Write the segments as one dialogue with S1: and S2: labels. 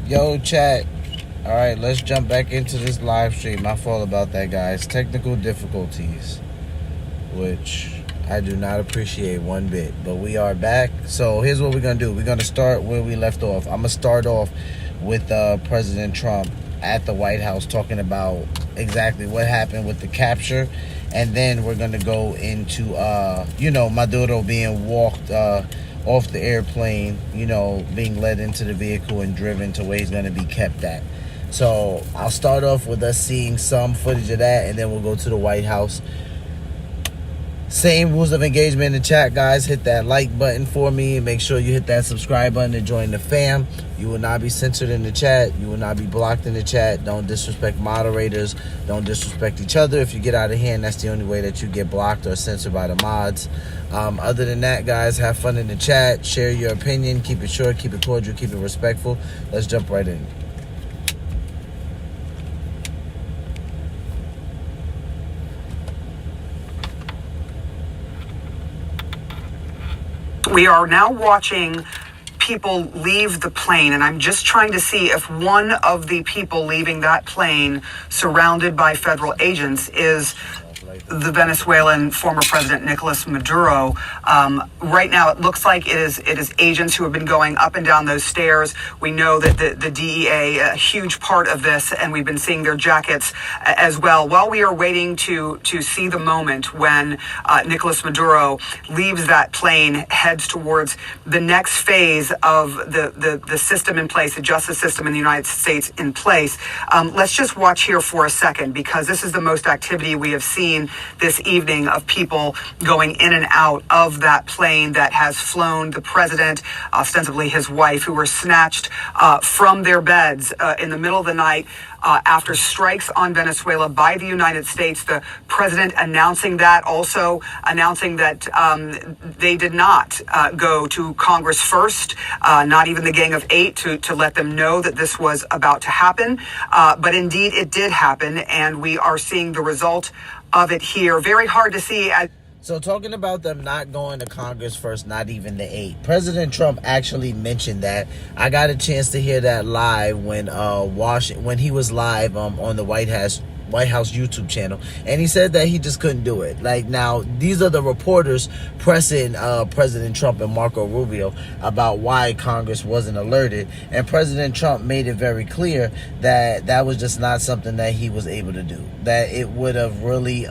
S1: Yo, chat. All right, let's jump back into this live stream. My fault about that, guys. Technical difficulties, which I do not appreciate one bit. But we are back. So here's what we're going to do. We're going to start where we left off. I'm going to start off with President Trump at the White House talking about exactly what happened with the capture. And then we're going to go into, Maduro being walked off the airplane, being led into the vehicle and driven to where he's going to be kept at. So I'll start off with us seeing some footage of that, and then we'll go to the White House. Same rules of engagement in the chat, guys. Hit that like button for me, and make sure you hit that subscribe button to join the fam. You will not be censored in the chat. You will not be blocked in the chat. Don't disrespect moderators. Don't disrespect each other. If you get out of hand, that's the only way that you get blocked or censored by the mods. Other than that, guys, have fun in the chat. Share your opinion. Keep it short. Keep it cordial. Keep it respectful. Let's jump right in.
S2: We are now watching people leave the plane, and I'm just trying to see if one of the people leaving that plane, surrounded by federal agents, is the Venezuelan former president Nicolas Maduro. Right now, it looks like it is agents who have been going up and down those stairs. We know that the DEA, a huge part of this, and we've been seeing their jackets as well. While we are waiting to see the moment when Nicolas Maduro leaves that plane, heads towards the next phase of the system in place, the justice system in the United States in place. Let's just watch here for a second, because this is the most activity we have seen this evening of people going in and out of that plane that has flown the president, ostensibly his wife, who were snatched from their beds in the middle of the night after strikes on Venezuela by the United States. The president announcing that, also announcing that they did not go to Congress first, not even the Gang of Eight, to let them know that this was about to happen. But indeed, it did happen, and we are seeing the result of it here. Very hard to see.
S1: So talking about them not going to Congress first, not even the 8. President Trump actually mentioned that. I got a chance to hear that live when he was live on the White House YouTube channel, and he said that he just couldn't do it. Like, now, these are the reporters pressing President Trump and Marco Rubio about why Congress wasn't alerted, and President Trump made it very clear that that was just not something that he was able to do, that it would have really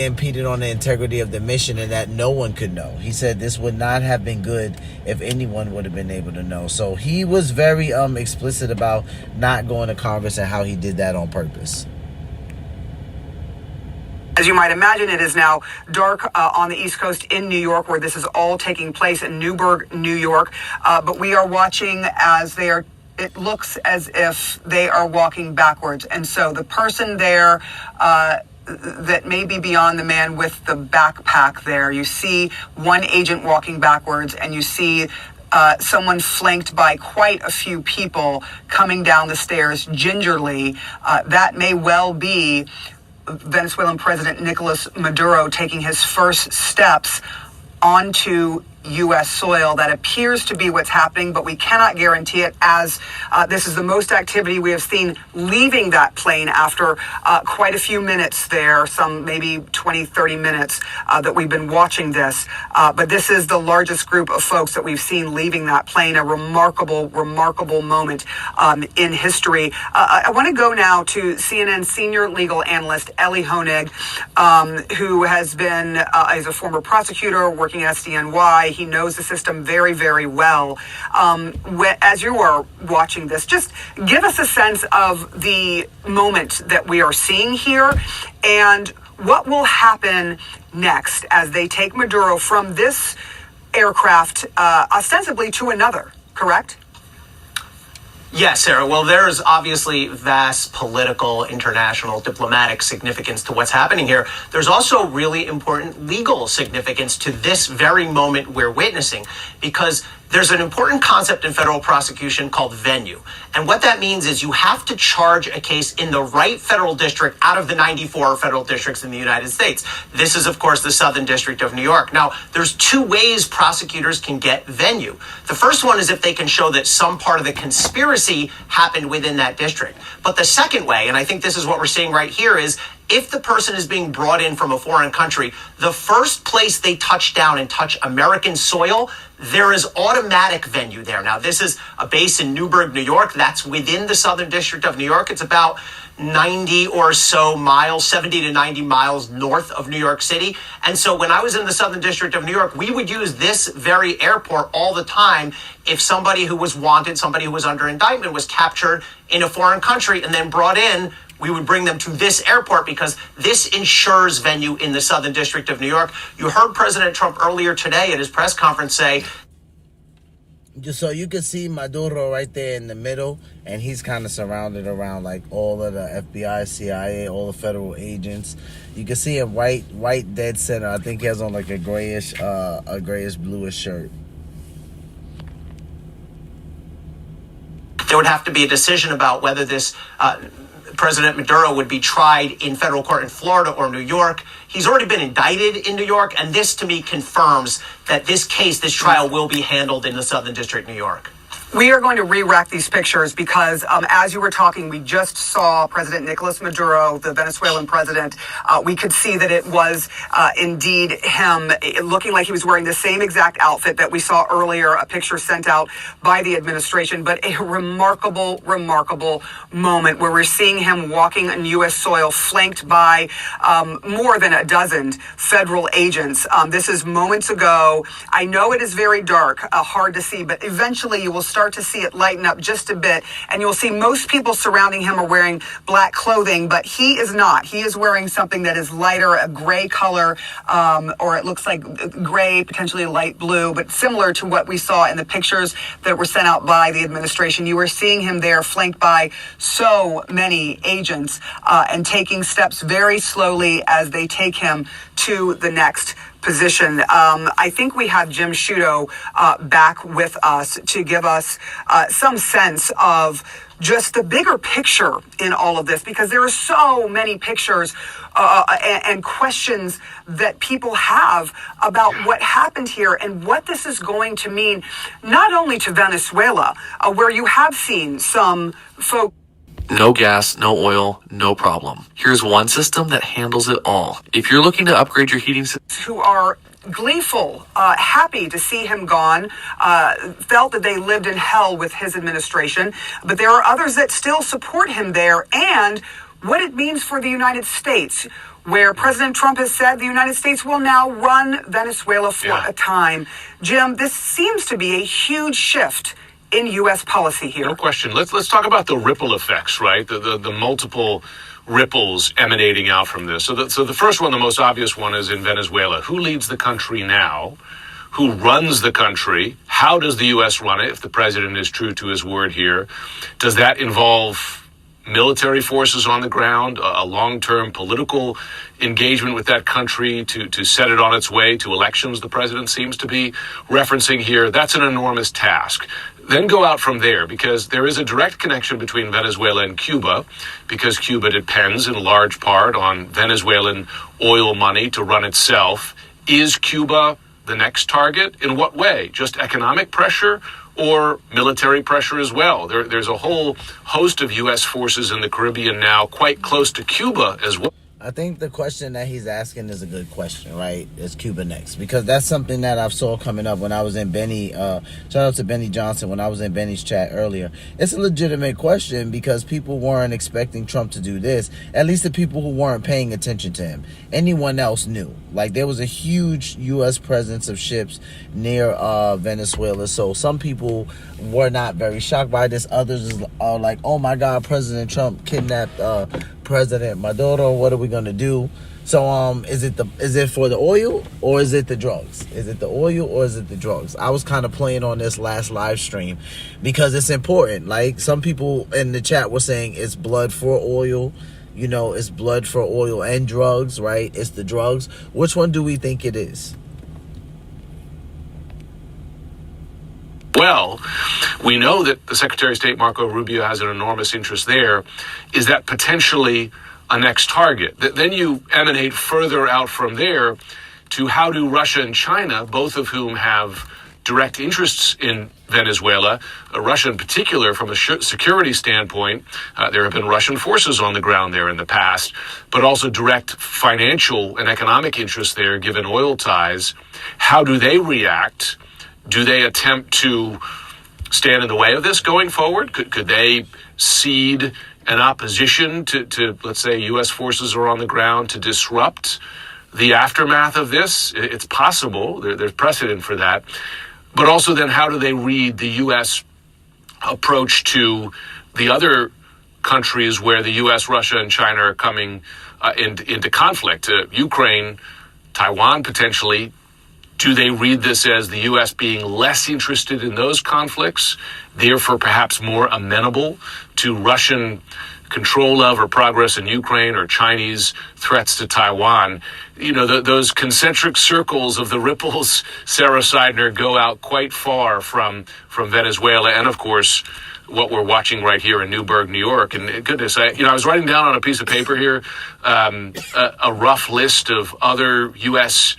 S1: impeded on the integrity of the mission, and that no one could know. He said this would not have been good if anyone would have been able to know. So he was very explicit about not going to Congress and how he did that on purpose.
S2: As you might imagine, it is now dark on the East Coast in New York, where this is all taking place in Newburgh, New York. But we are watching as it looks as if they are walking backwards. And so the person there that may be beyond the man with the backpack there, you see one agent walking backwards, and you see someone flanked by quite a few people coming down the stairs gingerly. That may well be Venezuelan President Nicolas Maduro taking his first steps onto U.S. soil. That appears to be what's happening, but we cannot guarantee it, as this is the most activity we have seen leaving that plane after quite a few minutes there, some maybe 20, 30 minutes that we've been watching this. But this is the largest group of folks that we've seen leaving that plane, a remarkable, remarkable moment in history. I want to go now to CNN senior legal analyst Elie Honig, who has been, is a former prosecutor working at SDNY. He knows the system very, very well. As you are watching this, just give us a sense of the moment that we are seeing here and what will happen next as they take Maduro from this aircraft ostensibly to another, correct?
S3: Yes, Sarah. Well, there's obviously vast political, international, diplomatic significance to what's happening here. There's also really important legal significance to this very moment we're witnessing, because there's an important concept in federal prosecution called venue. And what that means is you have to charge a case in the right federal district out of the 94 federal districts in the United States. This is, of course, the Southern District of New York. Now, there's two ways prosecutors can get venue. The first one is if they can show that some part of the conspiracy happened within that district. But the second way, and I think this is what we're seeing right here, is if the person is being brought in from a foreign country, the first place they touch down and touch American soil, there is automatic venue there. Now, this is a base in Newburgh, New York. That's within the Southern District of New York. It's about 90 or so miles, 70 to 90 miles north of New York City. And so when I was in the Southern District of New York, we would use this very airport all the time if somebody who was wanted, somebody who was under indictment, was captured in a foreign country and then brought in. We would bring them to this airport because this ensures venue in the Southern District of New York. You heard President Trump earlier today at his press conference say,
S1: so you can see Maduro right there in the middle, and he's kind of surrounded around like all of the FBI, CIA, all the federal agents. You can see him right dead center. I think he has on like a grayish bluish shirt.
S3: There would have to be a decision about whether this President Maduro would be tried in federal court in Florida or New York. He's already been indicted in New York, and this to me confirms that this trial will be handled in the Southern District, New York.
S2: We are going to re-rack these pictures because as you were talking, we just saw President Nicolas Maduro, the Venezuelan president. We could see that it was indeed him, looking like he was wearing the same exact outfit that we saw earlier, a picture sent out by the administration. But a remarkable moment where we're seeing him walking on U.S. soil, flanked by more than a dozen federal agents. This is moments ago. I know it is very dark, hard to see, but eventually you will start to see it lighten up just a bit, and you'll see most people surrounding him are wearing black clothing, but he is not. He is wearing something that is lighter, a gray color, or it looks like gray, potentially light blue, but similar to what we saw in the pictures that were sent out by the administration. You were seeing him there flanked by so many agents and taking steps very slowly as they take him to the next position. I think we have Jim Sciutto back with us to give us some sense of just the bigger picture in all of this, because there are so many pictures and questions that people have about what happened here and what this is going to mean, not only to Venezuela, where you have seen some folks.
S4: No gas, no oil, no problem. Here's one system that handles it all. If you're looking to upgrade your heating system,
S2: who are gleeful, happy to see him gone, felt that they lived in hell with his administration, but there are others that still support him there, and what it means for the United States, where President Trump has said the United States will now run Venezuela for a time. Jim, this seems to be a huge shift in U.S. policy here.
S5: No question. Let's talk about the ripple effects, right? The multiple ripples emanating out from this. So the first one, the most obvious one, is in Venezuela. Who leads the country now? Who runs the country? How does the U.S. run it, if the president is true to his word here? Does that involve military forces on the ground, a long-term political engagement with that country to set it on its way to elections the president seems to be referencing here? That's an enormous task. Then go out from there, because there is a direct connection between Venezuela and Cuba, because Cuba depends in large part on Venezuelan oil money to run itself. Is Cuba the next target? In what way? Just economic pressure or military pressure as well? There's a whole host of U.S. forces in the Caribbean now quite close to Cuba as well.
S1: I think the question that he's asking is a good question, right? Is Cuba next? Because that's something that I saw coming up when I was in Benny. Shout out to Benny Johnson when I was in Benny's chat earlier. It's a legitimate question because people weren't expecting Trump to do this. At least the people who weren't paying attention to him. Anyone else knew. Like, there was a huge U.S. presence of ships near Venezuela. So some people were not very shocked by this. Others are like, oh my God, President Trump kidnapped President Maduro. What are we gonna do? So is it for the oil or is it the drugs? Is it the oil or is it the drugs? I was kind of playing on this last live stream because it's important. Like, some people in the chat were saying it's blood for oil. You know, it's blood for oil and drugs, right? It's the drugs. Which one do we think it is?
S5: well, we know that the Secretary of State, Marco Rubio, has an enormous interest there. Is that potentially a next target? Then you emanate further out from there to how do Russia and China, both of whom have direct interests in Venezuela, Russia in particular, from a security standpoint, there have been Russian forces on the ground there in the past, but also direct financial and economic interests there, given oil ties. How do they react? Do they attempt to stand in the way of this going forward? Could they cede an opposition to, let's say, U.S. forces are on the ground to disrupt the aftermath of this? It's possible. There's precedent for that. But also then, how do they read the U.S. approach to the other countries where the U.S., Russia, and China are coming into conflict? Ukraine, Taiwan, potentially. Do they read this as the U.S. being less interested in those conflicts, therefore perhaps more amenable to Russian control of or progress in Ukraine or Chinese threats to Taiwan? You know, those concentric circles of the ripples, Sarah Seidner, go out quite far from Venezuela and, of course, what we're watching right here in Newburgh, New York. And goodness, I was writing down on a piece of paper here a rough list of other U.S.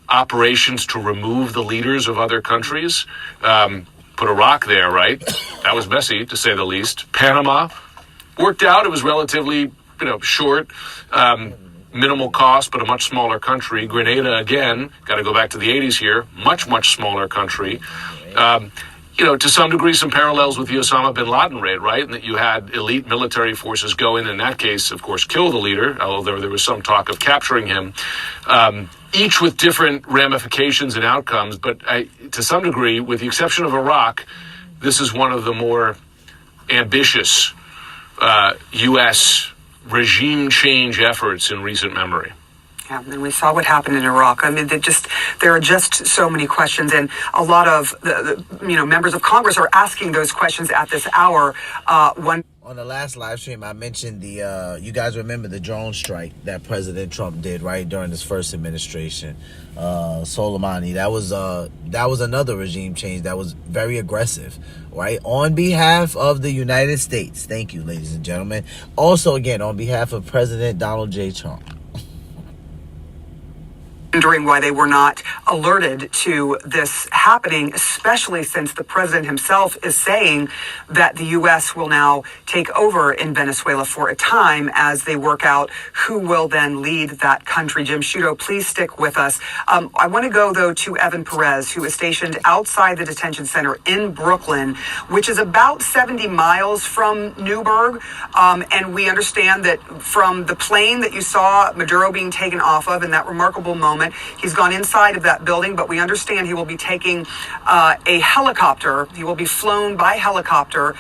S5: operations to remove the leaders of other countries. Put Iraq there, right? That was messy, to say the least. Panama worked out. It was relatively, short, minimal cost, but a much smaller country. Grenada, again, got to go back to the 80s here, much, much smaller country. To some degree, some parallels with the Osama bin Laden raid, right? And that you had elite military forces go in that case, of course, kill the leader, although there was some talk of capturing him, each with different ramifications and outcomes. But to some degree, with the exception of Iraq, this is one of the more ambitious U.S. regime change efforts in recent memory.
S2: Yeah, and we saw what happened in Iraq. I mean, there are just so many questions, and a lot of the members of Congress are asking those questions at this hour.
S1: On the last live stream, I mentioned you guys remember the drone strike that President Trump did, right, during his first administration. Soleimani, that was another regime change that was very aggressive, right, on behalf of the United States. Thank you, ladies and gentlemen. Also, again, on behalf of President Donald J. Trump.
S2: Wondering why they were not alerted to this happening, especially since the president himself is saying that the U.S. will now take over in Venezuela for a time as they work out who will then lead that country. Jim Sciutto, please stick with us. I want to go, though, to Evan Perez, who is stationed outside the detention center in Brooklyn, which is about 70 miles from Newburgh. And we understand that from the plane that you saw Maduro being taken off of in that remarkable moment, he's gone inside of that building, but we understand he will be taking a helicopter. He will be flown by helicopter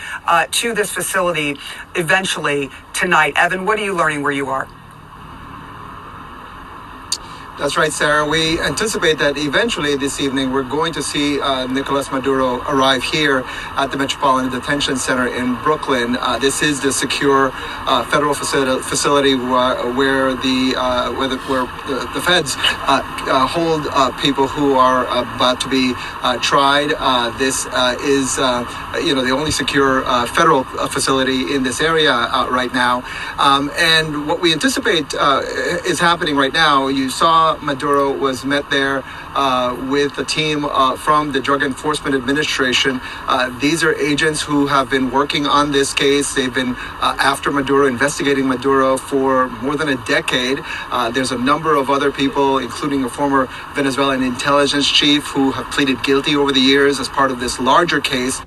S2: to this facility eventually tonight. Evan, what are you learning where you are?
S6: That's right, Sarah. We anticipate that eventually this evening we're going to see Nicolas Maduro arrive here at the Metropolitan Detention Center in Brooklyn. This is the secure federal facility where the feds hold people who are about to be tried. This is the only secure federal facility in this area right now. And what we anticipate is happening right now. You saw Maduro was met there with a team from the Drug Enforcement Administration. These are agents who have been working on this case. They've been after Maduro, investigating Maduro for more than a decade. There's a number of other people, including a former Venezuelan intelligence chief, who have pleaded guilty over the years as part of this larger case.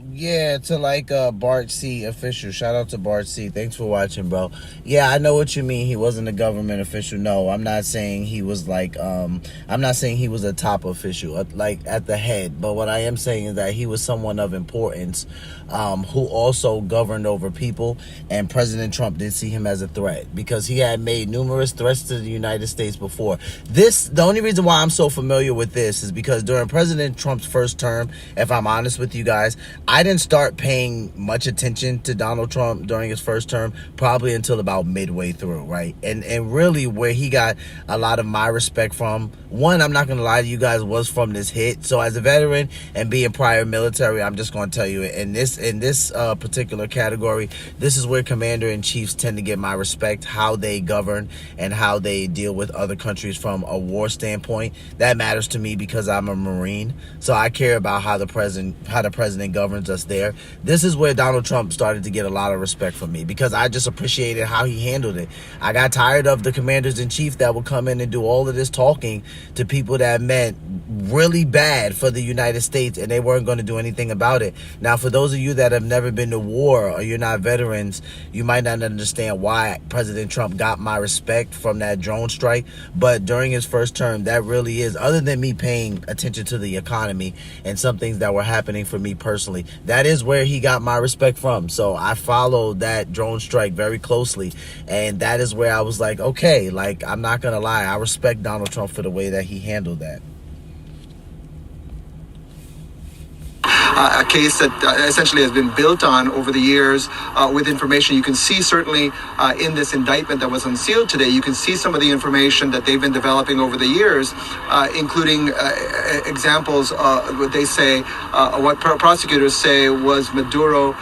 S1: Yeah, to Bart C official. Shout out to Bart C. Thanks for watching, bro. Yeah, I know what you mean. He wasn't a government official. No, I'm not saying he was I'm not saying he was a top official, at the head. But what I am saying is that he was someone of importance who also governed over people. And President Trump did see him as a threat because he had made numerous threats to the United States before. The only reason why I'm so familiar with this is because during President Trump's first term, if I'm honest with you guys, I didn't start paying much attention to Donald Trump during his first term probably until about midway through, right? And really where he got a lot of my respect from, one, I'm not gonna lie to you guys, was from this hit. So as a veteran and being prior military, I'm just gonna tell you, in this particular category, this is where commander-in-chiefs tend to get my respect, how they govern and how they deal with other countries from a war standpoint. That matters to me because I'm a Marine, so I care about how the president governs us there. This is where Donald Trump started to get a lot of respect from me because I just appreciated how he handled it. I got tired of the commanders-in-chief that would come in and do all of this talking to people that meant really bad for the United States, and they weren't going to do anything about it. Now, for those of you that have never been to war or you're not veterans, you might not understand why President Trump got my respect from that drone strike. But during his first term, that really is, other than me paying attention to the economy and some things that were happening for me personally, that is where he got my respect from. So I followed that drone strike very closely, and that is where I was like, okay, like, I'm not gonna lie, I respect Donald Trump for the way that he handled that.
S6: A case that essentially has been built on over the years with information. You can see certainly in this indictment that was unsealed today, you can see some of the information that they've been developing over the years, including examples, what they say, what prosecutors say was Maduro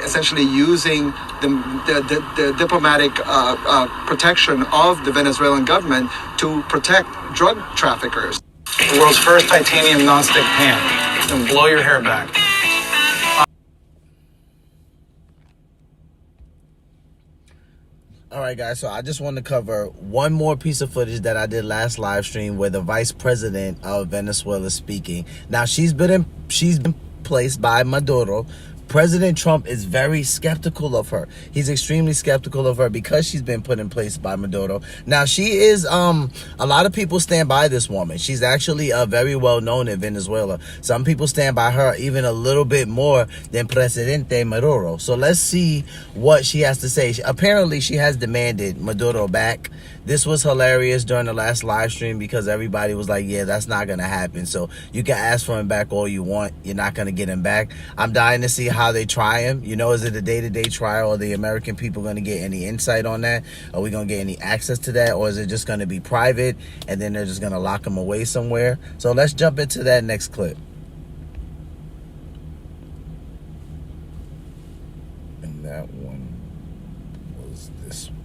S6: essentially using the diplomatic protection of the Venezuelan government to protect drug traffickers.
S7: The world's first titanium nonstick pan. It'll blow your hair back.
S1: All right, guys, so I just want to cover one more piece of footage that I did last live stream where the vice president of Venezuela is speaking. Now, she's been placed by Maduro. President Trump is very skeptical of her. He's extremely skeptical of her because she's been put in place by Maduro. Now, she is, a lot of people stand by this woman. She's actually very well known in Venezuela. Some people stand by her even a little bit more than Presidente Maduro. So let's see what she has to say. Apparently, she has demanded Maduro back. This was hilarious during the last live stream because everybody was like, yeah, that's not going to happen. So you can ask for him back all you want. You're not going to get him back. I'm dying to see how they try him. You know, is it a day-to-day trial? Are the American people going to get any insight on that? Are we going to get any access to that? Or is it just going to be private and then they're just going to lock him away somewhere? So let's jump into that next clip. And that one was this one.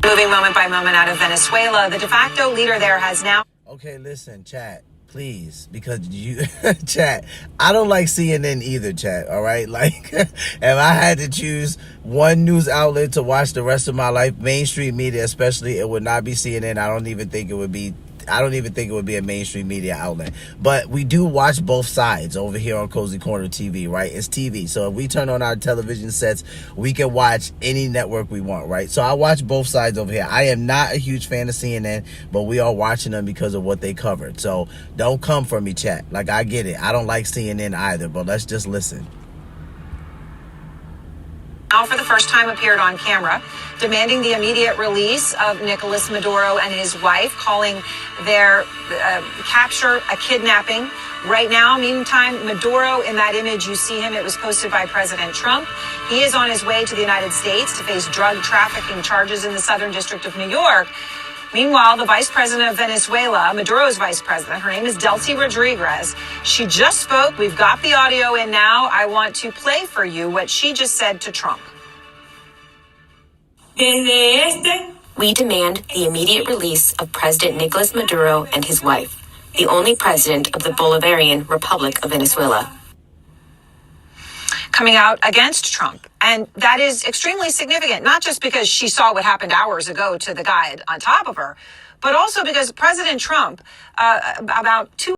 S8: Moving moment by moment out of Venezuela, the de facto leader there has now...
S1: Okay, listen, chat, please, because you, chat, I don't like CNN either, chat, all right? Like, if I had to choose one news outlet to watch the rest of my life, mainstream media especially, it would not be CNN. I don't even think it would be a mainstream media outlet. But we do watch both sides over here on Cozy Corner TV, right? It's TV. So if we turn on our television sets, we can watch any network we want, right? So I watch both sides over here. I am not a huge fan of CNN, but we are watching them because of what they covered. So don't come for me, chat. Like, I get it. I don't like CNN either, but let's just listen.
S8: Now for the first time appeared on camera, demanding the immediate release of Nicolas Maduro and his wife, calling their capture a kidnapping. Right now, meantime, Maduro, in that image, you see him, it was posted by President Trump. He is on his way to the United States to face drug trafficking charges in the Southern District of New York. Meanwhile, the vice president of Venezuela, Maduro's vice president, her name is Delcy Rodriguez. She just spoke. We've got the audio in now. I want to play for you what she just said to Trump.
S9: We demand the immediate release of President Nicolas Maduro and his wife, the only president of the Bolivarian Republic of Venezuela.
S8: Coming out against Trump. And that is extremely significant, not just because she saw what happened hours ago to the guy on top of her, but also because President Trump, about 2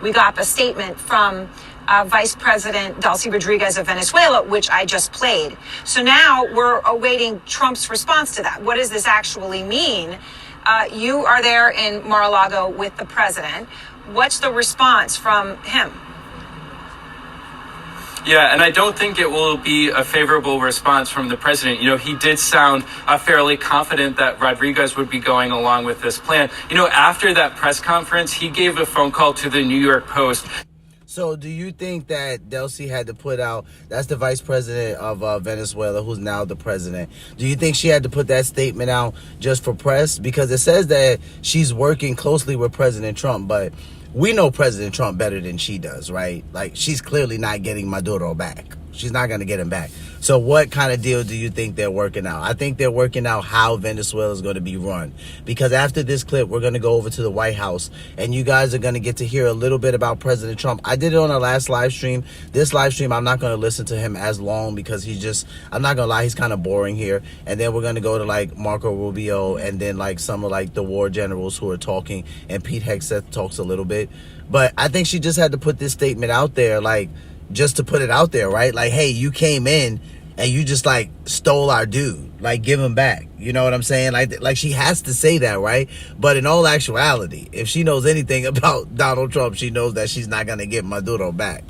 S8: we got the statement from Vice President Delcy Rodriguez of Venezuela, which I just played. So now we're awaiting Trump's response to that. What does this actually mean? You are there in Mar-a-Lago with the president. What's the response from him?
S10: Yeah, and I don't think it will be a favorable response from the president. You know, he did sound fairly confident that Rodriguez would be going along with this plan. You know, after that press conference, he gave a phone call to the New York Post.
S1: So do you think that Delcy had to put out, that's the vice president of Venezuela, who's now the president. Do you think she had to put that statement out just for press? Because it says that she's working closely with President Trump, but we know President Trump better than she does, right? Like, she's clearly not getting Maduro back. She's not going to get him back. So what kind of deal do you think they're working out? I think they're working out how Venezuela is going to be run. Because after this clip, we're going to go over to the White House, and you guys are going to get to hear a little bit about President Trump. I did it on our last live stream. This live stream, I'm not going to listen to him as long because he's just, I'm not going to lie, he's kind of boring here. And then we're going to go to like Marco Rubio and then like some of like the war generals who are talking, and Pete Hegseth talks a little bit. But I think she just had to put this statement out there, like, just to put it out there, right? Like, hey, you came in and you just like stole our dude, like give him back. You know what I'm saying? Like she has to say that, right? But in all actuality, if she knows anything about Donald Trump, she knows that she's not going to get Maduro back.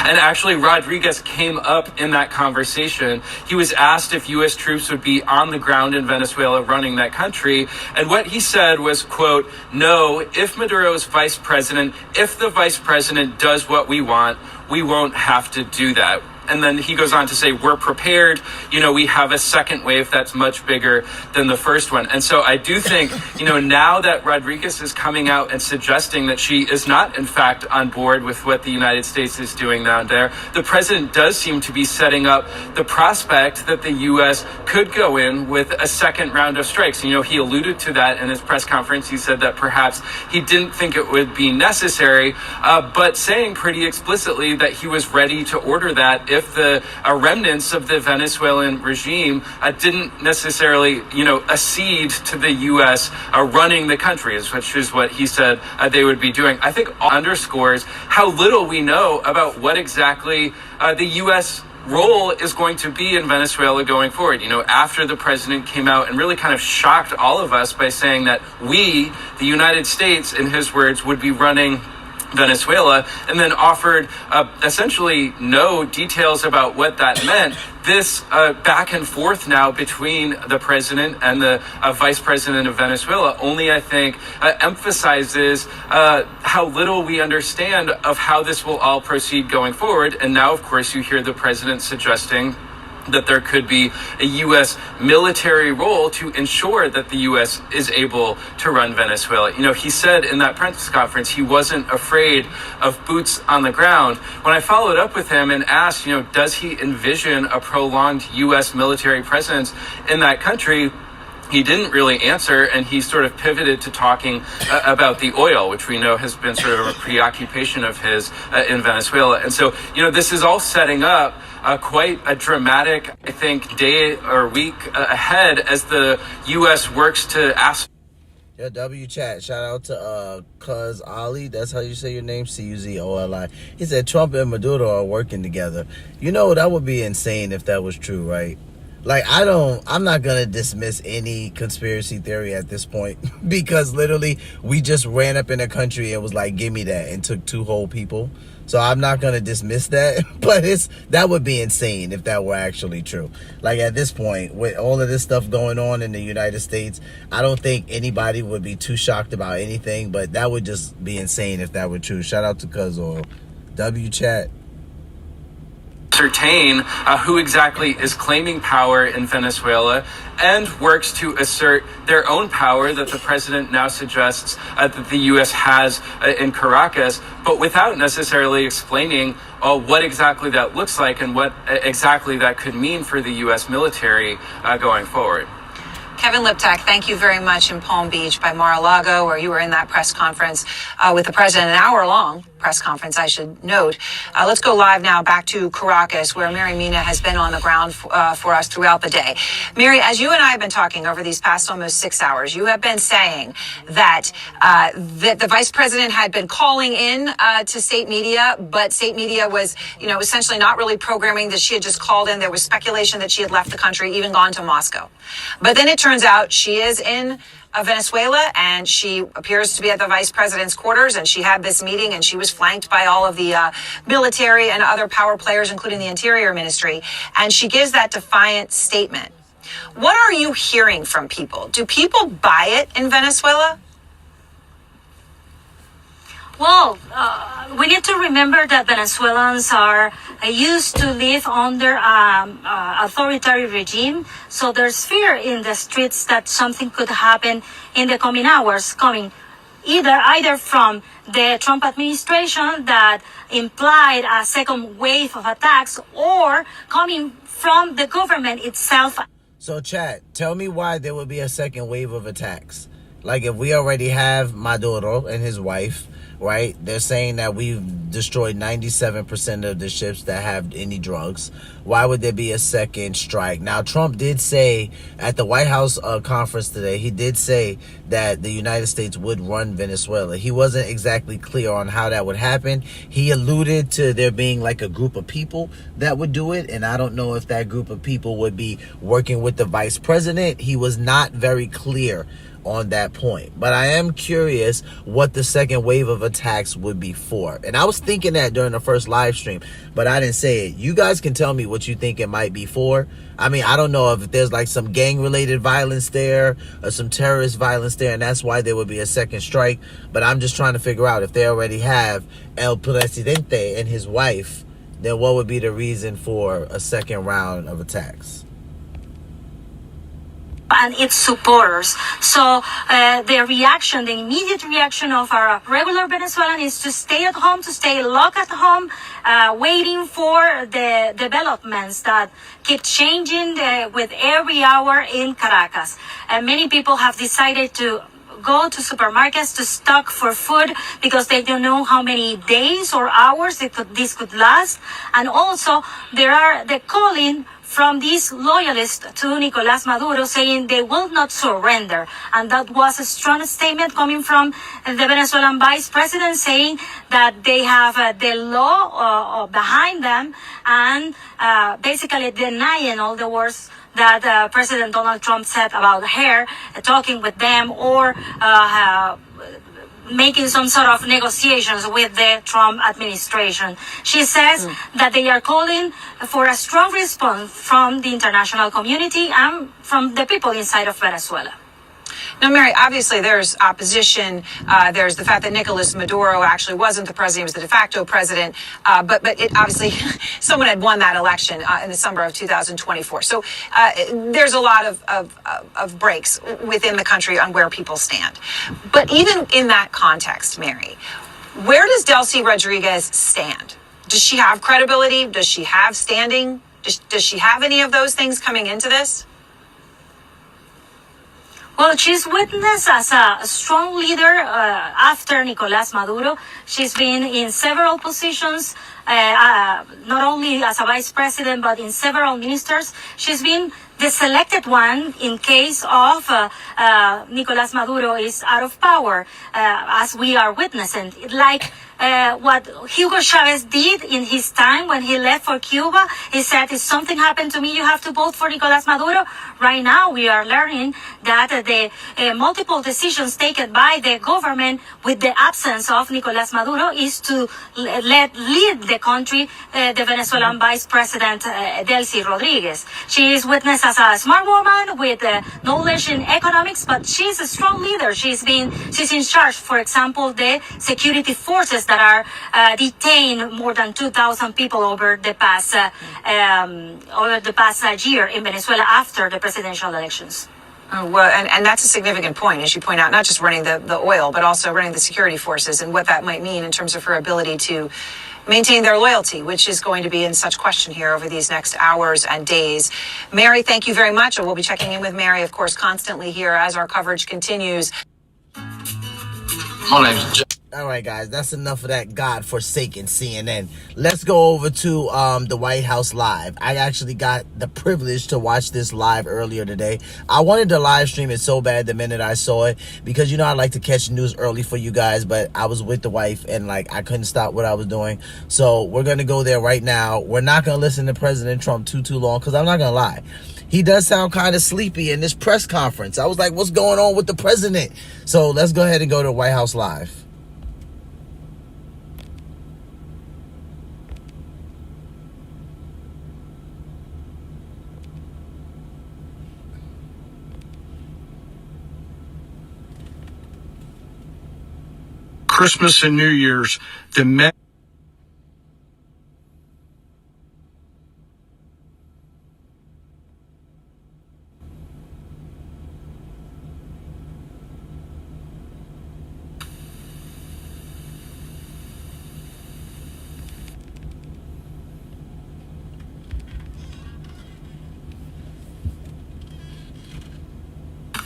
S10: And actually, Rodriguez came up in that conversation. He was asked if U.S. troops would be on the ground in Venezuela running that country. And what he said was, quote, "No, if Maduro's vice president, if the vice president does what we want, we won't have to do that." And then he goes on to say, we're prepared. You know, we have a second wave that's much bigger than the first one. And so I do think, you know, now that Rodriguez is coming out and suggesting that she is not, in fact, on board with what the United States is doing down there, the president does seem to be setting up the prospect that the U.S. could go in with a second round of strikes. You know, he alluded to that in his press conference. He said that perhaps he didn't think it would be necessary, but saying pretty explicitly that he was ready to order that if the remnants of the Venezuelan regime didn't necessarily, you know, accede to the U.S. Running the country, which is what he said they would be doing. I think underscores how little we know about what exactly the U.S. role is going to be in Venezuela going forward. You know, after the president came out and really kind of shocked all of us by saying that we, the United States, in his words, would be running Venezuela, and then offered essentially no details about what that meant. This back and forth now between the president and the vice president of Venezuela only, I think, emphasizes how little we understand of how this will all proceed going forward. And now, of course, you hear the president suggesting that there could be a U.S. military role to ensure that the U.S. is able to run Venezuela. You know, he said in that press conference he wasn't afraid of boots on the ground. When I followed up with him and asked, you know, does he envision a prolonged U.S. military presence in that country, he didn't really answer, and he sort of pivoted to talking about the oil, which we know has been sort of a preoccupation of his in Venezuela. And so, you know, this is all setting up quite a dramatic, I think, day or week ahead as the U.S. works to ask.
S1: Yeah, W chat. Shout out to Cuz Ali. That's how you say your name, Cuzoli. He said Trump and Maduro are working together. You know, that would be insane if that was true, right? Like, I'm not going to dismiss any conspiracy theory at this point because literally we just ran up in a country and was like, give me that, and took 2 whole people. So I'm not going to dismiss that, but that would be insane if that were actually true. Like, at this point, with all of this stuff going on in the United States, I don't think anybody would be too shocked about anything, but that would just be insane if that were true. Shout out to Cuzzo. W chat.
S10: Ascertain who exactly is claiming power in Venezuela and works to assert their own power that the president now suggests that the U.S. has in Caracas, but without necessarily explaining what exactly that looks like and what exactly that could mean for the U.S. military going forward.
S8: Kevin Liptak, thank you very much in Palm Beach by Mar-a-Lago, where you were in that press conference with the president, an hour-long press press conference, I should note. Let's go live now back to Caracas, where Mary Mina has been on the ground for us throughout the day. Mary, as you and I have been talking over these past almost 6 hours, you have been saying that the vice president had been calling in to state media, but state media was, essentially not really programming, that she had just called in. There was speculation that she had left the country, even gone to Moscow. But then it turns out she is in Venezuela, and she appears to be at the vice president's quarters, and she had this meeting, and she was flanked by all of the military and other power players, including the Interior Ministry, and she gives that defiant statement. What are you hearing from people? Do people buy it in Venezuela?
S11: Well, we need to remember that Venezuelans are used to live under authoritarian regime, so there's fear in the streets that something could happen in the coming hours, either from the Trump administration that implied a second wave of attacks, or coming from the government itself.
S1: So, chat, tell me why there would be a second wave of attacks. Like, if we already have Maduro and his wife, right? They're saying that we've destroyed 97% of the ships that have any drugs. Why would there be a second strike? Now, Trump did say at the White House conference today, he did say that the United States would run Venezuela. He wasn't exactly clear on how that would happen. He alluded to there being like a group of people that would do it, and I don't know if that group of people would be working with the vice president. He was not very clear on that point, but I am curious what the second wave of attacks would be for. And I was thinking that during the first live stream, but I didn't say it. You guys can tell me what you think it might be for. I mean, I don't know if there's like some gang related violence there or some terrorist violence there, and that's why there would be a second strike. But I'm just trying to figure out, if they already have El Presidente and his wife, then what would be the reason for a second round of attacks?
S11: And its supporters. So the immediate reaction of our regular Venezuelan is to stay at home, to stay locked at home, waiting for the developments that keep changing with every hour in Caracas. And many people have decided to go to supermarkets to stock for food because they don't know how many days or hours this could last. And also there are the calling from these loyalists to Nicolás Maduro, saying they will not surrender. And that was a strong statement coming from the Venezuelan vice president, saying that they have the law behind them, and basically denying all the words that President Donald Trump said about her, talking with them, or making some sort of negotiations with the Trump administration. She says that they are calling for a strong response from the international community and from the people inside of Venezuela.
S8: Now, Mary, obviously there's opposition. There's the fact that Nicolás Maduro actually wasn't the president, he was the de facto president. But it obviously, someone had won that election in the summer of 2024. So there's a lot of breaks within the country on where people stand. But even in that context, Mary, where does Delcy Rodriguez stand? Does she have credibility? Does she have standing? Does she have any of those things coming into this?
S11: Well, she's witnessed as a strong leader after Nicolás Maduro. She's been in several positions, not only as a vice president, but in several ministers. She's been the selected one in case of Nicolás Maduro is out of power, as we are witnessing. Like what Hugo Chavez did in his time when he left for Cuba. He said, if something happened to me, you have to vote for Nicolás Maduro. Right now, we are learning that the multiple decisions taken by the government with the absence of Nicolás Maduro is to lead the country, the Venezuelan Vice President, Delcy Rodriguez. She is witnessed as a smart woman with knowledge in economics, but she's a strong leader. She's in charge, for example, the security forces that are detained more than 2,000 people over the past year in Venezuela after the presidential elections.
S8: Oh, well, and that's a significant point, as you point out, not just running the oil, but also running the security forces and what that might mean in terms of her ability to maintain their loyalty, which is going to be in such question here over these next hours and days. Mary, thank you very much. And we'll be checking in with Mary, of course, constantly here as our coverage continues.
S1: All All right, guys, that's enough of that God-forsaken CNN. Let's go over to the White House Live. I actually got the privilege to watch this live earlier today. I wanted to live stream it so bad the minute I saw it because, you know, I like to catch news early for you guys, but I was with the wife and, like, I couldn't stop what I was doing. So we're going to go there right now. We're not going to listen to President Trump too long because I'm not going to lie. He does sound kind of sleepy in this press conference. I was like, what's going on with the president? So let's go ahead and go to White House Live.
S12: Christmas and New Year's, the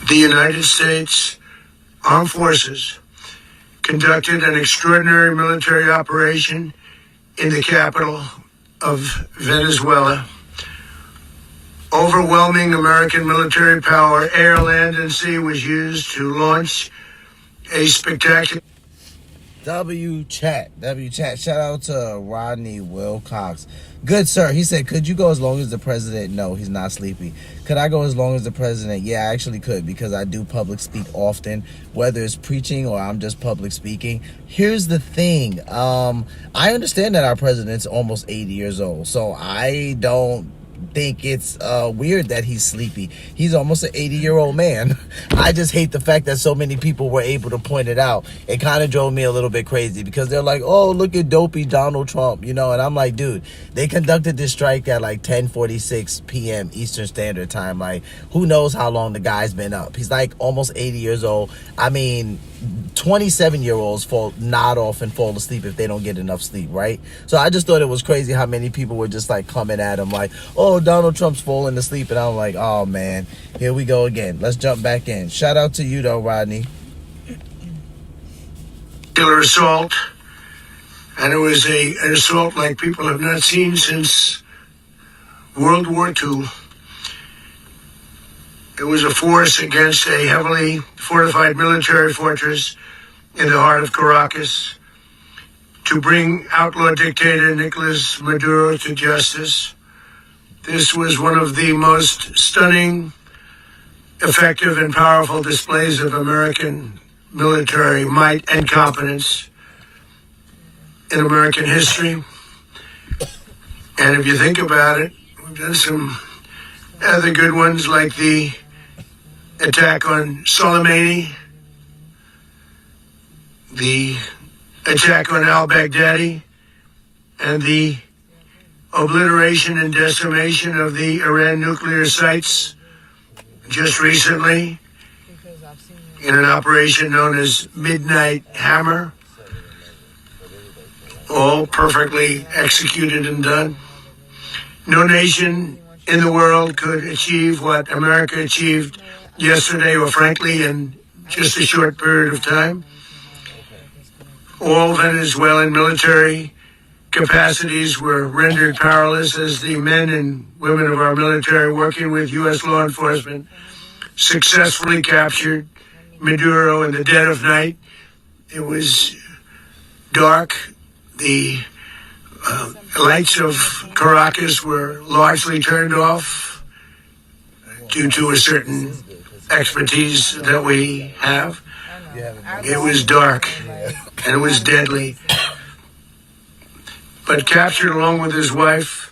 S13: United States Armed Forces conducted an extraordinary military operation in the capital of Venezuela. Overwhelming American military power, air, land, and sea, was used to launch a spectacular...
S1: W-chat. Shout out to Rodney Wilcox. Good sir. He said, could you go as long as the president? No, he's not sleepy. Could I go as long as the president? Yeah, I actually could because I do public speak often, whether it's preaching or I'm just public speaking. Here's the thing. I understand that our president's almost 80 years old, so I don't think it's weird that he's sleepy. He's almost an 80-year-old man. I just hate the fact that so many people were able to point it out. It kind of drove me a little bit crazy because they're like, oh, look at dopey Donald Trump, you know, and I'm like, dude, they conducted this strike at like 10:46 p.m. Eastern Standard Time. Like, who knows how long the guy's been up? He's like almost 80 years old. I mean, 27-year-olds nod off and fall asleep if they don't get enough sleep, right? So I just thought it was crazy how many people were just like coming at him like, oh, Donald Trump's falling asleep. And I'm like, oh man, here we go again. Let's jump back in. Shout out to you though, Rodney.
S13: Killer assault, and it was an assault like people have not seen since World War II. It was a force against a heavily fortified military fortress in the heart of Caracas to bring outlaw dictator Nicolas Maduro to justice. This was one of the most stunning, effective, and powerful displays of American military might and competence in American history. And if you think about it, we've done some other good ones like the attack on Soleimani, the attack on al-Baghdadi, and the obliteration and decimation of the Iran nuclear sites just recently in an operation known as Midnight Hammer. All perfectly executed and done. No nation in the world could achieve what America achieved yesterday, or frankly, in just a short period of time. All Venezuelan military capacities were rendered powerless as the men and women of our military, working with U.S. law enforcement, successfully captured Maduro in the dead of night. It was dark. The lights of Caracas were largely turned off due to a certain expertise that we have. It was dark and it was deadly. But captured along with his wife,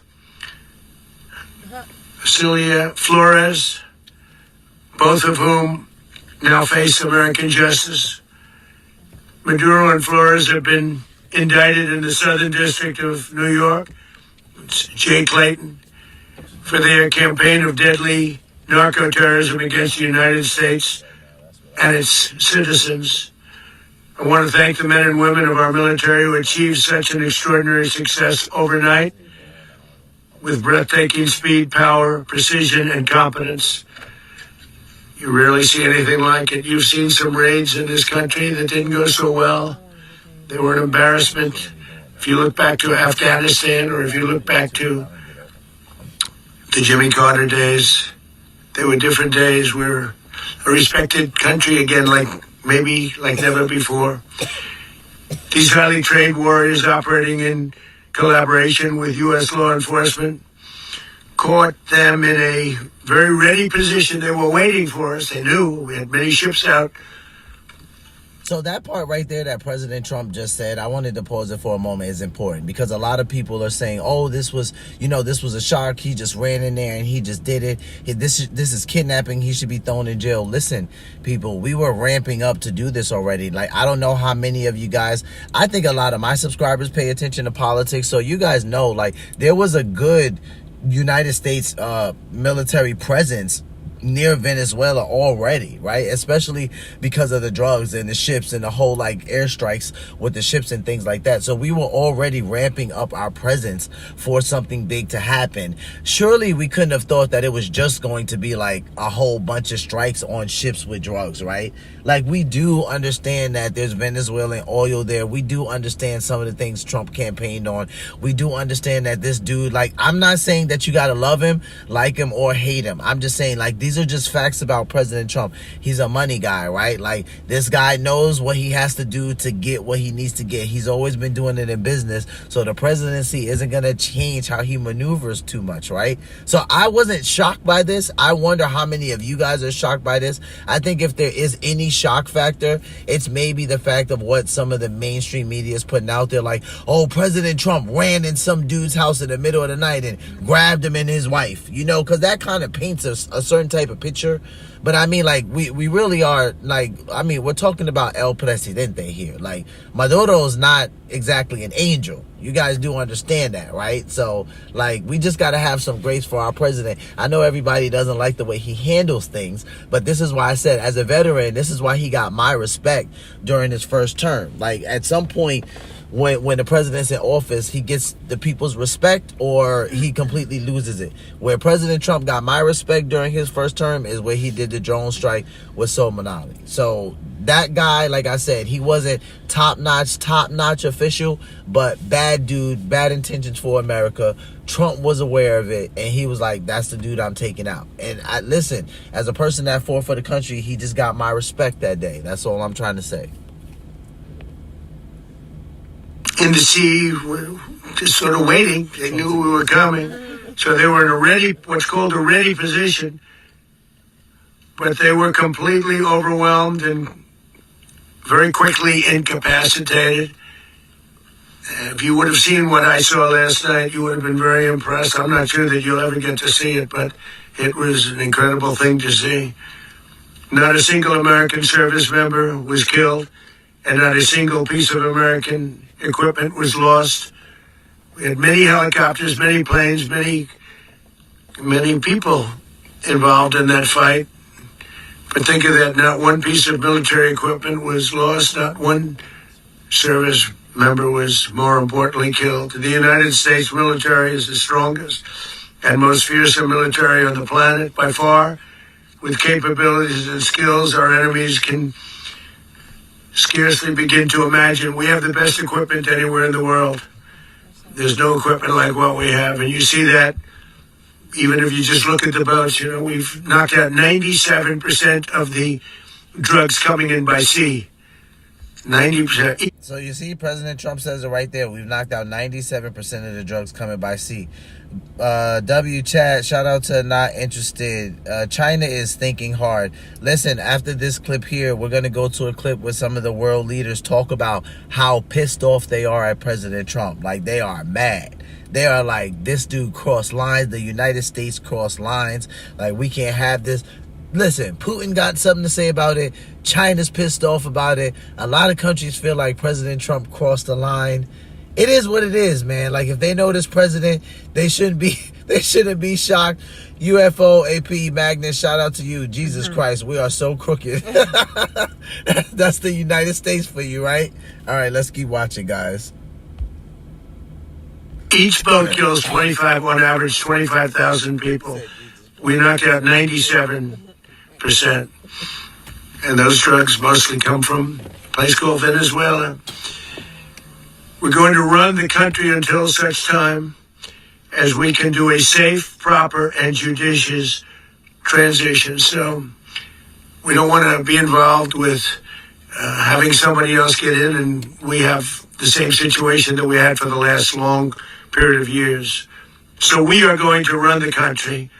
S13: Celia Flores, both of whom now face American justice. Maduro and Flores have been indicted in the Southern District of New York, Jay Clayton, for their campaign of deadly narco-terrorism against the United States and its citizens. I want to thank the men and women of our military who achieved such an extraordinary success overnight with breathtaking speed, power, precision, and competence. You rarely see anything like it. You've seen some raids in this country that didn't go so well. They were an embarrassment. If you look back to Afghanistan, or if you look back to the Jimmy Carter days, they were different days. We're a respected country again, like never before. These highly trained warriors operating in collaboration with U.S. law enforcement caught them in a very ready position. They were waiting for us. They knew we had many ships out.
S1: So that part right there that President Trump just said, I wanted to pause it for a moment, is important, because a lot of people are saying, oh, this was a shock. He just ran in there and he just did it. This is kidnapping. He should be thrown in jail. Listen, people, we were ramping up to do this already. Like, I don't know how many of you guys, I think a lot of my subscribers pay attention to politics. So you guys know, like, there was a good United States military presence near Venezuela already, right? Especially because of the drugs and the ships and the whole like airstrikes with the ships and things like that. So we were already ramping up our presence for something big to happen. Surely we couldn't have thought that it was just going to be like a whole bunch of strikes on ships with drugs, right? Like, we do understand that there's Venezuelan oil there. We do understand some of the things Trump campaigned on. We do understand that this dude, like, I'm not saying that you gotta love him, like him, or hate him. I'm just saying, like, these are just facts about President Trump. He's a money guy, right? Like, this guy knows what he has to do to get what he needs to get. He's always been doing it in business. So the presidency isn't going to change how he maneuvers too much, right? So I wasn't shocked by this. I wonder how many of you guys are shocked by this. I think if there is any shock factor, it's maybe the fact of what some of the mainstream media is putting out there. Like, oh, President Trump ran in some dude's house in the middle of the night and grabbed him and his wife, you know, because that kind of paints a certain type of picture. But I mean, like, we really are, like, I mean, we're talking about El Presidente here. Like, Maduro's not exactly an angel. You guys do understand that, right? So, like, we just got to have some grace for our president. I know everybody doesn't like the way he handles things, but this is why I said, as a veteran, this is why he got my respect during his first term. Like, at some point, when the president's in office, he gets the people's respect or he completely loses it. Where President Trump got my respect during his first term is where he did the drone strike with Soleimani. So that guy, like I said, he wasn't top-notch official, but bad dude, bad intentions for America. Trump was aware of it, and he was like, that's the dude I'm taking out. And listen, as a person that fought for the country, he just got my respect that day. That's all I'm trying to say.
S13: In the sea, were just sort of waiting. They knew we were coming. So they were in what's called a ready position. But they were completely overwhelmed and very quickly incapacitated. If you would have seen what I saw last night, you would have been very impressed. I'm not sure that you'll ever get to see it, but it was an incredible thing to see. Not a single American service member was killed, and not a single piece of American equipment was lost. We had many helicopters, many planes, many people involved in that fight. But think of that, not one piece of military equipment was lost, not one service member was, more importantly, killed. The United States military is the strongest and most fearsome military on the planet by far. With capabilities and skills our enemies can scarcely begin to imagine. We have the best equipment anywhere in the world. There's no equipment like what we have. And you see that even if you just look at the boats. You know, we've knocked out 97% of the drugs coming in by sea. 90%.
S1: So you see, President Trump says it right there. We've knocked out 97% of the drugs coming by sea. W chat, shout out to Not Interested. China is thinking hard. Listen, after this clip here, we're going to go to a clip where some of the world leaders talk about how pissed off they are at President Trump. Like, they are mad. They are like, this dude crossed lines. The United States crossed lines. Like, we can't have this. Listen, Putin got something to say about it. China's pissed off about it. A lot of countries feel like President Trump crossed the line. It is what it is, man. Like, if they know this president, they shouldn't be shocked. UFO, AP, Magnus, shout out to you. Jesus Christ, we are so crooked. That's the United States for you, right? All right, let's keep watching, guys.
S13: Each boat kills on average, 25,000 people. We knocked out 97%. And those drugs mostly come from a place called Venezuela. We're going to run the country until such time as we can do a safe, proper, and judicious transition. So we don't want to be involved with having somebody else get in, and we have the same situation that we had for the last long period of years. So we are going to run the country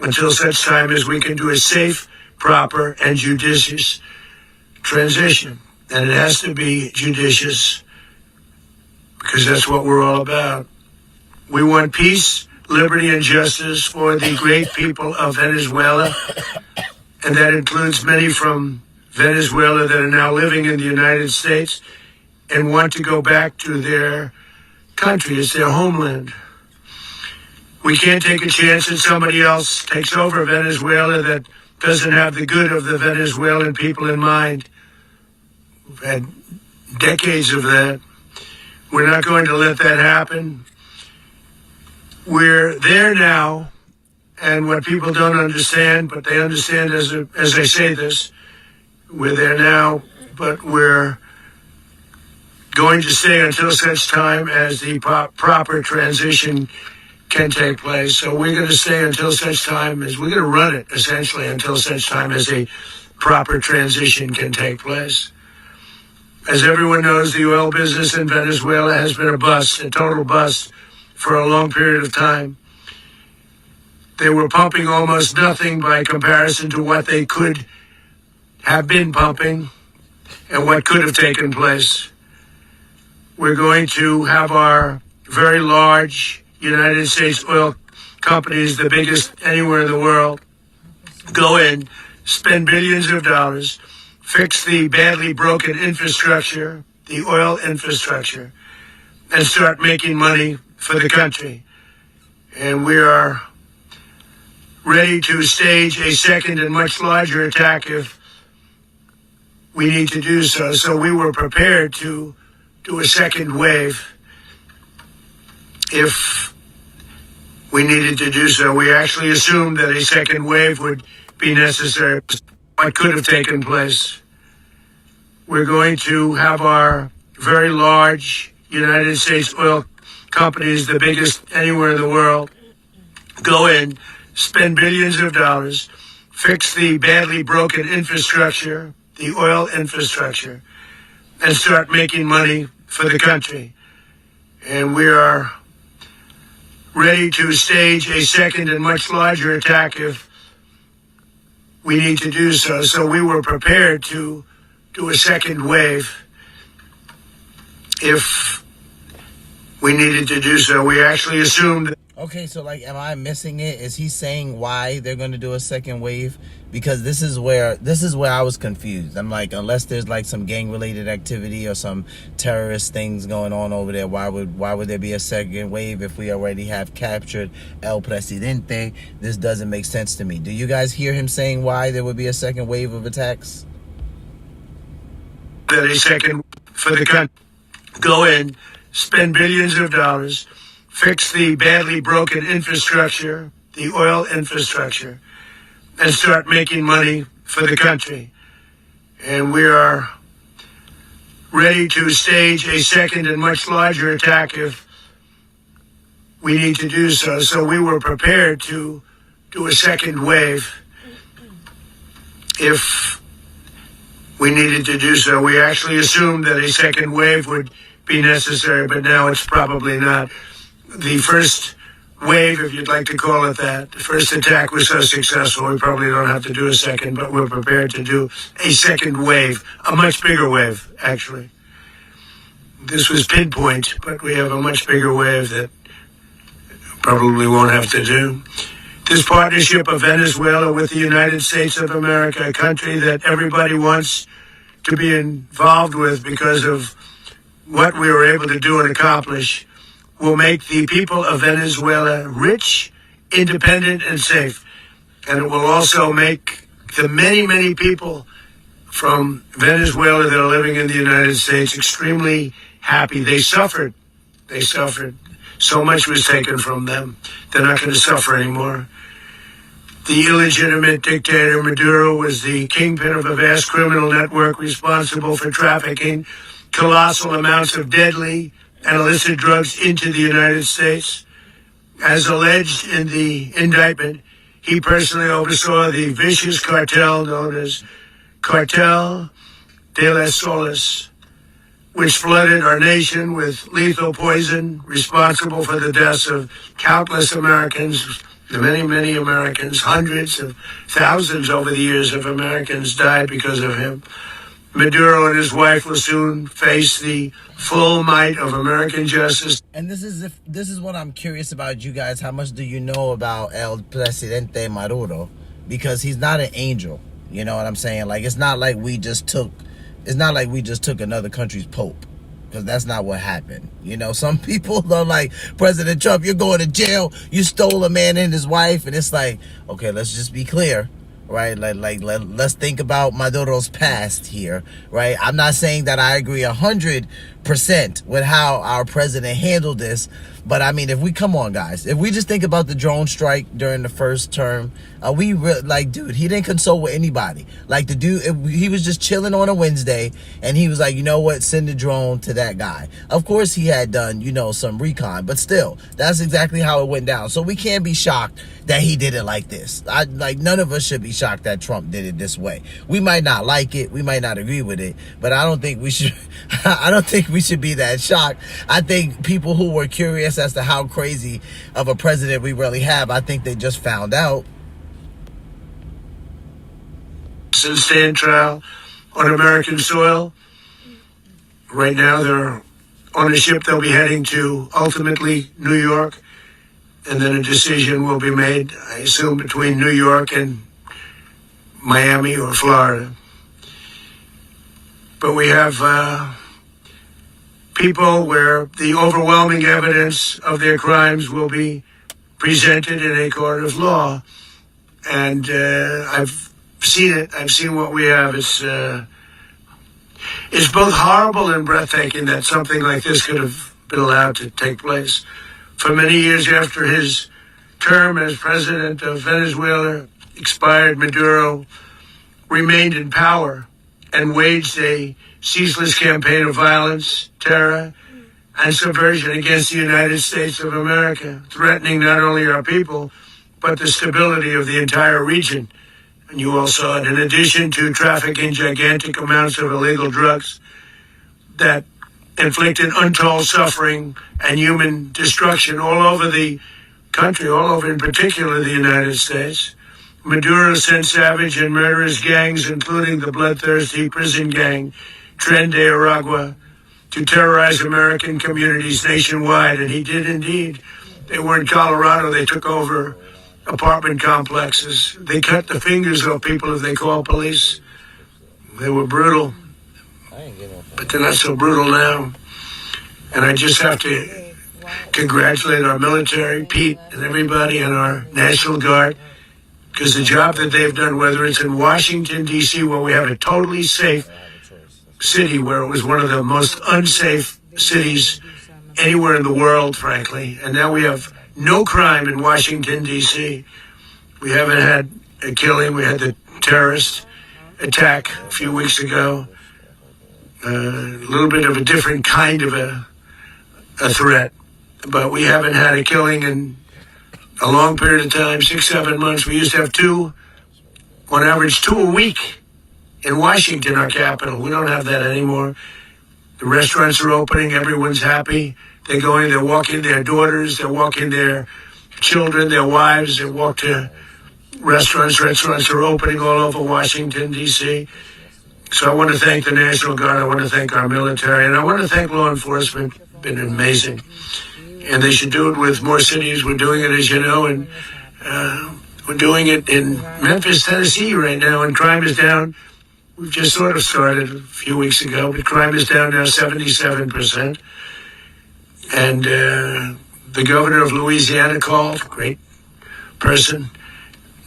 S13: until such time as we can do a safe, proper, and judicious transition. And it has to be judicious because that's what we're all about. We want peace, liberty, and justice for the great people of Venezuela, and that includes many from Venezuela that are now living in the United States and want to go back to their country. It's their homeland. We can't take a chance that somebody else takes over Venezuela that doesn't have the good of the Venezuelan people in mind. We've had decades of that. We're not going to let that happen. We're there now, and what people don't understand, but they understand as I say this, we're there now, but we're going to stay until such time as the proper transition can take place. So we're going to stay until such time as we're going to run it, essentially, until such time as a proper transition can take place. As everyone knows, the oil business in Venezuela has been a bust, a total bust, for a long period of time. They were pumping almost nothing by comparison to what they could have been pumping and what could have taken place. We're going to have our very large United States oil companies, the biggest anywhere in the world, go in, spend billions of dollars, fix the badly broken infrastructure, the oil infrastructure, and start making money for the country. And we are ready to stage a second and much larger attack if we need to do so. So we were prepared to do a second wave if we needed to do so. We actually assumed that a second wave would be necessary. What could have taken place? We're going to have our very large United States oil companies, the biggest anywhere in the world, go in, spend billions of dollars, fix the badly broken infrastructure, the oil infrastructure, and start making money for the country. And we are ready to stage a second and much larger attack if we need to do so. So we were prepared to do a second wave if we needed to do so. We actually assumed that.
S1: Okay, so like, am I missing it? Is he saying why they're going to do a second wave? Because this is where I was confused. I'm like, unless there's like some gang-related activity or some terrorist things going on over there, why would there be a second wave if we already have captured El Presidente? This doesn't make sense to me. Do you guys hear him saying why there would be a second wave of attacks?
S13: That a second for the country, go in, spend billions of dollars, fix the badly broken infrastructure, the oil infrastructure, and start making money for the country. And we are ready to stage a second and much larger attack if we need to do so. So we were prepared to do a second wave if we needed to do so. We actually assumed that a second wave would be necessary, but now it's probably not. The first wave, if you'd like to call it that, the first attack was so successful, we probably don't have to do a second, but we're prepared to do a second wave, a much bigger wave, actually. This was pinpoint, but we have a much bigger wave that probably won't have to do. This partnership of Venezuela with the United States of America, a country that everybody wants to be involved with because of what we were able to do and accomplish, will make the people of Venezuela rich, independent, and safe. And it will also make the many, many people from Venezuela that are living in the United States extremely happy. They suffered. So much was taken from them. They're not going to suffer anymore. The illegitimate dictator Maduro was the kingpin of a vast criminal network responsible for trafficking colossal amounts of deadly, and illicit drugs into the United States. As alleged in the indictment, he personally oversaw the vicious cartel known as Cartel de las Solas, which flooded our nation with lethal poison, responsible for the deaths of countless Americans, many, many Americans. Hundreds of thousands over the years of Americans died because of him. Maduro and his wife will soon face the full might of American justice.
S1: And this is what I'm curious about, you guys. How much do you know about El Presidente Maduro? Because he's not an angel. You know what I'm saying? Like, it's not like we just took another country's pope. Because that's not what happened. You know, some people are like, President Trump, you're going to jail. You stole a man and his wife. And it's like, okay, let's just be clear. Right, let's think about Maduro's past here, right? I'm not saying that I agree 100% with how our president handled this, but I mean, if we come on, guys, if we just think about the drone strike during the first term, dude, he didn't consult with anybody. Like, the dude, he was just chilling on a Wednesday, and he was like, you know what, send the drone to that guy. Of course, he had done, you know, some recon, but still, that's exactly how it went down. So we can't be shocked that he did it like this. None of us should be shocked that Trump did it this way. We might not like it, we might not agree with it, but I don't think we should. I don't think we should be that shocked. I think people who were curious as to how crazy of a president we really have, I think they just found out.
S13: Since stand trial on American soil. Right now, they're on a ship. They'll be heading to ultimately New York, and then a decision will be made, I assume, between New York and Miami or Florida. But we have people where the overwhelming evidence of their crimes will be presented in a court of law. And I've seen it. I've seen what we have. It's both horrible and breathtaking that something like this could have been allowed to take place. For many years after his term as president of Venezuela expired, Maduro remained in power and waged a ceaseless campaign of violence, terror, and subversion against the United States of America, threatening not only our people, but the stability of the entire region. And you all saw it, in addition to trafficking gigantic amounts of illegal drugs that inflicted untold suffering and human destruction all over the country, all over in particular the United States. Maduro sent savage and murderous gangs, including the bloodthirsty prison gang Tren de Aragua, to terrorize American communities nationwide, and he did indeed. They were in Colorado. They took over apartment complexes. They cut the fingers off people if they called police. They were brutal, but they're not so brutal now. And I just have to congratulate our military, Pete, and everybody, and our National Guard, because the job that they've done, whether it's in Washington, D.C., where we have a totally safe city, where it was one of the most unsafe cities anywhere in the world, frankly, and now we have no crime in Washington, D.C. We haven't had a killing. We had the terrorist attack a few weeks ago. A little bit of a different kind of a threat, but we haven't had a killing in a long period of time, 6-7 months. We used to have on average two a week in Washington, our capital. We don't have that anymore. The restaurants are opening. Everyone's happy. They're walking their daughters. They're walking their children, their wives. They walk to restaurants. Restaurants are opening all over Washington, D.C. So I want to thank the National Guard. I want to thank our military. And I want to thank law enforcement. It's been amazing. And they should do it with more cities. We're doing it, as you know, and we're doing it in Memphis, Tennessee right now, and crime is down. We've just sort of started a few weeks ago, but crime is down now 77%. And the governor of Louisiana called, great person,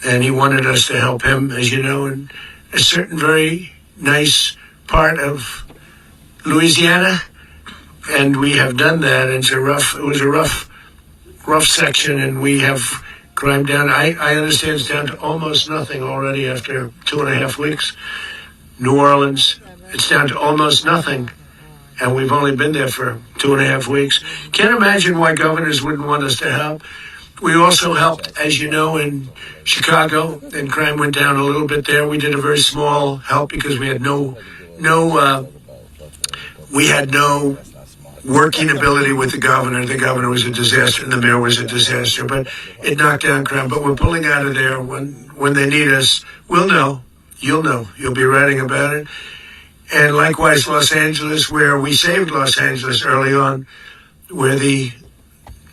S13: and he wanted us to help him, as you know, in a certain very nice part of Louisiana. And we have done that. And it was a rough section, and we have crime down. I understand it's down to almost nothing already after 2.5 weeks. New Orleans, it's down to almost nothing. and we've only been there for 2.5 weeks. Can't imagine why governors wouldn't want us to help. We also helped, as you know, in Chicago, and crime went down a little bit there. We did a very small help because we had no working ability with the governor. The governor was a disaster, and the mayor was a disaster. But it knocked down crime. But we're pulling out of there when they need us. We'll know. You'll know. You'll be writing about it. And likewise, Los Angeles, where we saved Los Angeles early on, where the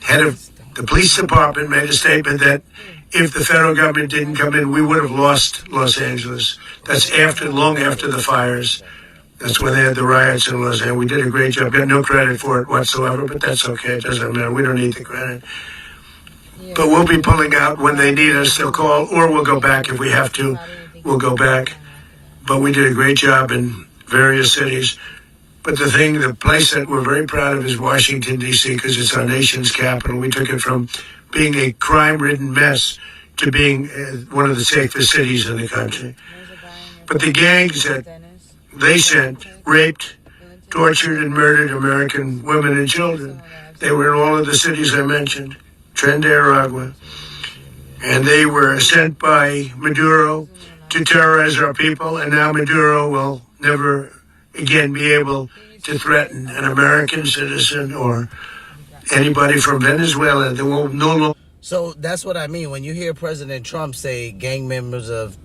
S13: head of the police department made a statement that if the federal government didn't come in, we would have lost Los Angeles. That's long after the fires. That's when they had the riots in Los Angeles. We did a great job. Got no credit for it whatsoever, but that's okay. It doesn't matter. We don't need the credit. But we'll be pulling out when they need us. They'll call, or we'll go back if we have to. We'll go back. But we did a great job in various cities. But the place that we're very proud of is Washington, D.C., because it's our nation's capital. We took it from being a crime-ridden mess to being one of the safest cities in the country. But the gangs that they sent raped, tortured, and murdered American women and children. They were in all of the cities I mentioned, Tren de Aragua. And they were sent by Maduro to terrorize our people, and now Maduro will never again be able to threaten an American citizen or anybody from Venezuela. They will no longer.
S1: So that's what I mean. When you hear President Trump say gang members of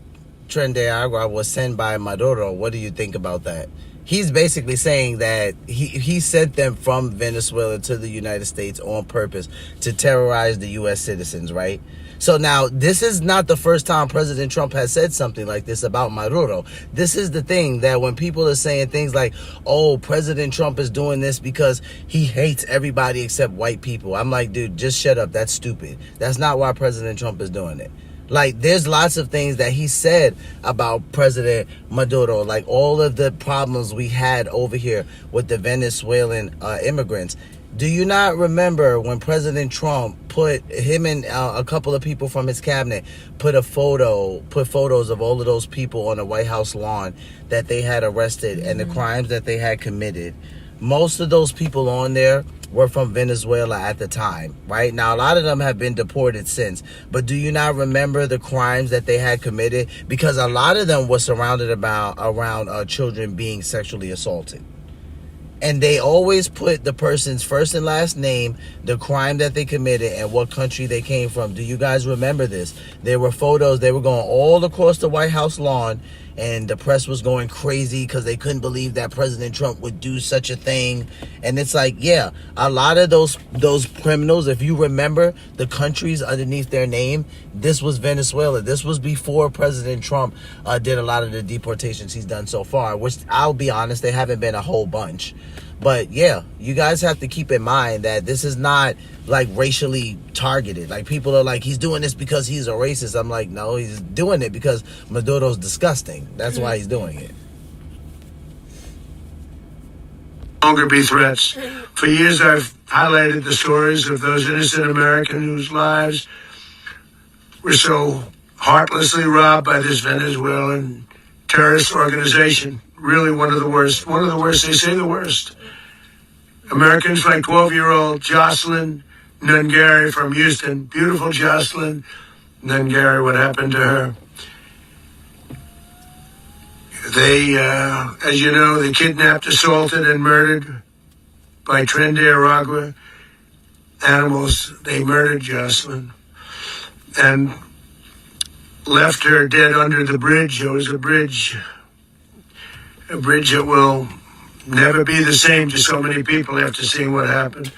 S1: Tren de Agua was sent by Maduro, what do you think about that? He's basically saying that he sent them from Venezuela to the United States on purpose to terrorize the U.S. citizens, right? So now, this is not the first time President Trump has said something like this about Maduro. This is the thing, that when people are saying things like, oh, President Trump is doing this because he hates everybody except white people. I'm like, dude, just shut up. That's stupid. That's not why President Trump is doing it. Like, there's lots of things that he said about President Maduro, like all of the problems we had over here with the Venezuelan immigrants. Do you not remember when President Trump put him and a couple of people from his cabinet put photos of all of those people on the White House lawn that they had arrested and the crimes that they had committed? Most of those people on there were from Venezuela at the time, right? Now, a lot of them have been deported since, but do you not remember the crimes that they had committed? Because a lot of them were surrounded around children being sexually assaulted. And they always put the person's first and last name, the crime that they committed, and what country they came from. Do you guys remember this? There were photos. They were going all across the White House lawn, and the press was going crazy because they couldn't believe that President Trump would do such a thing. And it's like, yeah, a lot of those criminals, if you remember the countries underneath their name, this was Venezuela. This was before President Trump did a lot of the deportations he's done so far, which I'll be honest, they haven't been a whole bunch. But yeah, you guys have to keep in mind that this is not like racially targeted. Like, people are like, he's doing this because he's a racist. I'm like, no, he's doing it because Maduro's disgusting. That's why he's doing it.
S13: Longer be threats. For years, I've highlighted the stories of those innocent Americans whose lives were so heartlessly robbed by this Venezuelan terrorist organization. Really one of the worst. One of the worst. They say the worst. Americans like 12-year-old Jocelyn Nungari from Houston. Beautiful Jocelyn Nungari. What happened to her? They, as you know, they kidnapped, assaulted, and murdered by Tren de Aragua animals. They murdered Jocelyn and left her dead under the bridge. It was a bridge that will never be the same to so many people after seeing what happened.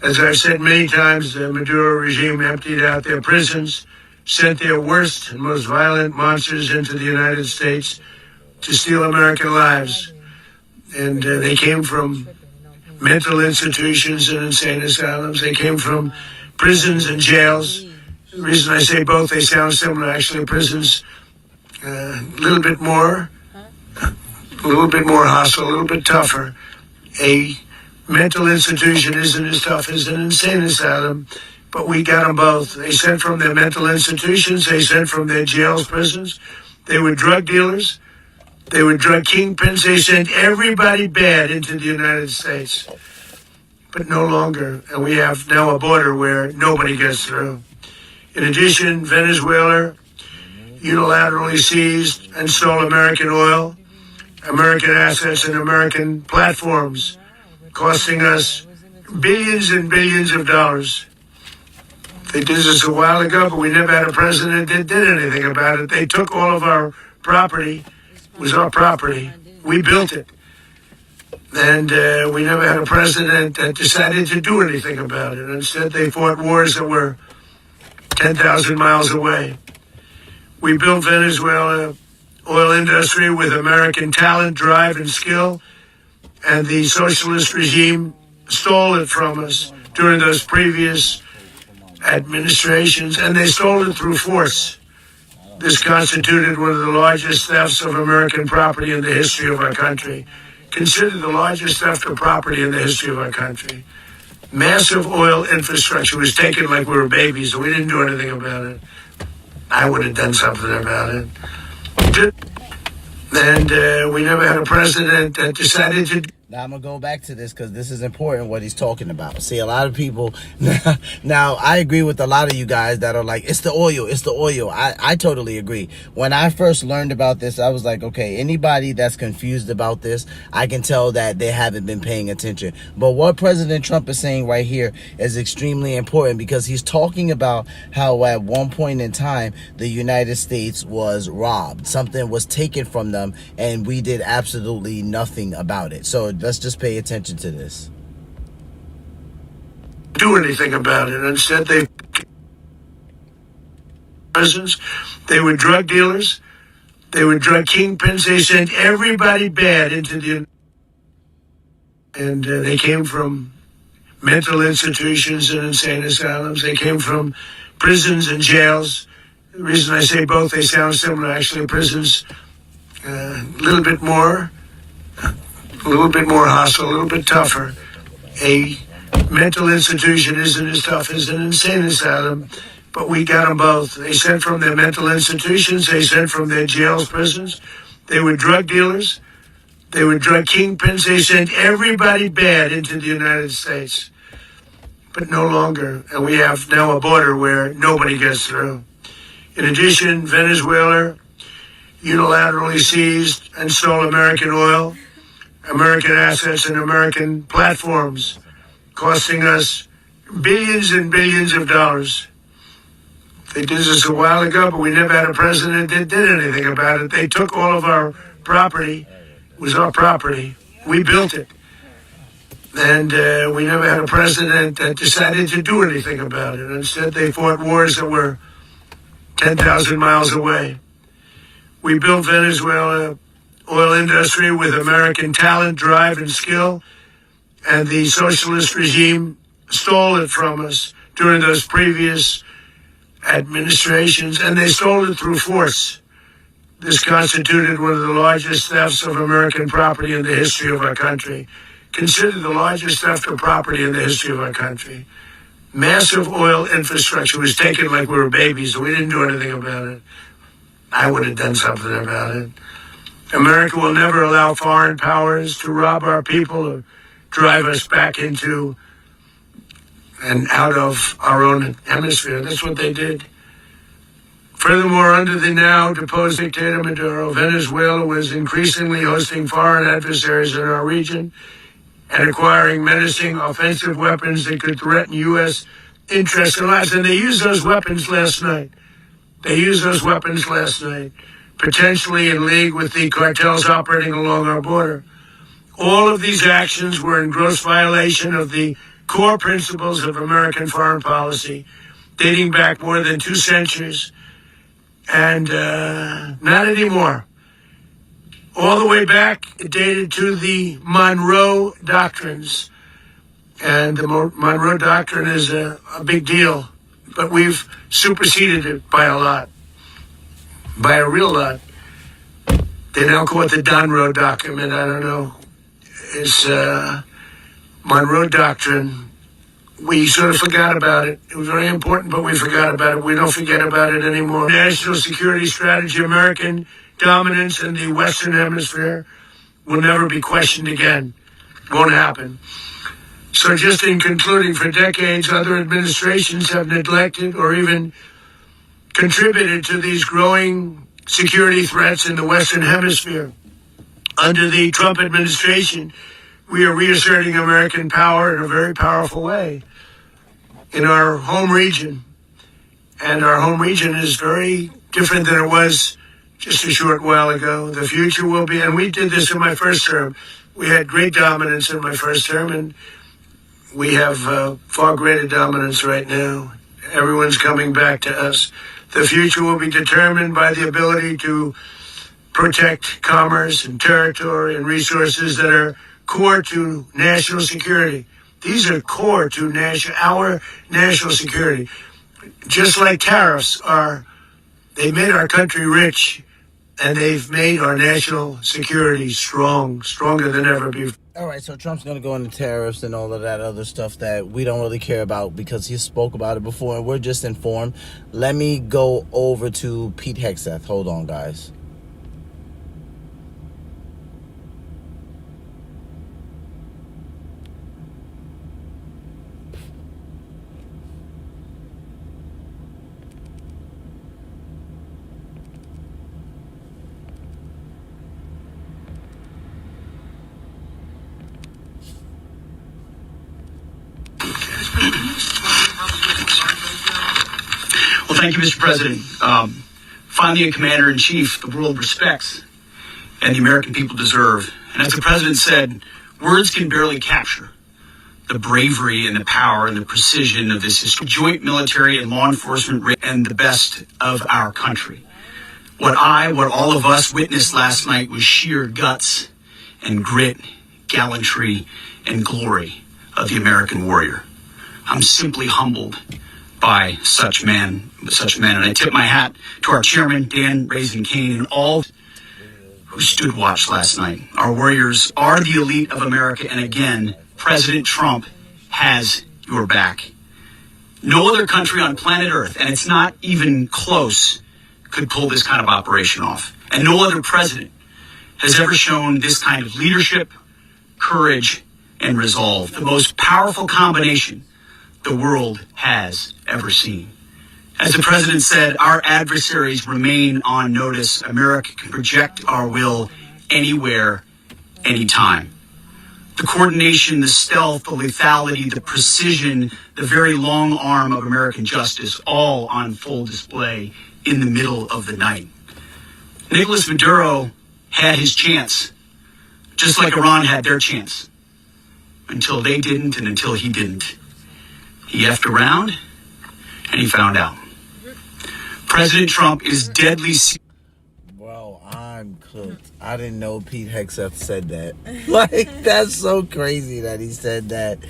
S13: As I've said many times, the Maduro regime emptied out their prisons, sent their worst and most violent monsters into the United States to steal American lives. And they came from mental institutions and insane asylums. They came from prisons and jails. The reason I say both, they sound similar. Actually, prisons, a little bit more hostile, a little bit tougher. A mental institution isn't as tough as an insane asylum, but we got them both. They sent from their mental institutions, they sent from their jails, prisons. They were drug dealers, They were drug kingpins. They sent everybody bad into the United States. But no longer. And we have now a border where nobody gets through. In addition, Venezuela unilaterally seized and stole American oil, American assets, and American platforms, costing us billions and billions of dollars. They did this a while ago, but we never had a president that did anything about it. They took all of our property. It was our property. We built it. And we never had a president that decided to do anything about it. Instead, they fought wars that were 10,000 miles away. We built Venezuela oil industry with American talent, drive, and skill, and the socialist regime stole it from us during those previous administrations, and they stole it through force. This constituted one of the largest thefts of American property in the history of our country. Considered the largest theft of property in the history of our country. Massive oil infrastructure was taken like we were babies, and we didn't do anything about it. I would have done something about it. And we never had a president that decided to...
S1: Now I'm gonna go back to this because this is important what he's talking about. See, a lot of people now I agree with a lot of you guys that are like, it's the oil, it's the oil. I totally agree. When I first learned about this, I was like, okay, anybody that's confused about this, I can tell that they haven't been paying attention. But what President Trump is saying right here is extremely important, because he's talking about how at one point in time the United States was robbed. Something was taken from them and we did absolutely nothing about it. So let's just pay attention to this.
S13: Do anything about it. Instead, they prisons. They were drug dealers. They were drug kingpins. They sent everybody bad into the... And they came from mental institutions and insane asylums. They came from prisons and jails. The reason I say both, they sound similar. Actually, prisons, a little bit more hostile, a little bit tougher. A mental institution isn't as tough as an insane asylum, but we got them both. They sent from their mental institutions, they sent from their jails, prisons. They were drug dealers, they were drug kingpins, they sent everybody bad into the United States. But no longer, and we have now a border where nobody gets through. In addition, Venezuela unilaterally seized and stole American oil, American assets, and American platforms, costing us billions and billions of dollars. They did this a while ago, but we never had a president that did anything about it. They took all of our property. It was our property. We built it. And we never had a president that decided to do anything about it. Instead, they fought wars that were 10,000 miles away. We built Venezuela oil industry with American talent, drive, and skill, and the socialist regime stole it from us during those previous administrations, and they stole it through force. This constituted one of the largest thefts of American property in the history of our country. Considered the largest theft of property in the history of our country. Massive oil infrastructure was taken like we were babies, and we didn't do anything about it. I would have done something about it. America will never allow foreign powers to rob our people or drive us back into and out of our own hemisphere. That's what they did. Furthermore, under the now deposed dictator Maduro, Venezuela was increasingly hosting foreign adversaries in our region and acquiring menacing offensive weapons that could threaten U.S. interests and lives. And they used those weapons last night. Potentially in league with the cartels operating along our border. All of these actions were in gross violation of the core principles of American foreign policy, dating back more than 2 centuries, and not anymore. All the way back, it dated to the Monroe Doctrines. And the Monroe Doctrine is a big deal, but we've superseded it by a lot. By a real lot. They now call it the Monroe Document. I don't know. It's Monroe Doctrine. We sort of forgot about it. It was very important, but we forgot about it. We don't forget about it anymore. National security strategy, American dominance in the Western Hemisphere will never be questioned again. Won't happen. So just in concluding, for decades, other administrations have neglected or even contributed to these growing security threats in the Western Hemisphere. Under the Trump administration, we are reasserting American power in a very powerful way in our home region. And our home region is very different than it was just a short while ago. The future will be, and we did this in my first term. We had great dominance in my first term, and we have far greater dominance right now. Everyone's coming back to us. The future will be determined by the ability to protect commerce and territory and resources that are core to national security. These are core to our national security. Just like tariffs they made our country rich, and they've made our national security stronger than ever before.
S1: All right, so Trump's going to go into tariffs and all of that other stuff that we don't really care about because he spoke about it before and we're just informed. Let me go over to Pete Hegseth. Hold on, guys.
S14: Well, thank you, Mr. President. Finally, a commander-in-chief the world respects and the American people deserve. And as the president said, words can barely capture the bravery and the power and the precision of this joint military and law enforcement and the best of our country. What all of us witnessed last night was sheer guts and grit, gallantry, and glory of the American warrior. I'm simply humbled by such men. And I tip my hat to our chairman, Dan Raising Kane, and all who stood watch last night. Our warriors are the elite of America, and again, President Trump has your back. No other country on planet Earth, and it's not even close, could pull this kind of operation off. And no other president has ever shown this kind of leadership, courage, and resolve. The most powerful combination the world has ever seen. As the president said, our adversaries remain on notice. America can project our will anywhere, anytime. The coordination, the stealth, the lethality, the precision, the very long arm of American justice, all on full display in the middle of the night. Nicolas Maduro had his chance, just like Iran had their chance, until they didn't and until he didn't. He effed around, and he found out. President Trump is deadly serious.
S1: Bro, I'm cooked. I didn't know Pete Hegseth said that. Like, that's so crazy that he said that.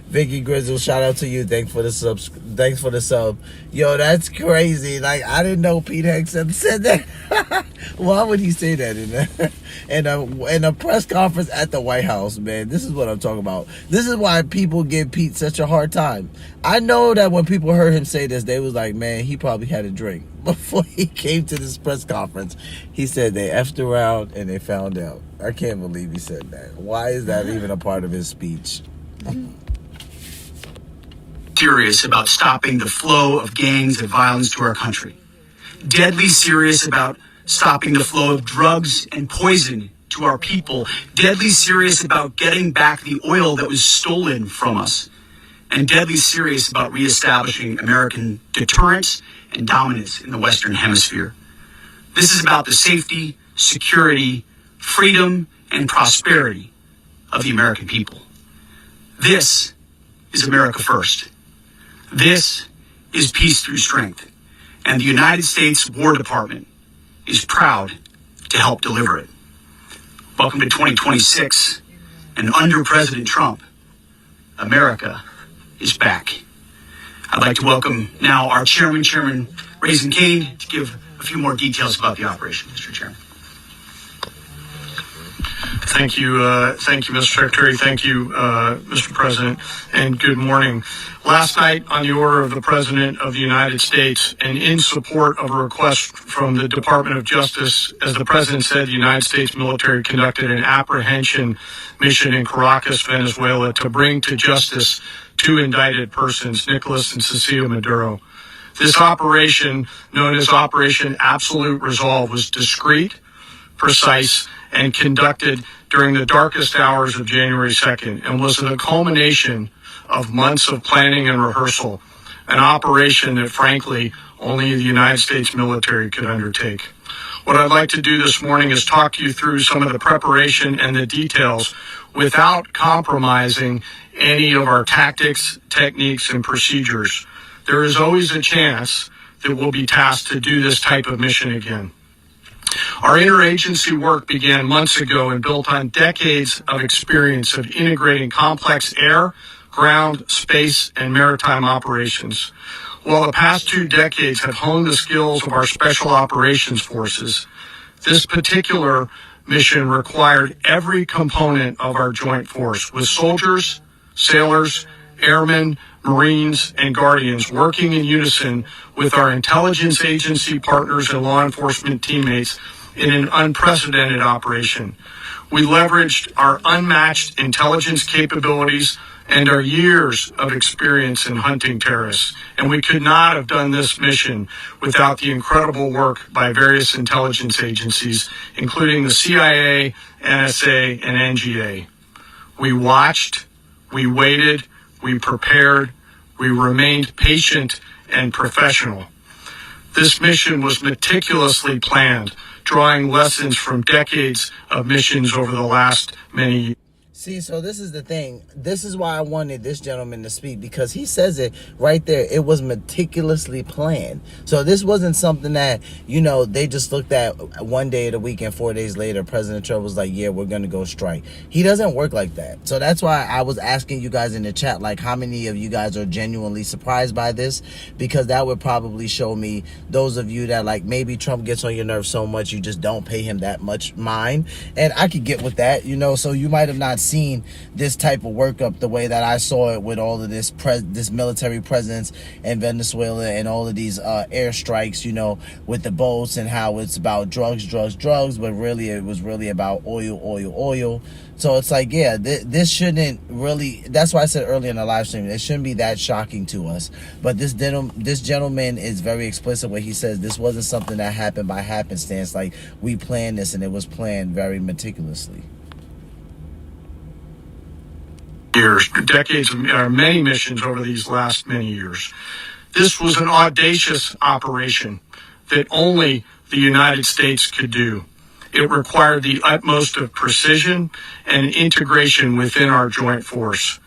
S1: Vicky Grizzle, shout out to you. Thanks for the sub. Yo, that's crazy. Like, I didn't know Pete Hegseth said that. Why would he say that in a press conference at the White House, man? This is what I'm talking about. This is why people give Pete such a hard time. I know that when people heard him say this, they was like, man, he probably had a drink. Before he came to this press conference, he said they effed around and they found out. I can't believe he said that. Why is that even a part of his speech?
S14: Serious about stopping the flow of gangs and violence to our country. Deadly serious about stopping the flow of drugs and poison to our people. Deadly serious about getting back the oil that was stolen from us. And deadly serious about reestablishing American deterrence and dominance in the Western Hemisphere. This is about the safety, security, freedom, and prosperity of the American people. This is America first. This is peace through strength. And the United States War Department is proud to help deliver it. Welcome to 2026. And under President Trump, America is back. I'd like to welcome now our Chairman Raising Kane, to give a few more details about the operation, Mr. Chairman.
S12: Thank you, Mr. Secretary. Thank you, Mr. President, and good morning. Last night, on the order of the President of the United States, and in support of a request from the Department of Justice, as the President said, the United States military conducted an apprehension mission in Caracas, Venezuela, to bring to justice two indicted persons, Nicolas and Cecilia Maduro. This operation, known as Operation Absolute Resolve, was discreet, precise, and conducted during the darkest hours of January 2nd, and was the culmination of months of planning and rehearsal, an operation that, frankly, only the United States military could undertake. What I'd like to do this morning is talk you through some of the preparation and the details without compromising any of our tactics, techniques, and procedures. There is always a chance that we'll be tasked to do this type of mission again. Our interagency work began months ago and built on decades of experience of integrating complex air, ground, space, and maritime operations. While the past 2 decades have honed the skills of our special operations forces, this particular mission required every component of our joint force, with soldiers, sailors, airmen, Marines, and Guardians working in unison with our intelligence agency partners and law enforcement teammates in an unprecedented operation. We leveraged our unmatched intelligence capabilities and our years of experience in hunting terrorists, and we could not have done this mission without the incredible work by various intelligence agencies, including the CIA, NSA, and NGA. We watched, we waited, we prepared, we remained patient and professional. This mission was meticulously planned, drawing lessons from decades of missions over the last many years.
S1: See, so this is the thing. This is why I wanted this gentleman to speak, because he says it right there. It was meticulously planned. So this wasn't something that, they just looked at one day of the week and 4 days later, President Trump was like, yeah, we're going to go strike. He doesn't work like that. So that's why I was asking you guys in the chat, like, how many of you guys are genuinely surprised by this? Because that would probably show me those of you that, like, maybe Trump gets on your nerves so much you just don't pay him that much mind. And I could get with that, so you might have not seen this type of workup the way that I saw it with all of this military presence in Venezuela and all of these airstrikes, with the boats, and how it's about drugs, but really it was really about oil. So it's like, yeah, this shouldn't really, that's why I said earlier in the live stream, it shouldn't be that shocking to us. But this gentleman is very explicit where he says this wasn't something that happened by happenstance. Like, we planned this, and it was planned very meticulously.
S12: Years, decades, many missions over these last many years. This was an audacious operation that only the United States could do. It required the utmost of precision and integration within our joint force.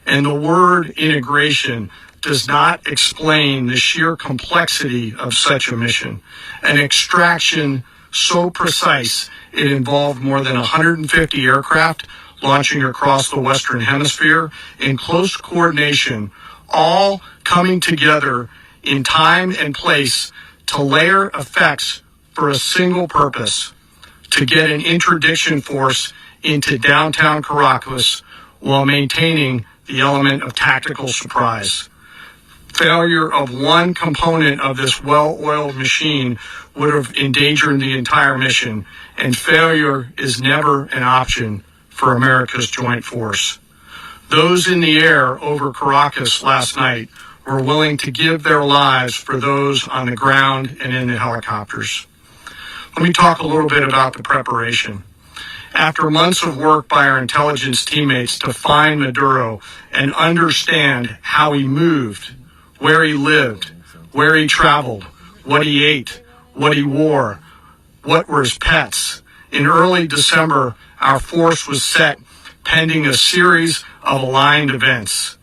S12: And the word integration does not explain the sheer complexity of such a mission. An extraction so precise, it involved more than 150 aircraft launching across the Western Hemisphere in close coordination, all coming together in time and place to layer effects for a single purpose: to get an interdiction force into downtown Caracas while maintaining the element of tactical surprise. Failure of one component of this well-oiled machine would have endangered the entire mission, and failure is never an option for America's joint force. Those in the air over Caracas last night were willing to give their lives for those on the ground and in the helicopters. Let me talk a little bit about the preparation. After months of work by our intelligence teammates to find Maduro and understand how he moved, where he lived, where he traveled, what he ate, what he wore, what were his pets, in early December, our force was set pending a series of aligned events.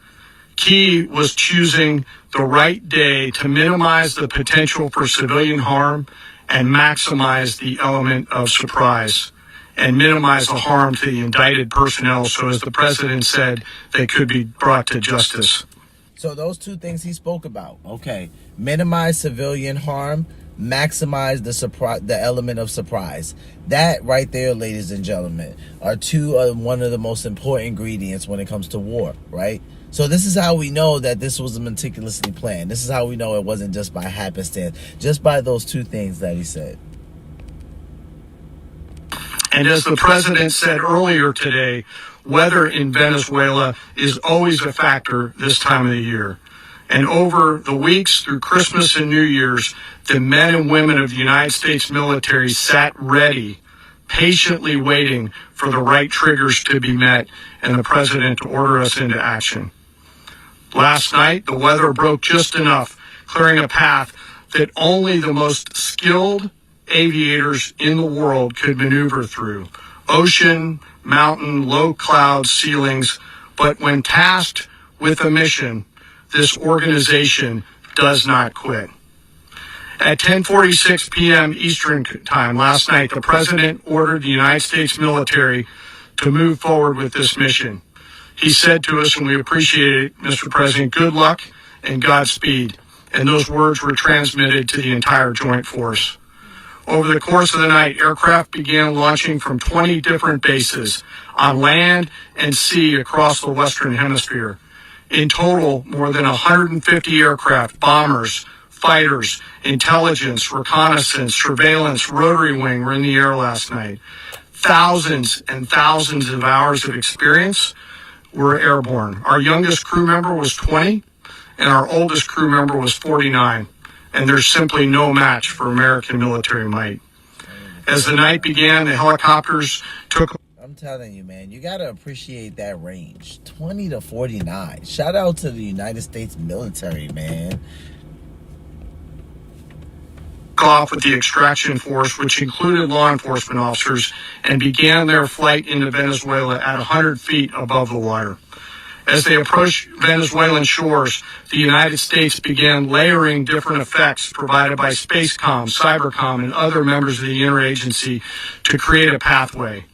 S12: Key was choosing the right day to minimize the potential for civilian harm and maximize the element of surprise, and minimize the harm to the indicted personnel so, as the president said, they could be brought to justice.
S1: So those two things he spoke about, okay, minimize civilian harm, maximize the element of surprise. That right there, ladies and gentlemen, are one of the most important ingredients when it comes to war, right? So this is how we know that this was meticulously planned. This is how we know it wasn't just by happenstance, just by those two things that he said.
S12: And as the president said earlier today, weather in Venezuela is always a factor this time of the year. And over the weeks through Christmas and New Year's, the men and women of the United States military sat ready, patiently waiting for the right triggers to be met and the president to order us into action. Last night, the weather broke just enough, clearing a path that only the most skilled aviators in the world could maneuver through. Ocean, mountain, low cloud ceilings. But when tasked with a mission, this organization does not quit. At 10:46 p.m. Eastern Time last night, the president ordered the United States military to move forward with this mission. He said to us, and we appreciate it, Mr. President, good luck and Godspeed. And those words were transmitted to the entire joint force. Over the course of the night, aircraft began launching from 20 different bases on land and sea across the Western Hemisphere. In total, more than 150 aircraft, bombers, fighters, intelligence, reconnaissance, surveillance, rotary wing were in the air last night. Thousands and thousands of hours of experience were airborne. Our youngest crew member was 20, and our oldest crew member was 49. And there's simply no match for American military might. As the night began, the helicopters took...
S1: I'm telling you, man, you got to appreciate that range. 20 to 49. Shout out to the United States military, man.
S12: Off with the extraction force, which included law enforcement officers, and began their flight into Venezuela at 100 feet above the water. As they approached Venezuelan shores, the United States began layering different effects provided by Spacecom, Cybercom, and other members of the interagency to create a pathway.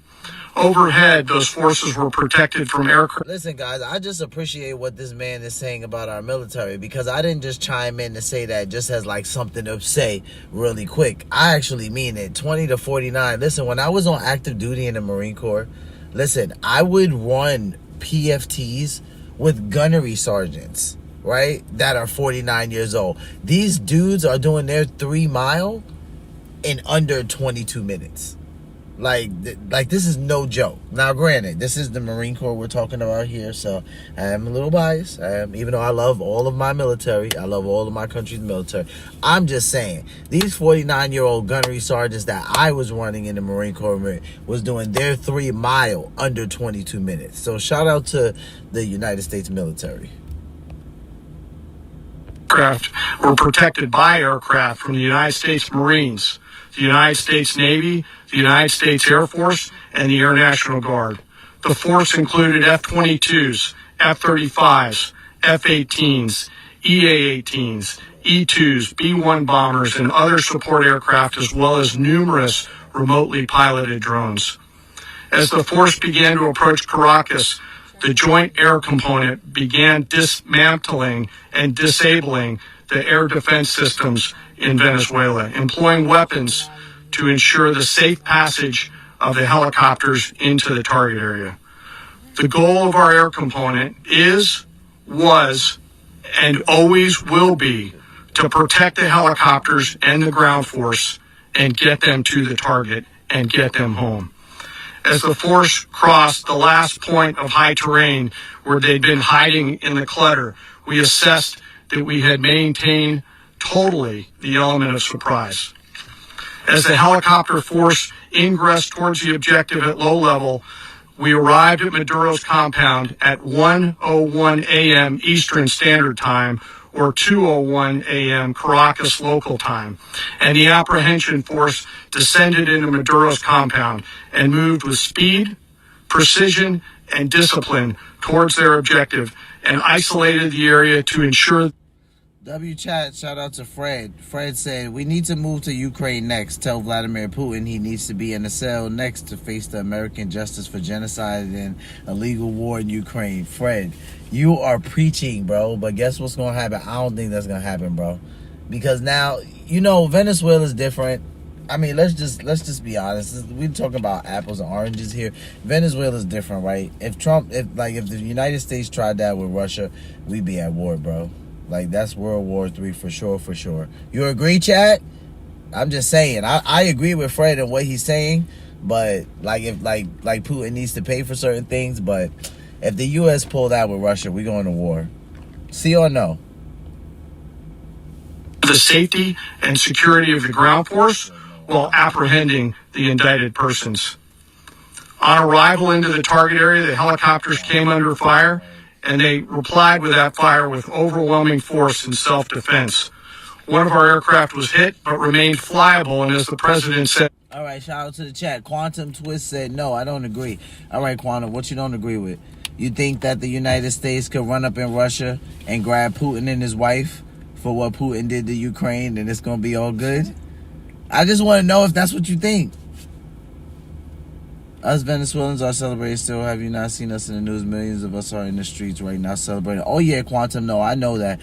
S12: Overhead, those forces were protected from aircraft.
S1: Listen, guys, I just appreciate what this man is saying about our military, because I didn't just chime in to say that just as like something to say really quick. I actually mean it. 20 to 49. Listen, when I was on active duty in the Marine Corps, listen, I would run PFTs with gunnery sergeants, right, that are 49 years old. These dudes are doing their 3 mile in under 22 minutes. Like this is no joke. Now, granted, this is the Marine Corps we're talking about here, so I am a little biased. Even though I love all of my military, I love all of my country's military. I'm just saying, these 49-year-old gunnery sergeants that I was running in the Marine Corps was doing their 3 mile under 22 minutes. So shout out to the United States military.
S12: Aircraft were protected by aircraft from the United States Marines, the United States Navy, the United States Air Force, and the Air National Guard. The force included F-22s, F-35s, F-18s, EA-18s, E-2s, B-1 bombers, and other support aircraft, as well as numerous remotely piloted drones. As the force began to approach Caracas, the Joint Air Component began dismantling and disabling the air defense systems in Venezuela, employing weapons to ensure the safe passage of the helicopters into the target area. The goal of our air component was, and always will be to protect the helicopters and the ground force and get them to the target and get them home. As the force crossed the last point of high terrain where they'd been hiding in the clutter, we assessed that we had maintained totally the element of surprise. As the helicopter force ingressed towards the objective at low level, we arrived at Maduro's compound at 1:01 a.m. Eastern Standard Time, or 2:01 a.m. Caracas local time, and the apprehension force descended into Maduro's compound and moved with speed, precision, and discipline towards their objective, and isolated the area to ensure...
S1: Chat, shout out to Fred. Fred said, we need to move to Ukraine next. Tell Vladimir Putin he needs to be in a cell next to face the American justice for genocide and illegal war in Ukraine. Fred, you are preaching, bro. But guess what's going to happen? I don't think that's going to happen, bro. because now, Venezuela is different. I mean, let's just be honest. We're talking about apples and oranges here. Venezuela is different, right? If the United States tried that with Russia, we'd be at war, bro. Like, that's World War III for sure. You agree, Chad? I'm just saying. I agree with Fred and what he's saying, but if Putin needs to pay for certain things, but if the U.S. pulled out with Russia, we're going to war. See or no?
S12: The safety and security of the ground force while apprehending the indicted persons. On arrival into the target area, the helicopters came under fire, and they replied with that fire with overwhelming force in self-defense. One of our aircraft was hit, but remained flyable, and as the president said...
S1: All right, shout out to the chat. Quantum Twist said, no, I don't agree. All right, Quantum, what you don't agree with? You think that the United States could run up in Russia and grab Putin and his wife for what Putin did to Ukraine, and it's going to be all good? I just want to know if that's what you think. Us Venezuelans are celebrating still. Have you not seen us in the news? Millions of us are in the streets right now celebrating. Oh yeah, Quantum, no, I know that.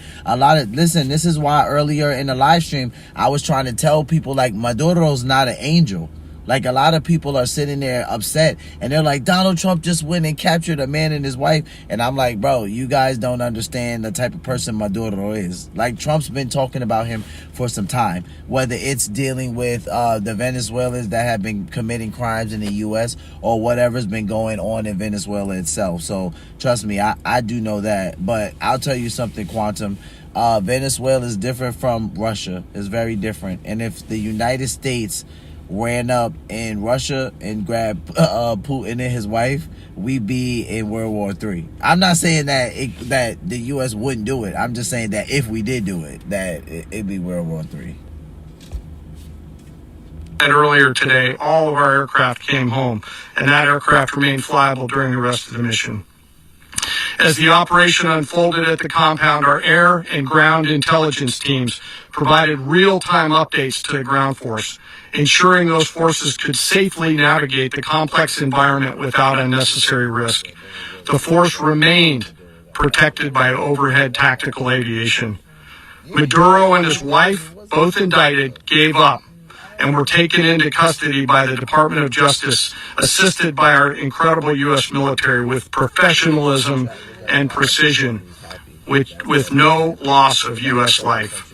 S1: Listen, this is why earlier in the live stream, I was trying to tell people, like, Maduro's not an angel. Like, a lot of people are sitting there upset, and they're like, Donald Trump just went and captured a man and his wife. And I'm like, bro, you guys don't understand the type of person Maduro is. Like, Trump's been talking about him for some time, whether it's dealing with the Venezuelans that have been committing crimes in the U.S. or whatever's been going on in Venezuela itself. So trust me, I do know that. But I'll tell you something, Quantum. Venezuela is different from Russia. It's very different. And if the United States ran up in Russia and grabbed Putin and his wife, we'd be in World War III. I'm not saying that the U.S. wouldn't do it. I'm just saying that if we did do it, that it'd be World War III.
S12: And earlier today, all of our aircraft came home, and that aircraft remained flyable during the rest of the mission. As the operation unfolded at the compound, our air and ground intelligence teams provided real-time updates to the ground force, ensuring those forces could safely navigate the complex environment without unnecessary risk. The force remained protected by overhead tactical aviation. Maduro and his wife, both indicted, gave up and were taken into custody by the Department of Justice, assisted by our incredible U.S. military with professionalism and precision, with no loss of U.S. life.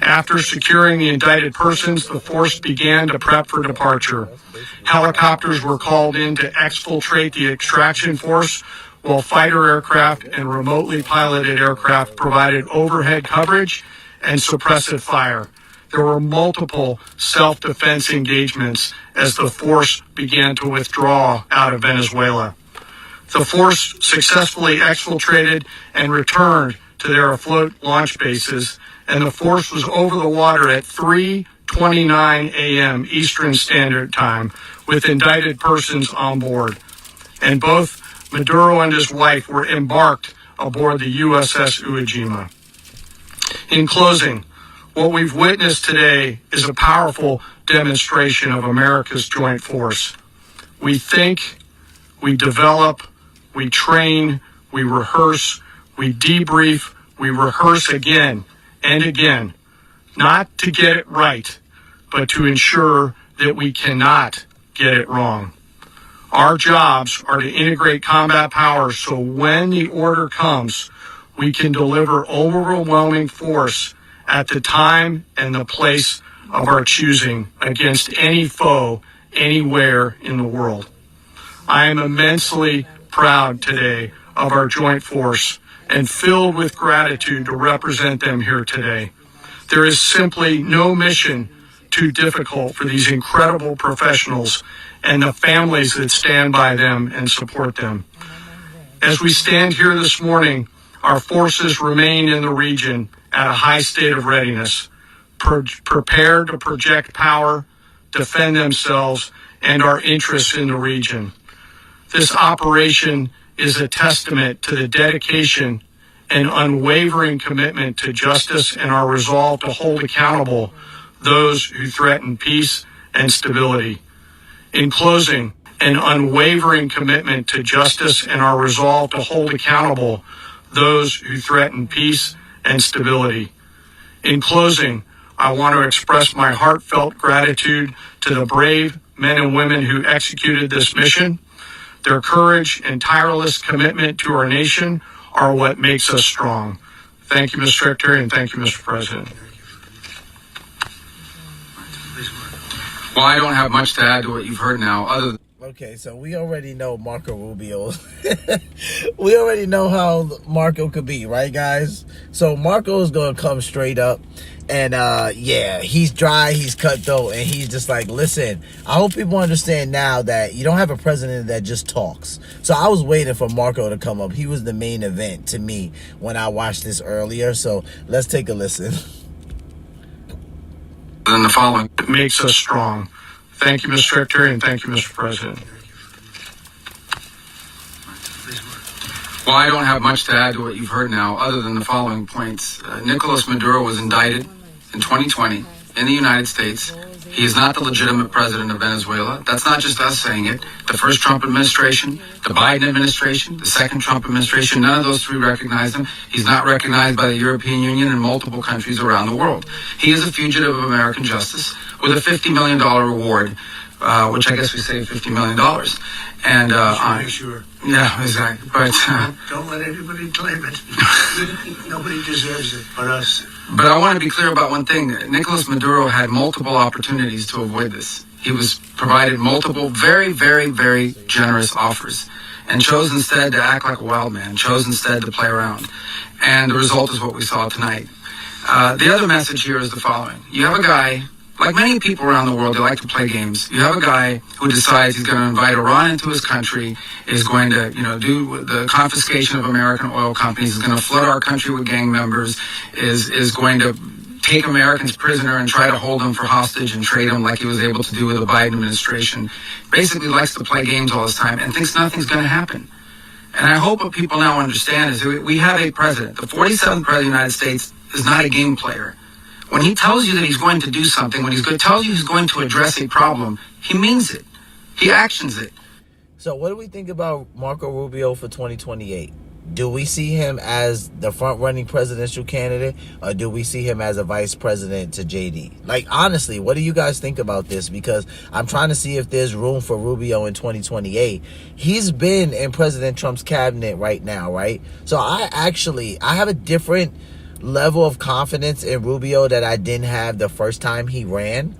S12: After securing the indicted persons, the force began to prep for departure. Helicopters were called in to exfiltrate the extraction force, while fighter aircraft and remotely piloted aircraft provided overhead coverage and suppressive fire. There were multiple self-defense engagements as the force began to withdraw out of Venezuela. The force successfully exfiltrated and returned to their afloat launch bases, and the force was over the water at 3:29 a.m. Eastern Standard Time with indicted persons on board. And both Maduro and his wife were embarked aboard the USS Iwo Jima. In closing, what we've witnessed today is a powerful demonstration of America's joint force. We think, we develop, we train, we rehearse, we debrief, we rehearse again and again, not to get it right, but to ensure that we cannot get it wrong. Our jobs are to integrate combat powers so when the order comes, we can deliver overwhelming force at the time and the place of our choosing against any foe anywhere in the world. I am immensely proud today of our joint force and filled with gratitude to represent them here today. There is simply no mission too difficult for these incredible professionals and the families that stand by them and support them. As we stand here this morning, our forces remain in the region at a high state of readiness, prepared to project power, defend themselves, and our interests in the region. This operation is a testament to the dedication and unwavering commitment to justice and our resolve to hold accountable those who threaten peace and stability. In closing, an unwavering commitment to justice and our resolve to hold accountable those who threaten peace and stability. In closing, I want to express my heartfelt gratitude to the brave men and women who executed this mission. Their courage and tireless commitment to our nation are what makes us strong. Thank you, Mr. Secretary, and thank you, Mr. President.
S7: Well, I don't have much to add to what you've heard now, other than...
S1: Okay, so we already know Marco Rubio. We already know how Marco could be, right, guys? So Marco is going to come straight up. And, yeah, he's dry, he's cutthroat, and he's just like, listen, I hope people understand now that you don't have a president that just talks. So I was waiting for Marco to come up. He was the main event to me when I watched this earlier. So let's take a listen.
S7: Than the following.
S12: It makes us strong. Thank you, Mr. Secretary, and thank you, Mr. President.
S7: Well, I don't have much to add to what you've heard now, other than the following points. Nicolas Maduro was indicted in 2020 in the United States. He is not the legitimate president of Venezuela. That's not just us saying it. The first Trump administration, the Biden administration, the second Trump administration, none of those three recognized him. He's not recognized by the European Union and multiple countries around the world. He is a fugitive of American justice with a $50 million reward, which I guess we say $50 million. And
S13: sure.
S7: Yeah, exactly. But
S13: don't let anybody claim it. Nobody deserves it but us.
S7: But I want to be clear about one thing. Nicolas Maduro had multiple opportunities to avoid this. He was provided multiple very, very, very generous offers and chose instead to act like a wild man, chose instead to play around. And the result is what we saw tonight. The other message here is the following. You have a guy, like many people around the world, they like to play games. You have a guy who decides he's going to invite Iran into his country, is going to, do the confiscation of American oil companies, is going to flood our country with gang members, is going to take Americans prisoner and try to hold them for hostage and trade them like he was able to do with the Biden administration. Basically likes to play games all this time and thinks nothing's going to happen. And I hope what people now understand is that we have a president. The 47th president of the United States is not a game player. When he tells you that he's going to do something, when tells you he's going to address a problem, he means it. He actions it.
S1: So what do we think about Marco Rubio for 2028? Do we see him as the front-running presidential candidate, or do we see him as a vice president to JD? Like, honestly, what do you guys think about this? Because I'm trying to see if there's room for Rubio in 2028. He's been in President Trump's cabinet right now, right? So I have a different level of confidence in Rubio that I didn't have the first time he ran,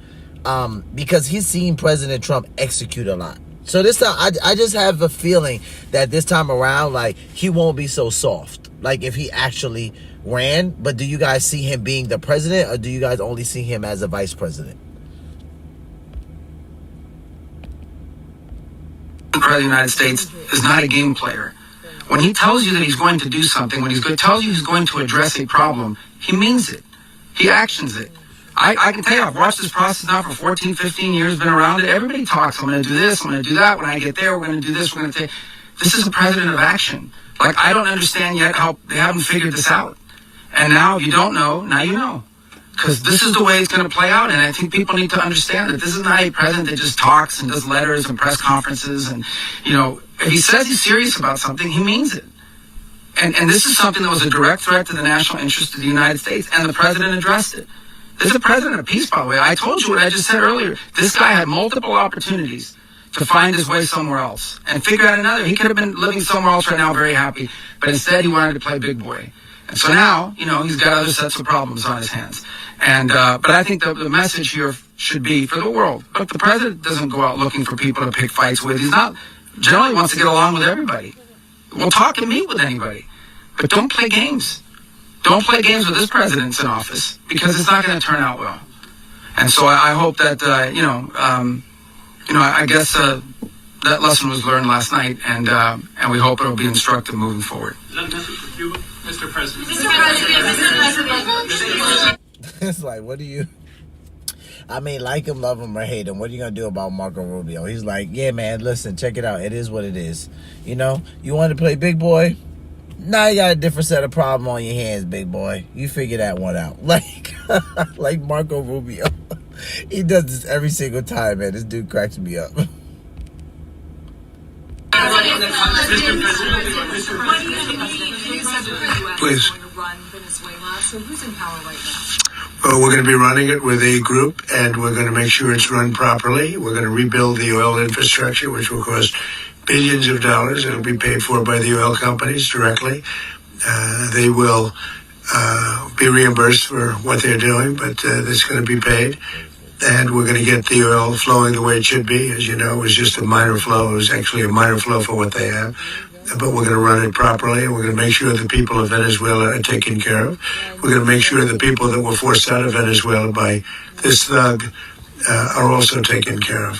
S1: because he's seen President Trump execute a lot. So this time, I just have a feeling that this time around, like, he won't be so soft, like if he actually ran. But do you guys see him being the president, or do you guys only see him as a vice president?
S7: The President of the United States is not a game player. When he tells you that he's going to do something, when tells you he's going to address a problem, he means it. He actions it. I can tell you, I've watched this process now for 14, 15 years, been around it. Everybody talks, I'm going to do this, I'm going to do that. When I get there, we're going to do this, we're going to this is a president of action. Like, I don't understand yet how they haven't figured this out. And now, if you don't know, now you know. Because this is the way it's going to play out. And I think people need to understand that this is not a president that just talks and does letters and press conferences. And, if he says he's serious about something, he means it. And this is something that was a direct threat to the national interest of the United States. And the president addressed it. This is a president of peace, by the way. I told you what I just said earlier. This guy had multiple opportunities to find his way somewhere else and figure out another. He could have been living somewhere else right now, very happy. But instead, he wanted to play big boy. And so now, he's got other sets of problems on his hands. And but I think the message here should be for the world. But the president doesn't go out looking for people to pick fights with. He's not generally wants to get along with everybody. We'll talk and meet with anybody. But don't play games. Don't play games with this president's in office, because it's not going to turn out well. And so I hope that, I guess that lesson was learned last night, and we hope it'll be instructive moving forward.
S15: Is that a message for Cuba, Mr. President?
S1: It's like, what do you... I mean, like him, love him, or hate him, what are you going to do about Marco Rubio? He's like, yeah, man, listen, check it out. It is what it is. You want to play big boy? Now you got a different set of problem on your hands, big boy. You figure that one out. Like Marco Rubio. He does this every single time, man. This dude cracks me up.
S13: Please.
S15: Run Venezuela. So who's in power right now?
S13: But we're going to be running it with a group, and we're going to make sure it's run properly. We're going to rebuild the oil infrastructure, which will cost billions of dollars. It'll be paid for by the oil companies directly. They will be reimbursed for what they're doing, but it's going to be paid. And we're going to get the oil flowing the way it should be. As you know, it was just a minor flow. It was actually a minor flow for what they have. But we're going to run it properly, and we're going to make sure the people of Venezuela are taken care of. We're going to make sure the people that were forced out of Venezuela by this thug are also taken care of.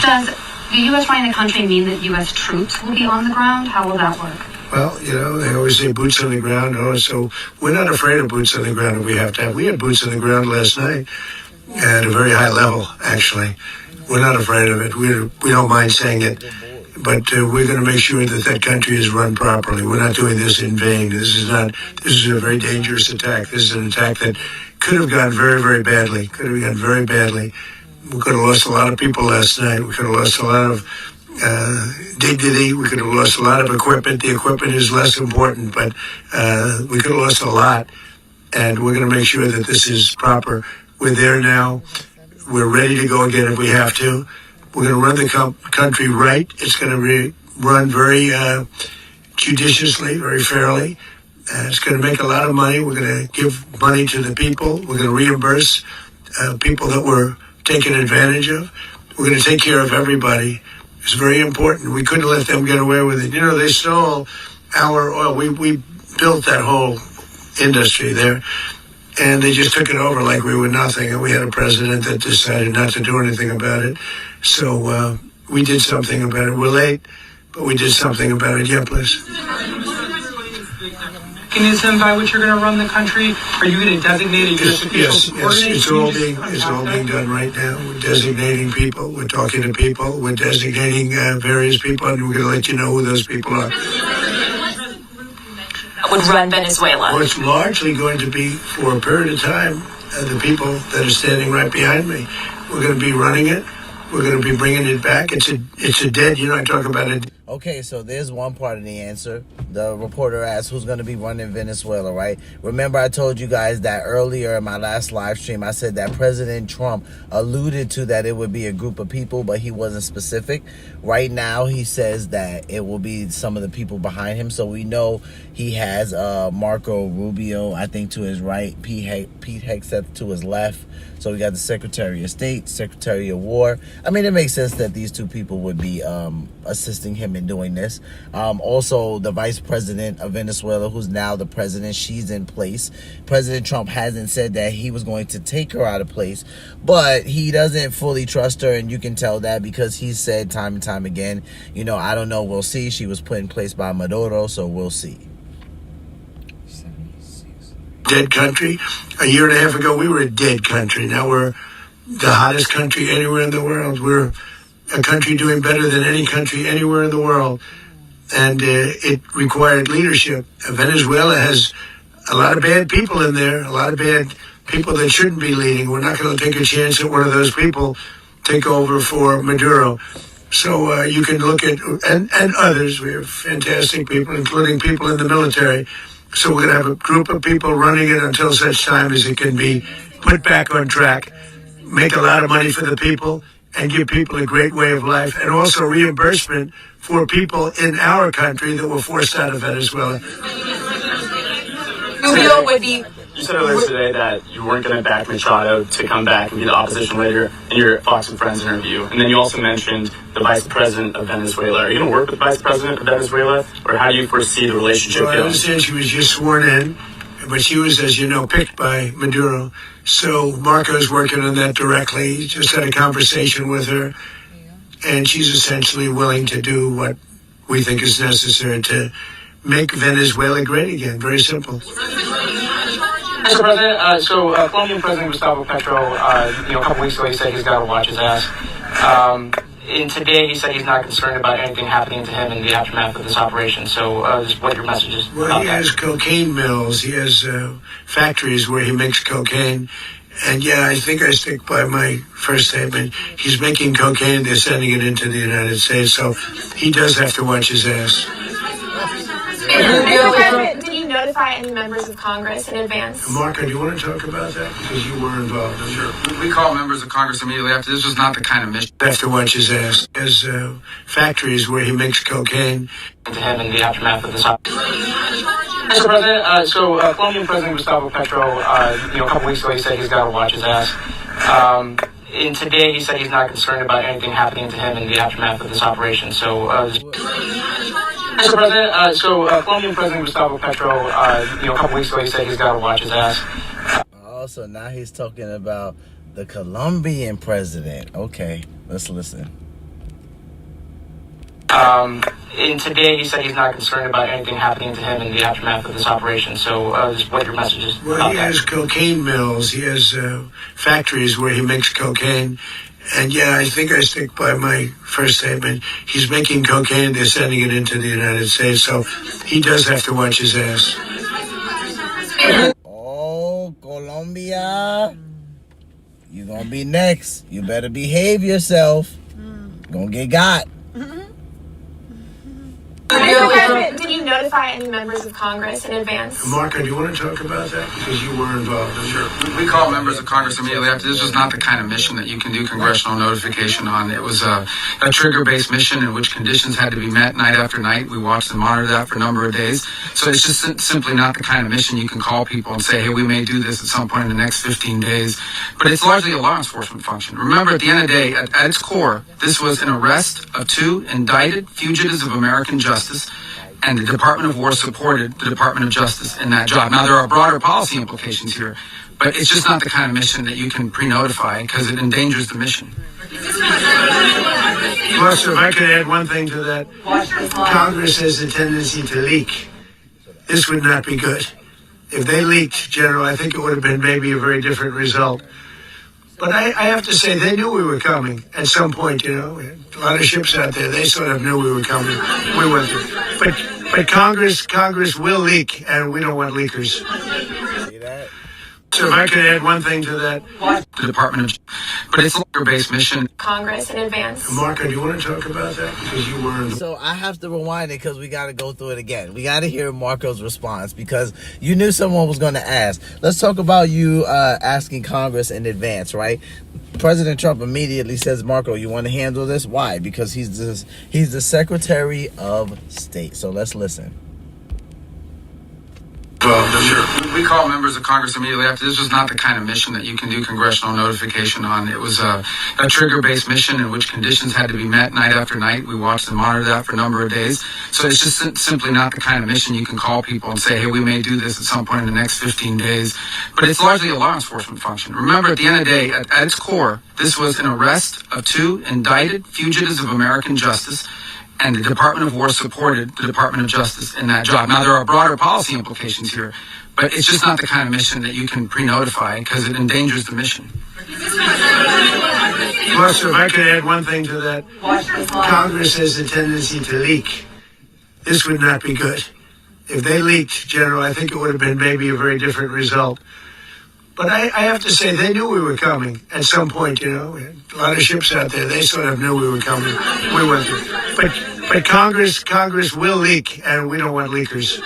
S16: Does the U.S. running the country mean that U.S. troops will be on the ground? How will that work?
S13: Well, you know, they always say boots on the ground. So we're not afraid of boots on the ground if we have to have. We had boots on the ground last night at a very high level, actually. We're not afraid of it. We don't mind saying it. But we're going to make sure that that country is run properly. We're not doing this in vain. This is a very dangerous attack. This is an attack that could have gone very, very badly. Could have gone very badly. We could have lost a lot of people last night. We could have lost a lot of dignity. We could have lost a lot of equipment. The equipment is less important, but we could have lost a lot. And we're going to make sure that this is proper. We're there now. We're ready to go again if we have to. We're going to run the country right. It's going to be run very judiciously, very fairly. It's going to make a lot of money. We're going to give money to the people. We're going to reimburse people that were taken advantage of. We're going to take care of everybody. It's very important. We couldn't let them get away with it. You know, they stole our oil. We built that whole industry there, and they just took it over like we were nothing. And we had a president that decided not to do anything about it. So we did something about it. We're late, but we did something about it. Yeah, please.
S7: Mechanism by which you're going to run the country? Are you going to designate a U.S. official
S13: Yes,
S7: to coordinate?
S13: it's all being done right now. We're designating people. We're talking to people. We're designating various people, and we're going to let you know who those people are.
S9: Would run Venezuela.
S13: Well, it's largely going to be, for a period of time, the people that are standing right behind me. We're going to be running it. We're going to be bringing it back. It's a dead, you know, I talk about it.
S1: Okay, so there's one part of the answer. The reporter asked who's going to be running Venezuela, right? Remember I told you guys that earlier in my last live stream, I said that President Trump alluded to that it would be a group of people, but he wasn't specific. Right now, he says that it will be some of the people behind him. So we know he has Marco Rubio, I think, to his right, Pete Hegseth to his left. So we got the Secretary of State, Secretary of War. I mean, it makes sense that these two people would be assisting him in doing this. Also, the Vice President of Venezuela, who's now the president, she's in place. President Trump hasn't said that he was going to take her out of place, but he doesn't fully trust her, and you can tell that because he said time and time again, you know, I don't know, we'll see. She was put in place by Maduro, so we'll see.
S13: Dead country. A year and a half ago, we were a dead country. Now we're the hottest country anywhere in the world. We're a country doing better than any country anywhere in the world. And it required leadership. Venezuela has a lot of bad people in there, a lot of bad people that shouldn't be leading. We're not going to take a chance that one of those people take over for Maduro. So you can look at, and others, we have fantastic people, including people in the military. So we're going to have a group of people running it until such time as it can be put back on track, make a lot of money for the people, and give people a great way of life, and also reimbursement for people in our country that were forced out of Venezuela.
S9: Rubio would be...
S17: You said earlier today that you weren't going to back Machado to come back and be the opposition leader in your Fox and Friends interview. And then you also mentioned the Vice President of Venezuela. Are you going to work with the Vice President of Venezuela, or how do you foresee the relationship
S13: Well, I
S17: going?
S13: understand she was just sworn in, but she was, as you know, picked by Maduro. So Marco's working on that directly. He just had a conversation with her, and she's essentially willing to do what we think is necessary to make Venezuela great again. Very simple.
S7: Mr. President, Colombian President Gustavo Petro, a couple weeks ago, he said he's got to watch his ass. And today, he said he's not concerned about anything happening to him in the aftermath of this operation. So, just what your message is
S13: Well,
S7: about
S13: he
S7: that?
S13: has cocaine mills. He has factories where he makes cocaine. And yeah, I think I stick by my first statement. He's making cocaine. They're sending it into the United States. So he does have to watch his ass.
S9: Did you notice
S18: notify any members of Congress in advance?
S13: Marco, do you want to talk about that? Because you were involved.
S7: Sure. We call members of Congress immediately after. This was not the kind of mission.
S13: Have to watch his ass. There's factories where he makes cocaine.
S17: To him in the aftermath of this. Mr. President, Colombian President Gustavo Petro, a couple weeks ago he said he's got to watch his ass. And today he said he's not concerned about anything happening to him in the aftermath of this operation. Mr. President, Colombian President Gustavo Petro, a couple weeks ago he said he's got to watch his ass.
S1: Oh, so now he's talking about the Colombian president. Okay, let's listen.
S17: And today he said he's not concerned about anything happening to him in the aftermath of this operation. Just what your message is.
S13: Well, he has cocaine mills. He has factories where he makes cocaine. And yeah, I think I stick by my first statement. He's making cocaine. They're sending it into the United States. So he does have to watch his ass.
S1: Oh, Colombia. You're going to be next. You better behave yourself. Gonna get got.
S18: Mr. President, did you notify any members of Congress in advance?
S13: Marco, do you want to talk about that? Because you were involved.
S7: Sure. We call members of Congress immediately after. This was not the kind of mission that you can do congressional notification on. It was a trigger-based mission in which conditions had to be met night after night. We watched and monitored that for a number of days. So it's just simply not the kind of mission you can call people and say, hey, we may do this at some point in the next 15 days. But it's largely a law enforcement function. Remember, at the end of the day, at its core, this was an arrest of 2 indicted fugitives of American justice, and the Department of War supported the Department of Justice in that job. Now, there are broader policy implications here, but it's just not the kind of mission that you can pre-notify because it endangers the mission.
S13: Plus, if I could add one thing to that, Congress has a tendency to leak. This would not be good. If they leaked, General, I think it would have been maybe a very different result. But I have to say, they knew we were coming at some point, A lot of ships out there, they sort of knew we were coming. We went through. But Congress will leak, and we don't want leakers.
S1: See that?
S13: So if I could add one thing to that.
S7: The Department of, but it's a leader-based mission.
S18: Congress in advance.
S13: Marco, do you want to talk about that? Because you were.
S1: So I have to rewind it because we got to go through it again. We got to hear Marco's response because you knew someone was going to ask. Let's talk about you asking Congress in advance, right? President Trump immediately says, Marco, you want to handle this? Why? Because he's the Secretary of State. So let's listen.
S7: Sure. We call members of Congress immediately after. This was not the kind of mission that you can do congressional notification on. It was a trigger-based mission in which conditions had to be met night after night. We watched and monitored that for a number of days. So it's just simply not the kind of mission you can call people and say, hey, we may do this at some point in the next 15 days. But it's largely a law enforcement function. Remember, at the end of the day, at its core, this was an arrest of 2 indicted fugitives of American justice, and the Department of War supported the Department of Justice in that job. Now, there are broader policy implications here, but it's just not the kind of mission that you can pre-notify because it endangers the mission.
S13: Plus, if I could add one thing to that, Congress has a tendency to leak. This would not be good. If they leaked, General, I think it would have been maybe a very different result. But I have to say, they knew we were coming at some point, A lot of ships out there, they sort of knew we were coming. We went through. But Congress will leak, and we don't want leakers.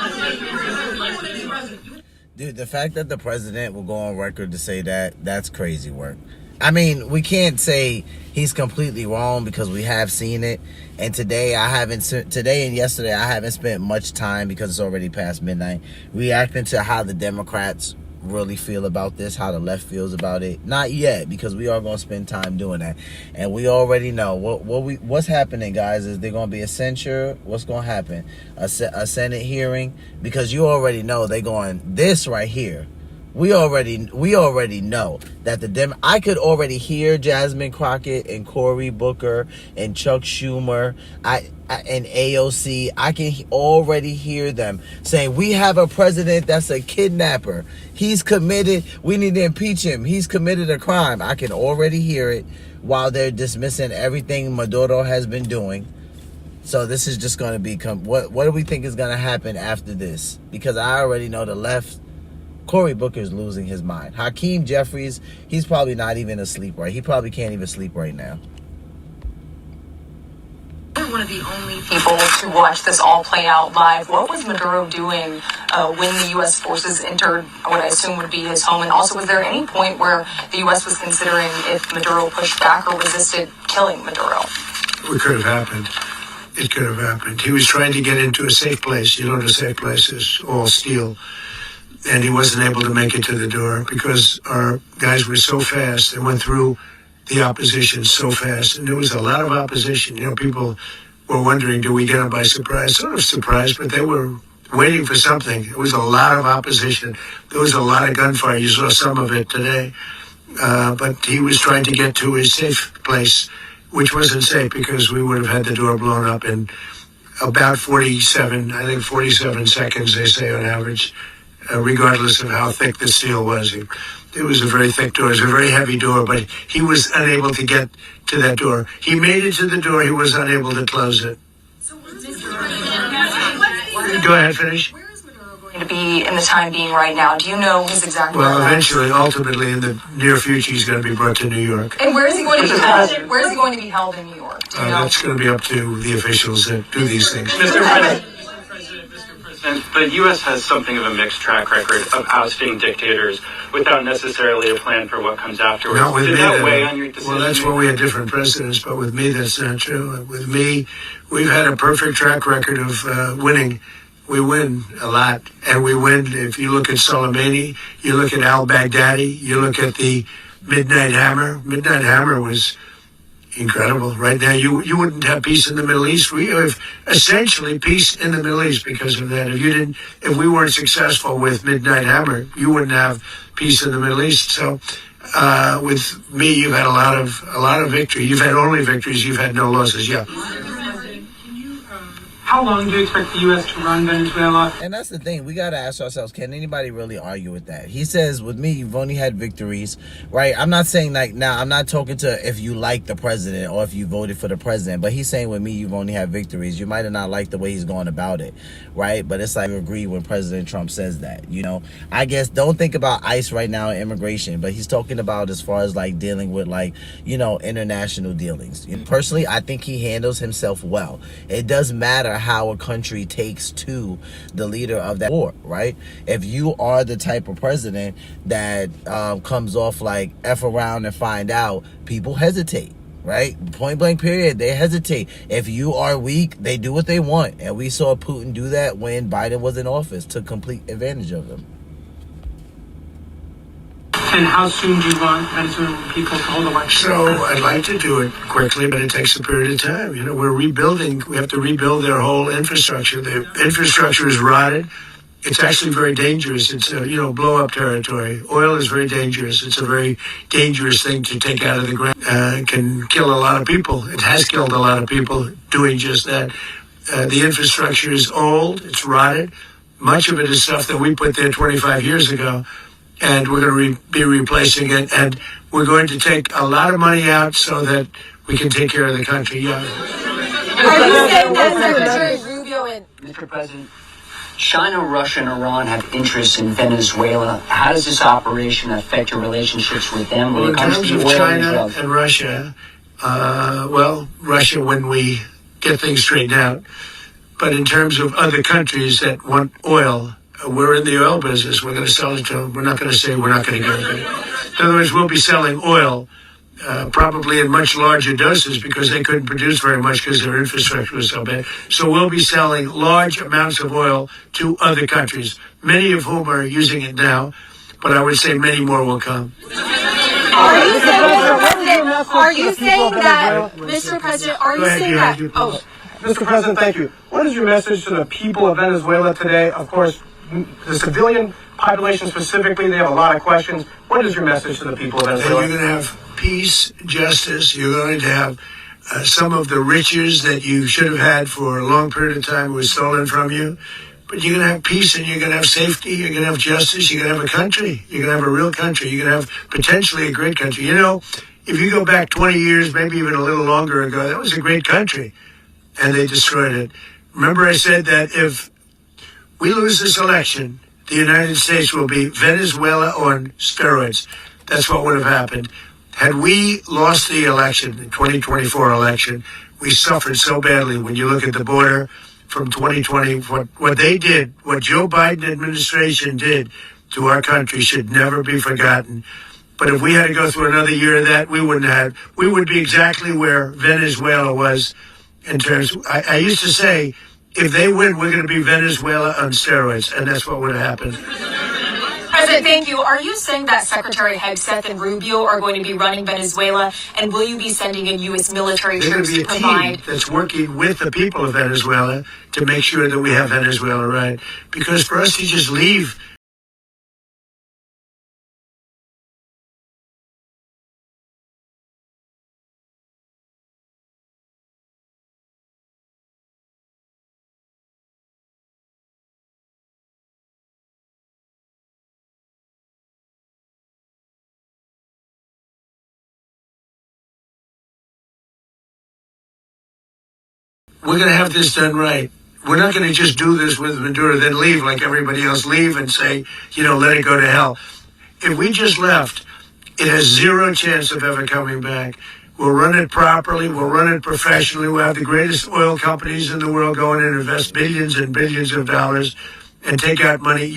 S1: Dude, the fact that the president will go on record to say that's crazy work. I mean, we can't say he's completely wrong because we have seen it. And today and yesterday, I haven't spent much time because it's already past midnight reacting to how the Democrats really feel about this, how the left feels about it. Not yet, because we are going to spend time doing that. And we already know what's happening, guys, is there going to be a censure. What's going to happen? A Senate hearing, because you already know they're going this right here. We already know that I could already hear Jasmine Crockett and Cory Booker and Chuck Schumer and AOC. I can already hear them saying, we have a president that's a kidnapper. He's committed. We need to impeach him. He's committed a crime. I can already hear it while they're dismissing everything Maduro has been doing. So this is just going to become, what do we think is going to happen after this? Because I already know the left. Cory Booker's losing his mind. Hakeem Jeffries, he's probably not even asleep right. He probably can't even sleep right now.
S19: one of the only people to watch this all play out live. What was Maduro doing when the U.S. forces entered what I assume would be his home? And also, was there any point where the U.S. was considering if Maduro pushed back or resisted killing Maduro?
S13: It could have happened. It could have happened. He was trying to get into a safe place. You know, the safe place is all steel. And he wasn't able to make it to the door because our guys were so fast. They went through the opposition so fast. And there was a lot of opposition. You know, people were wondering, do we get them by surprise? Sort of surprised, but they were waiting for something. There was a lot of opposition. There was a lot of gunfire. You saw some of it today. But he was trying to get to his safe place, which wasn't safe because we would have had the door blown up in about 47 seconds, they say on average, regardless of how thick the steel was. It was a very thick door. It was a very heavy door, but he was unable to get to that door. He made it to the door. He was unable to close it. Go ahead, finish.
S19: To be in the time being right now, do you know his exact
S13: Well,
S19: whereabouts?
S13: eventually, ultimately, in the near future, he's going to be brought to New York.
S19: And where is he going to be held? Where is he going to be held in New York? Do you know?
S13: That's going to be up to the officials that do these things.
S10: Mr. President, the U.S. has something of a mixed track record of ousting dictators without necessarily a plan for what comes afterwards.
S13: Not with
S10: Did
S13: me,
S10: that weigh on your decision?
S13: well, that's why we had different presidents, but with me, that's not true. With me, we've had a perfect track record of winning. We win a lot, and we win. If you look at Soleimani, you look at al-Baghdadi, you look at the Midnight Hammer. Midnight Hammer was incredible. Right now, you wouldn't have peace in the Middle East. We have essentially peace in the Middle East because of that. If we weren't successful with Midnight Hammer, you wouldn't have peace in the Middle East. So, with me, you've had a lot of victory. You've had only victories. You've had no losses. Yeah.
S15: How long do you expect the U.S. to run Venezuela?
S1: And that's the thing. We got to ask ourselves, can anybody really argue with that? He says, with me, you've only had victories, right? I'm not saying like, now, I'm not talking to if you like the president or if you voted for the president, but he's saying with me, you've only had victories. You might have not liked the way he's going about it, right? But it's like, you agree when President Trump says that, you know? I guess don't think about ICE right now and immigration, but he's talking about as far as like dealing with like, you know, international dealings. Personally, I think he handles himself well. It does matter how a country takes to the leader of that war, right? If you are the type of president that comes off like F around and find out, people hesitate, right? Point blank period, they hesitate. If you are weak, they do what they want. And we saw Putin do that when Biden was in office, took complete advantage of them.
S15: And how soon do you want Venezuelan people to hold elections?
S13: So I'd like to do it quickly, but it takes a period of time. You know, we're rebuilding. We have to rebuild their whole infrastructure. The infrastructure is rotted. It's actually very dangerous. It's blow-up territory. Oil is very dangerous. It's a very dangerous thing to take out of the ground. It can kill a lot of people. It has killed a lot of people doing just that. The infrastructure is old. It's rotted. Much of it is stuff that we put there 25 years ago. And we're going to be replacing it, and we're going to take a lot of money out so that we can take care of the country. Yeah.
S18: Are you saying that Secretary Rubio and
S20: Mr. President, China, Russia, and Iran have interests in Venezuela. How does this operation affect your relationships with them when
S13: Well,
S20: it
S13: in
S20: comes
S13: terms
S20: to
S13: of
S20: oil
S13: China
S20: and
S13: and Russia, Russia when we get things straightened out. But in terms of other countries that want oil, we're in the oil business. We're going to sell it to them. We're not going to say we're not going to give it. In other words, we'll be selling oil probably in much larger doses because they couldn't produce very much because their infrastructure was so bad. So we'll be selling large amounts of oil to other countries, many of whom are using it now, but I would say many more will come.
S18: Are you saying that, Mr. President, are you saying that? Oh.
S21: Mr. President, thank you. What is your message to the people of Venezuela today? Of course, the civilian population specifically, they have a lot of questions. What is your message to the people of Venezuela?
S13: You're going to have peace, justice. You're going to have some of the riches that you should have had for a long period of time was stolen from you. But you're going to have peace and you're going to have safety. You're going to have justice. You're going to have a country. You're going to have a real country. You're going to have potentially a great country. You know, if you go back 20 years, maybe even a little longer ago, that was a great country. And they destroyed it. Remember I said that if we lose this election, the United States will be Venezuela on steroids. That's what would have happened. Had we lost the election, the 2024 election, We suffered so badly when you look at the border from 2020. What they did, what Joe Biden administration did to our country should never be forgotten. But if we had to go through another year of that, we would be exactly where Venezuela was in terms. I used to say, if they win, we're going to be Venezuela on steroids, and that's what would happen.
S19: President, thank you. Are you saying that Secretary Hegseth and Rubio are going to be running Venezuela, and will you be sending in U.S. military
S13: There's going
S19: troops
S13: to be
S19: to
S13: a
S19: provide?
S13: team that's working with the people of Venezuela to make sure that we have Venezuela right. Because for us to just leave. We're going to have this done right. We're not going to just do this with Maduro, then leave like everybody else, leave and say, let it go to hell. If we just left, it has zero chance of ever coming back. We'll run it properly. We'll run it professionally. We'll have the greatest oil companies in the world go in and invest billions and billions of dollars and take out money.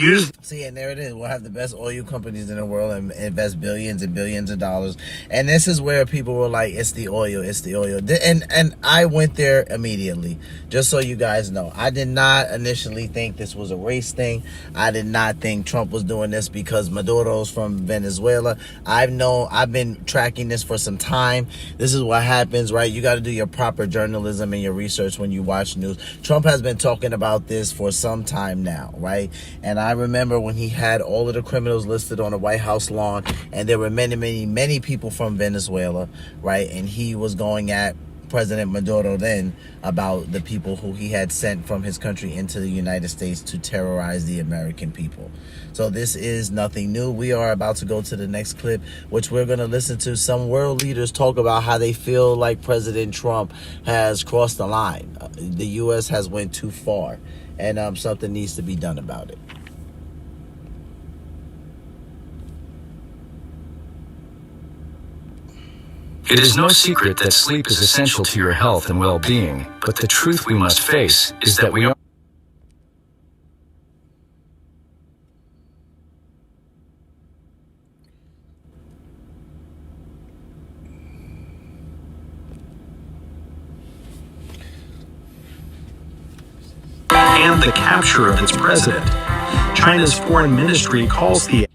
S1: See, and there it is. We'll have the best oil companies in the world and invest billions and billions of dollars. And this is where people were like, it's the oil, it's the oil. And I went there immediately, just so you guys know. I did not initially think this was a race thing. I did not think Trump was doing this because Maduro's from Venezuela. I've been tracking this for some time. This is what happens, right? You got to do your proper journalism and your research when you watch news. Trump has been talking about this for some time now, right? And I remember when he had all of the criminals listed on the White House lawn, and there were many, many, many people from Venezuela, right? And he was going at President Maduro then about the people who he had sent from his country into the United States to terrorize the American people. So this is nothing new. We are about to go to the next clip, which we're going to listen to some world leaders talk about how they feel like President Trump has crossed the line. The U.S. has went too far, and something needs to be done about it.
S3: It is no secret that sleep is essential to your health and well-being, but the truth we must face is that we are
S22: and the capture of its president. China's foreign ministry calls the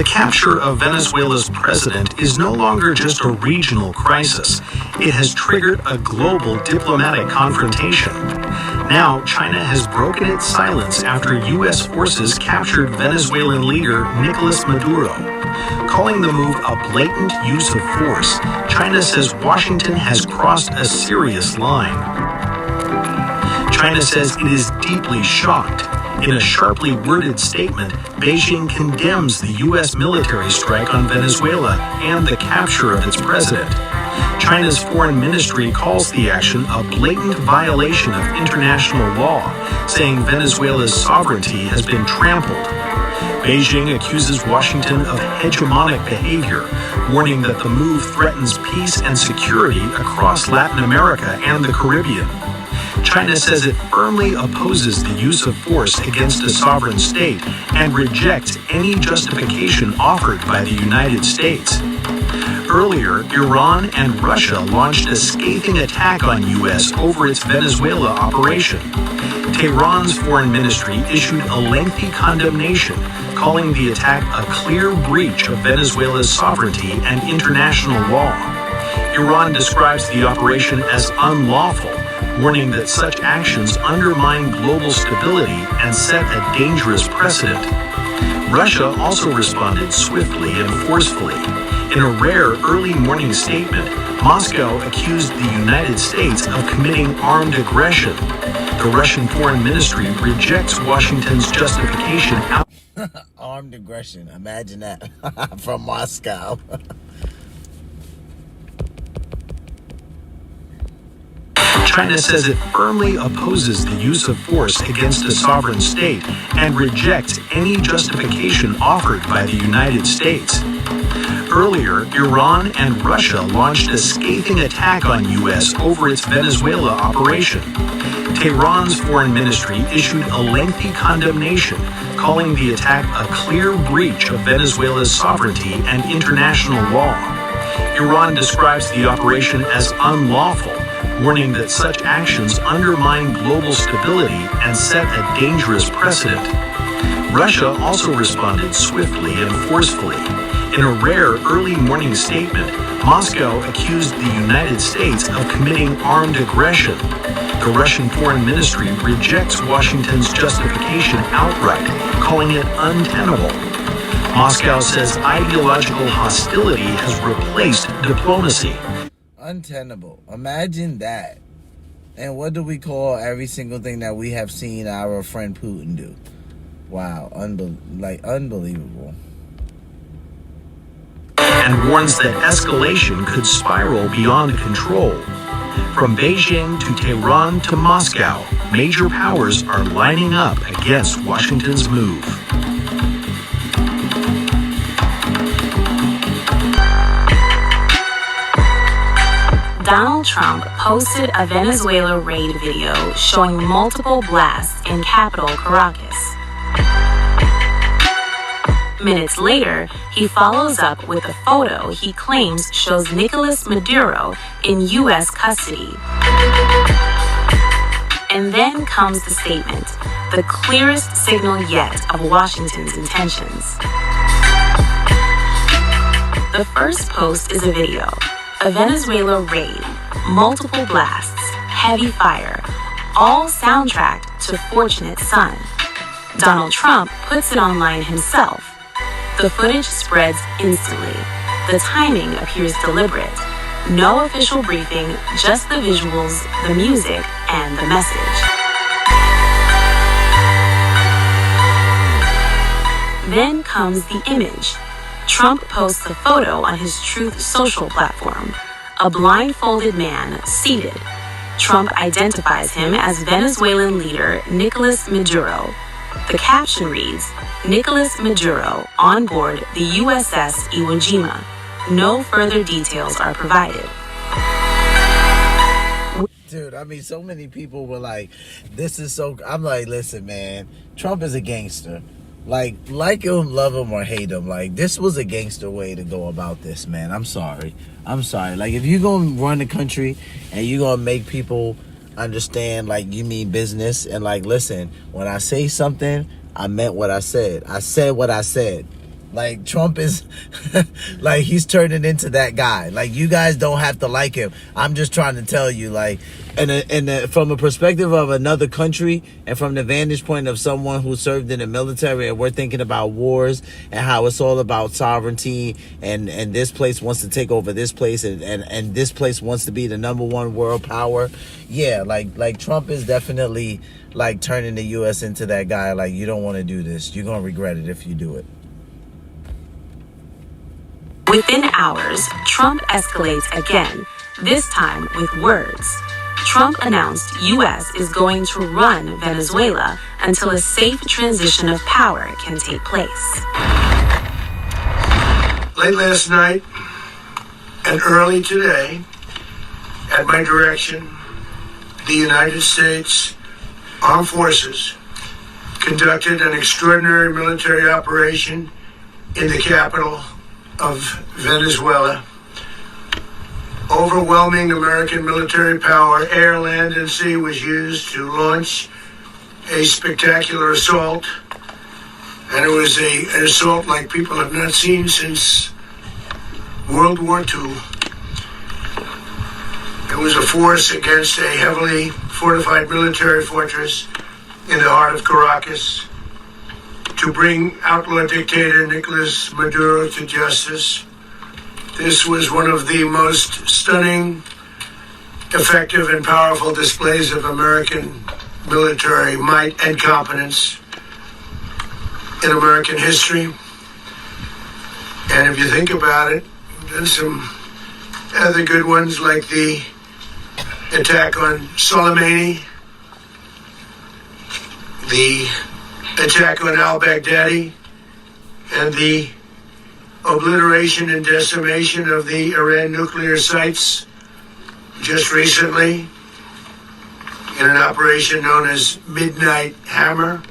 S22: capture of Venezuela's president is no longer just a regional crisis. It has triggered a global diplomatic confrontation. Now, China has broken its silence after U.S. forces captured Venezuelan leader Nicolas Maduro. Calling the move a blatant use of force, China says Washington has crossed a serious line. China says it is deeply shocked. In a sharply worded statement, Beijing condemns the U.S. military strike on Venezuela and the capture of its president. China's foreign ministry calls the action a blatant violation of international law, saying Venezuela's sovereignty has been trampled. Beijing accuses Washington of hegemonic behavior, warning that the move threatens peace and security across Latin America and the Caribbean. China says it firmly opposes the use of force against a sovereign state and rejects any justification offered by the United States. Earlier, Iran and Russia launched a scathing attack on U.S. over its Venezuela operation. Tehran's foreign ministry issued a lengthy condemnation, calling the attack a clear breach of Venezuela's sovereignty and international law. Iran describes the operation as unlawful, warning that such actions undermine global stability and set a dangerous precedent. Russia also responded swiftly and forcefully. In a rare early morning statement, Moscow accused the United States of committing armed aggression. The Russian Foreign Ministry rejects Washington's justification.
S1: Armed aggression, imagine that. From Moscow.
S22: China says it firmly opposes the use of force against a sovereign state and rejects any justification offered by the United States. Earlier, Iran and Russia launched a scathing attack on U.S. over its Venezuela operation. Tehran's foreign ministry issued a lengthy condemnation, calling the attack a clear breach of Venezuela's sovereignty and international law. Iran describes the operation as unlawful, warning that such actions undermine global stability and set a dangerous precedent. Russia also responded swiftly and forcefully. In a rare early morning statement, Moscow accused the United States of committing armed aggression. The Russian Foreign Ministry rejects Washington's justification outright, calling it untenable. Moscow says ideological hostility has replaced diplomacy.
S1: Untenable. Imagine that. And what do we call every single thing that we have seen our friend Putin do? Wow, unbelievable.
S22: And warns that escalation could spiral beyond control. From Beijing to Tehran to Moscow, major powers are lining up against Washington's move.
S9: Donald Trump posted a Venezuela raid video showing multiple blasts in capital Caracas. Minutes later, he follows up with a photo he claims shows Nicolas Maduro in U.S. custody. And then comes the statement, the clearest signal yet of Washington's intentions. The first post is a video. A Venezuela raid, multiple blasts, heavy fire, all soundtracked to Fortunate Son. Donald Trump puts it online himself. The footage spreads instantly. The timing appears deliberate. No official briefing, just the visuals, the music, and the message. Then comes the image. Trump posts a photo on his Truth Social platform. A blindfolded man seated. Trump identifies him as Venezuelan leader Nicolas Maduro. The caption reads, Nicolas Maduro on board the USS Iwo Jima. No further details are provided.
S1: Dude, I mean, so many people were like, this is so... I'm like, listen, man, Trump is a gangster. Like him, love him, or hate him. Like, this was a gangster way to go about this, man. I'm sorry. Like, if you're going to run the country and you're going to make people understand, like, you mean business, and, like, listen, when I say something, I meant what I said. I said what I said. Like, Trump is, like, he's turning into that guy. Like, you guys don't have to like him. I'm just trying to tell you, like, and from a perspective of another country and from the vantage point of someone who served in the military, and we're thinking about wars and how it's all about sovereignty, and this place wants to take over this place, and this place wants to be the #1 world power. Yeah, like Trump is definitely, like, turning the U.S. into that guy. Like, you don't want to do this. You're going to regret it if you do it.
S9: Within hours, Trump escalates again, this time with words. Trump announced U.S. is going to run Venezuela until a safe transition of power can take place.
S13: Late last night and early today, at my direction, the United States Armed Forces conducted an extraordinary military operation in the capital of Venezuela. Overwhelming American military power, air, land, and sea, was used to launch a spectacular assault. And it was an assault like people have not seen since World War II. It was a force against a heavily fortified military fortress in the heart of Caracas to bring outlaw dictator Nicolas Maduro to justice. This was one of the most stunning, effective, and powerful displays of American military might and competence in American history. And if you think about it, there's some other good ones, like the attack on Soleimani, the attack on al-Baghdadi, and the obliteration and decimation of the Iran nuclear sites just recently in an operation known as Midnight Hammer,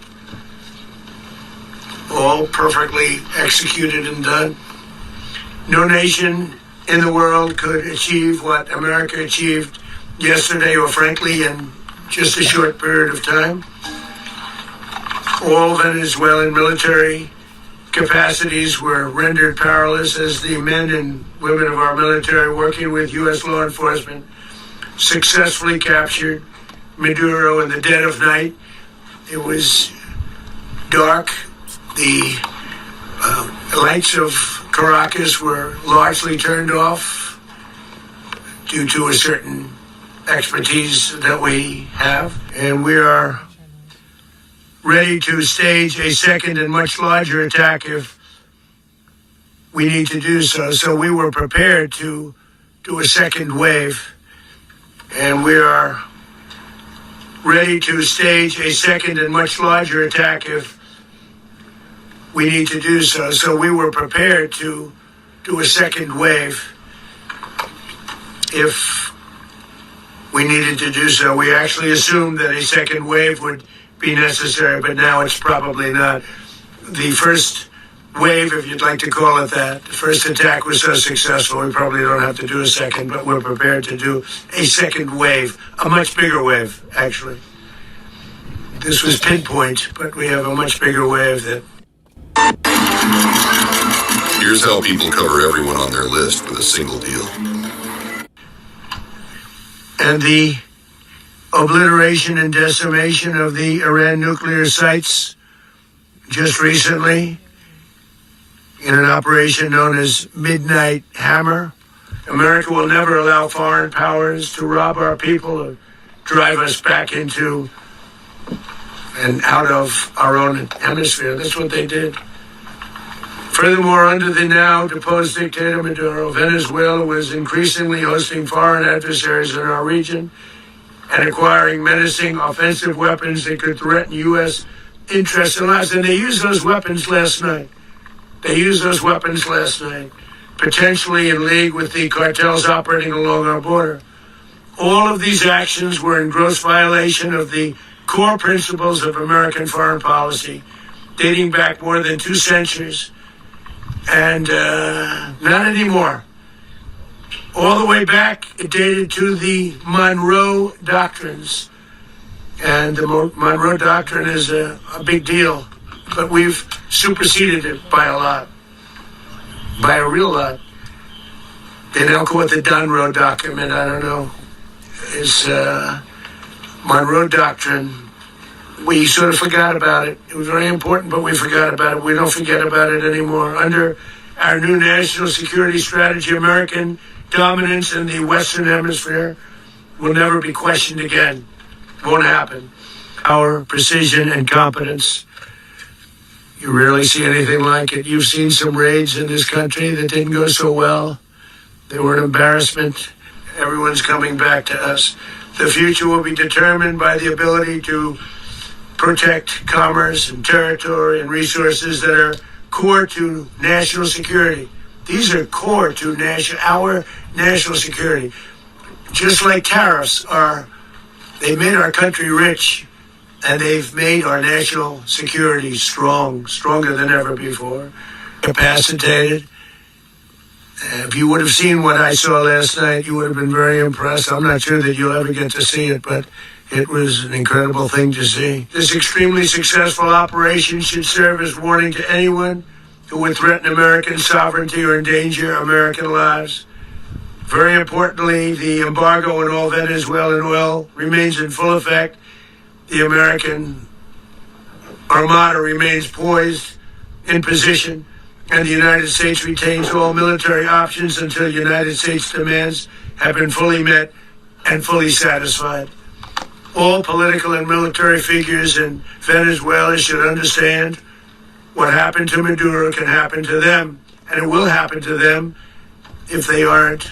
S13: all perfectly executed and done. No nation in the world could achieve what America achieved yesterday, or frankly in just a short period of time. All Venezuelan military capacities were rendered powerless as the men and women of our military, working with U.S. law enforcement, successfully captured Maduro in the dead of night. It was dark. The lights of Caracas were largely turned off due to a certain expertise that we have, and we are ready to stage a second and much larger attack if we need to do so. So we were prepared to do a second wave, and we are ready to stage a second and much larger attack if we need to do so. So we were prepared to do a second wave if we needed to do so. We actually assumed that a second wave would be necessary, but now it's probably not. The first wave, if you'd like to call it that, the first attack was so successful, we probably don't have to do a second, but we're prepared to do a second wave, a much bigger wave, actually. This was pinpoint, but we have a much bigger wave that...
S4: Here's how people cover everyone on their list with a single deal.
S13: And the obliteration and decimation of the Iran nuclear sites just recently in an operation known as Midnight Hammer. America will never allow foreign powers to rob our people or drive us back into and out of our own hemisphere. That's what they did. Furthermore, under the now deposed dictator Maduro, Venezuela was increasingly hosting foreign adversaries in our region and acquiring menacing offensive weapons that could threaten U.S. interests and lives. And they used those weapons last night. Potentially in league with the cartels operating along our border. All of these actions were in gross violation of the core principles of American foreign policy, dating back more than 2 centuries. And not anymore. All the way back, it dated to the Monroe Doctrines. And the Monroe Doctrine is a big deal. But we've superseded it by a lot. By a real lot. They now call it the Monroe Document, I don't know. It's Monroe Doctrine. We sort of forgot about it. It was very important, but we forgot about it. We don't forget about it anymore. Under our new national security strategy, American dominance in the Western Hemisphere will never be questioned again. Won't happen. Our precision and competence, you rarely see anything like it. You've seen some raids in this country that didn't go so well. They were an embarrassment. Everyone's coming back to us. The future will be determined by the ability to protect commerce and territory and resources that are core to national security. These are core to our national security. Just like tariffs are, they made our country rich, and they've made our national security stronger than ever before, capacitated. If you would have seen what I saw last night, you would have been very impressed. I'm not sure that you'll ever get to see it, but it was an incredible thing to see. This extremely successful operation should serve as warning to anyone who would threaten American sovereignty or endanger American lives. Very importantly, the embargo on all Venezuelan oil remains in full effect. The American Armada remains poised in position, and the United States retains all military options until United States demands have been fully met and fully satisfied. All political and military figures in Venezuela should understand what happened to Maduro can happen to them, and it will happen to them if they aren't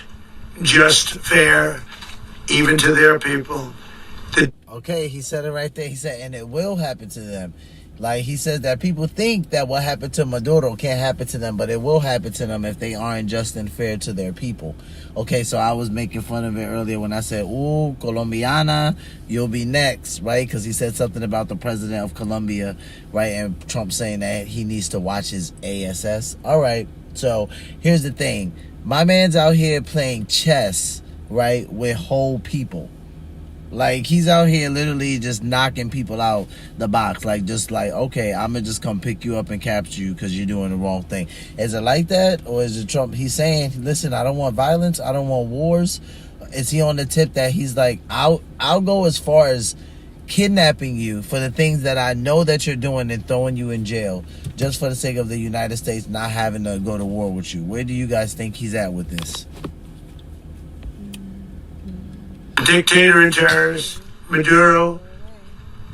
S13: just, fair, even to their people.
S1: Okay, he said it right there. He said, and it will happen to them. Like, he says that people think that what happened to Maduro can't happen to them, but it will happen to them if they aren't just and fair to their people. Okay, so I was making fun of it earlier when I said, ooh, Colombiana, you'll be next, right? Because he said something about the president of Colombia, right? And Trump saying that he needs to watch his ASS. All right, so here's the thing. My man's out here playing chess, right, with whole people. Like, he's out here literally just knocking people out the box. Like, just like, okay, I'm going to just come pick you up and capture you because you're doing the wrong thing. Is it like that? Or is it Trump? He's saying, listen, I don't want violence. I don't want wars. Is he on the tip that he's like, I'll go as far as kidnapping you for the things that I know that you're doing and throwing you in jail just for the sake of the United States not having to go to war with you? Where do you guys think he's at with this?
S13: Dictator and terrorist Maduro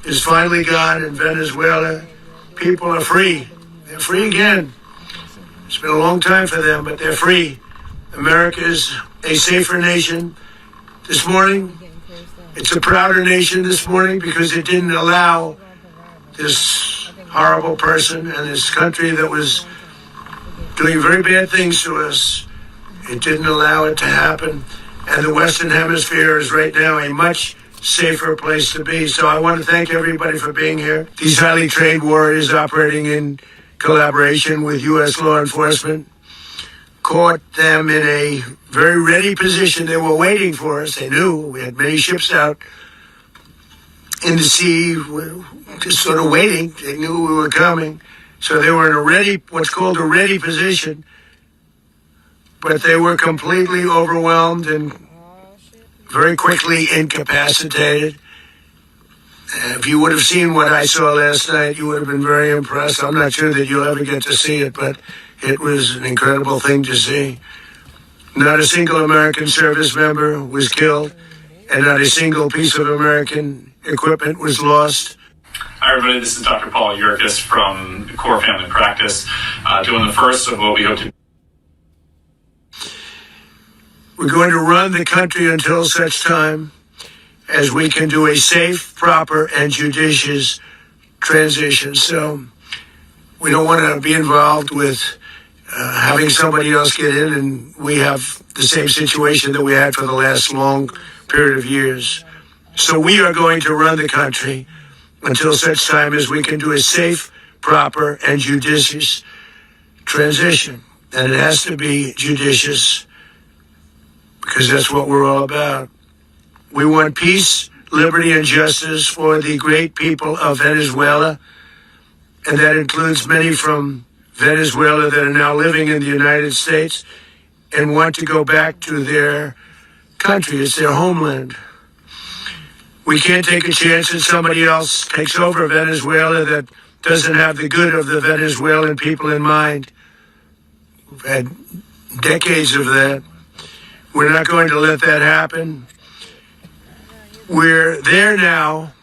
S13: is finally gone in Venezuela. People are free. They're free again. It's been a long time for them, but they're free. America is a safer nation this morning. It's a prouder nation this morning because it didn't allow this horrible person and this country that was doing very bad things to us. It didn't allow it to happen. And the Western Hemisphere is right now a much safer place to be. So I want to thank everybody for being here. These highly trained warriors operating in collaboration with U.S. law enforcement caught them in a very ready position. They were waiting for us. They knew we had many ships out in the sea, just sort of waiting. They knew we were coming. So they were in a ready, what's called a ready position. But they were completely overwhelmed and very quickly incapacitated. If you would have seen what I saw last night, you would have been very impressed. I'm not sure that you'll ever get to see it, but it was an incredible thing to see. Not a single American service member was killed, and not a single piece of American equipment was lost.
S2: Hi, everybody. This is Dr. Paul Yurkis from Core Family Practice, doing the first of what we hope to.
S13: We're going to run the country until such time as we can do a safe, proper, and judicious transition. So we don't want to be involved with having somebody else get in, and we have the same situation that we had for the last long period of years. So we are going to run the country until such time as we can do a safe, proper, and judicious transition. And it has to be judicious, because that's what we're all about. We want peace, liberty, and justice for the great people of Venezuela, and that includes many from Venezuela that are now living in the United States and want to go back to their country. It's their homeland. We can't take a chance that somebody else takes over Venezuela that doesn't have the good of the Venezuelan people in mind. We've had decades of that. We're not going to let that happen. We're there now,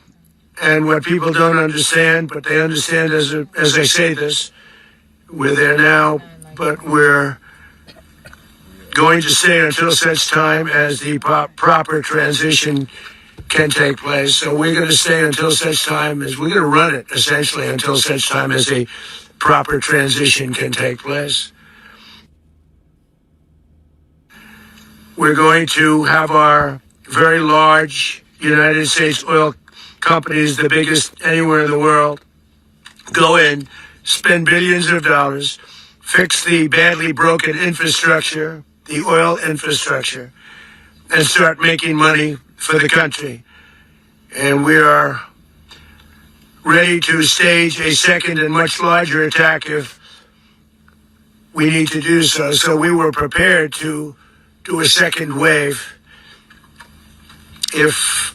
S13: and what people don't understand, but they understand as I say this, we're there now, but we're going to stay until such time as the proper transition can take place. So we're going to stay until such time as we're going to run it, essentially, until such time as a proper transition can take place. We're going to have our very large United States oil companies, the biggest anywhere in the world, go in, spend billions of dollars, fix the badly broken infrastructure, the oil infrastructure, and start making money for the country. And we are ready to stage a second and much larger attack if we need to do so. So we were prepared to do a second wave if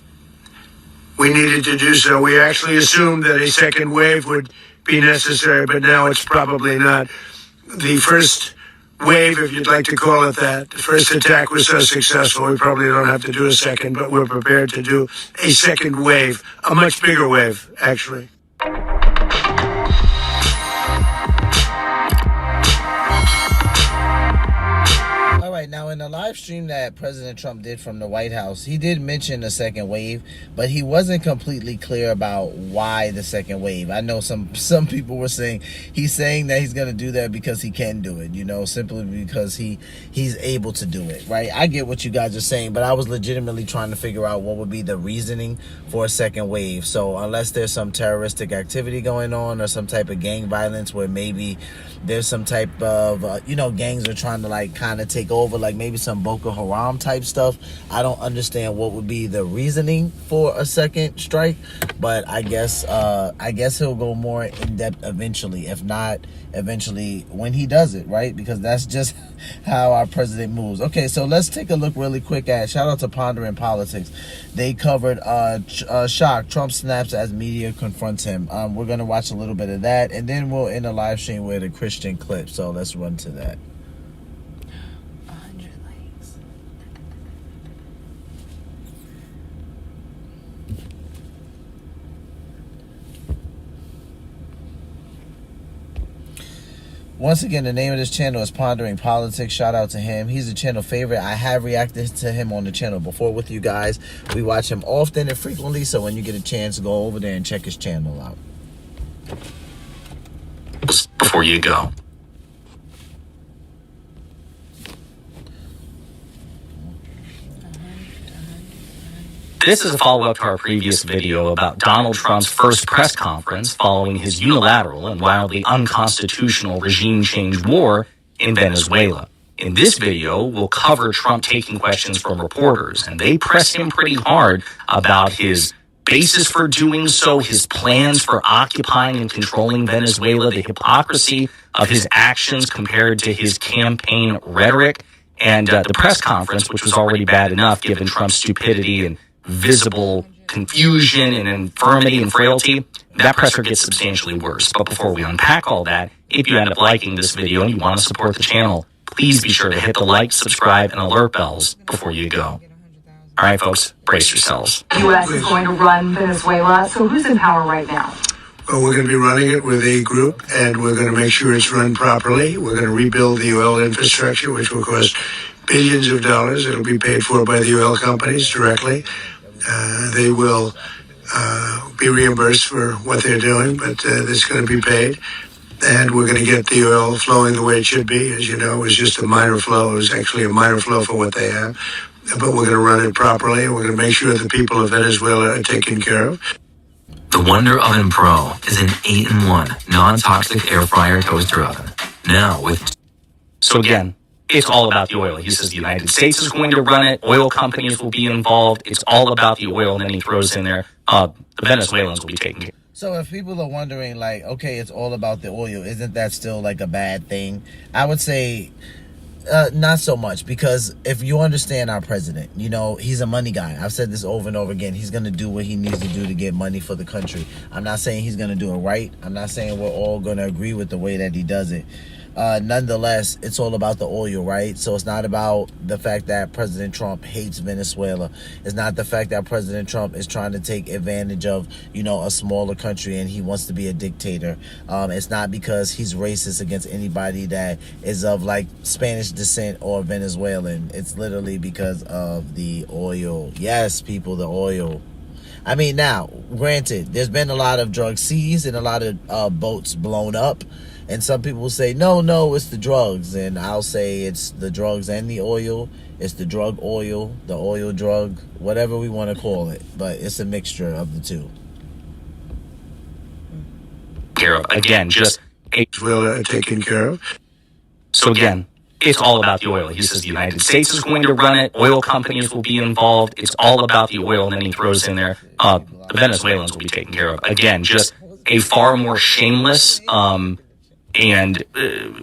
S13: we needed to do so. We actually assumed that a second wave would be necessary, but now it's probably not. The first wave, if you'd like to call it that, the first attack was so successful, we probably don't have to do a second, but we're prepared to do a second wave, a much bigger wave, actually.
S1: All right, now Now, in the live stream that President Trump did from the White House, he did mention a second wave, but he wasn't completely clear about why the second wave. I know some people were saying he's saying that he's going to do that because he can do it, simply because he's able to do it, right? I get what you guys are saying, but I was legitimately trying to figure out what would be the reasoning for a second wave. So unless there's some terroristic activity going on or some type of gang violence where maybe there's some type of, gangs are trying to like kind of take over, like maybe some Boko Haram type stuff. I don't understand what would be the reasoning for a second strike, but I guess he'll go more in depth eventually, if not eventually when he does it, right? Because that's just how our president moves. Okay, so let's take a look really quick at, shout out to Pondering Politics. They covered shock, Trump snaps as media confronts him. We're going to watch a little bit of that, and then we'll end the live stream with a Christian clip. So let's run to that. Once again, the name of this channel is Pondering Politics. Shout out to him. He's a channel favorite. I have reacted to him on the channel before with you guys. We watch him often and frequently, so when you get a chance, go over there and check his channel out.
S3: Before you go. This is a follow-up to our previous video about Donald Trump's first press conference following his unilateral and wildly unconstitutional regime change war in Venezuela. In this video, we'll cover Trump taking questions from reporters, and they press him pretty hard about his basis for doing so, his plans for occupying and controlling Venezuela, the hypocrisy of his actions compared to his campaign rhetoric, and the press conference, which was already bad enough given Trump's stupidity and visible confusion and infirmity and frailty. That presser gets substantially worse. But before we unpack all that, if you end up liking this video and you want to support the channel, please be sure to hit the like, subscribe, and alert bells before you go. All right, folks, brace yourselves.
S19: The U.S. is going to run Venezuela, so who's in power right now?
S13: Well, we're going to be running it with a group, and we're going to make sure it's run properly. We're going to rebuild the oil infrastructure, which will cost billions of dollars. It'll be paid for by the oil companies directly. They will be reimbursed for what they're doing, but it's going to be paid. And we're going to get the oil flowing the way it should be. As you know, it was just a minor flow. It was actually a minor flow for what they have. But we're going to run it properly, and we're going to make sure the people of Venezuela are taken care of.
S5: The Wonder Oven Pro is an 8-in-1 non-toxic air fryer toaster oven. Now with...
S3: So again, it's all about the oil. He says the United States is going to run it. Oil companies will be involved. It's all about the oil. And then he throws in there, the Venezuelans will be taken care of.
S1: So if people are wondering, like, okay, it's all about the oil, isn't that still like a bad thing? I would say not so much, because if you understand our president, he's a money guy. I've said this over and over again. He's going to do what he needs to do to get money for the country. I'm not saying he's going to do it right. I'm not saying we're all going to agree with the way that he does it. Nonetheless, it's all about the oil, right? So it's not about the fact that President Trump hates Venezuela. It's not the fact that President Trump is trying to take advantage of, a smaller country and he wants to be a dictator. It's not because he's racist against anybody that is of like Spanish descent or Venezuelan. It's literally because of the oil. Yes, people, the oil. I mean, now, granted, there's been a lot of drugs seized and a lot of boats blown up. And some people will say, no, it's the drugs. And I'll say it's the drugs and the oil. It's the drug oil, the oil drug, whatever we want to call it. But it's a mixture of the two.
S3: Care of. Again, just
S13: taken care of.
S3: So again, it's all about the oil. He says the United States is going to run it. Oil companies will be involved. It's all about the oil. And then he throws in there, the Venezuelans will be taken care of. Again, just a far more shameless, and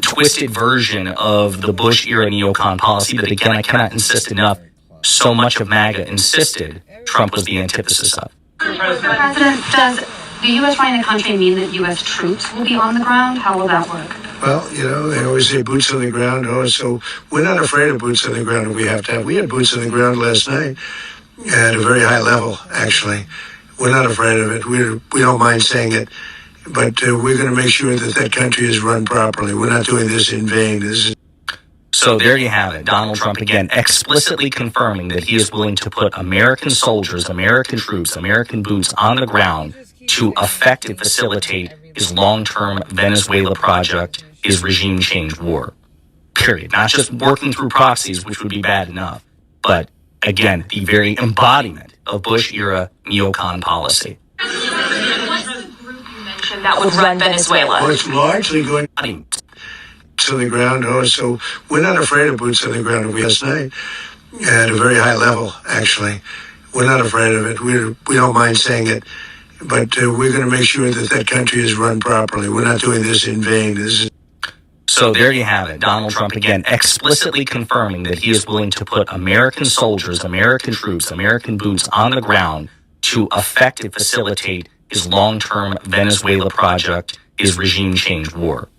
S3: twisted version of the Bush-era neocon policy that, again, I cannot insist enough, so much of MAGA insisted Trump was the antithesis of.
S16: Mr. President, does the U.S. running the country mean that U.S. troops will be on the ground? How will that work?
S13: Well, they always say boots on the ground. So we're not afraid of boots on the ground if we have to have. We had boots on the ground last night at a very high level, actually. We're not afraid of it. We don't mind saying it. But we're going to make sure that country is run properly. We're not doing this in vain.
S3: So there you have it. Donald Trump, again, explicitly confirming that he is willing to put American soldiers, American troops, American boots on the ground to effect and facilitate his long-term Venezuela project, his regime change war. Period. Not just working through proxies, which would be bad enough, but, again, the very embodiment of Bush-era neocon policy.
S9: That would run Venezuela.
S13: Well, it's largely going to the ground. So we're not afraid of boots on the ground. Last night, at a very high level, actually, we're not afraid of it. We don't mind saying it, but we're going to make sure that that country is run properly. We're not doing this in vain.
S3: So there you have it. Donald Trump, again, explicitly confirming that he is willing to put American soldiers, American troops, American boots on the ground to effect and facilitate his long-term Venezuela project, his regime change war.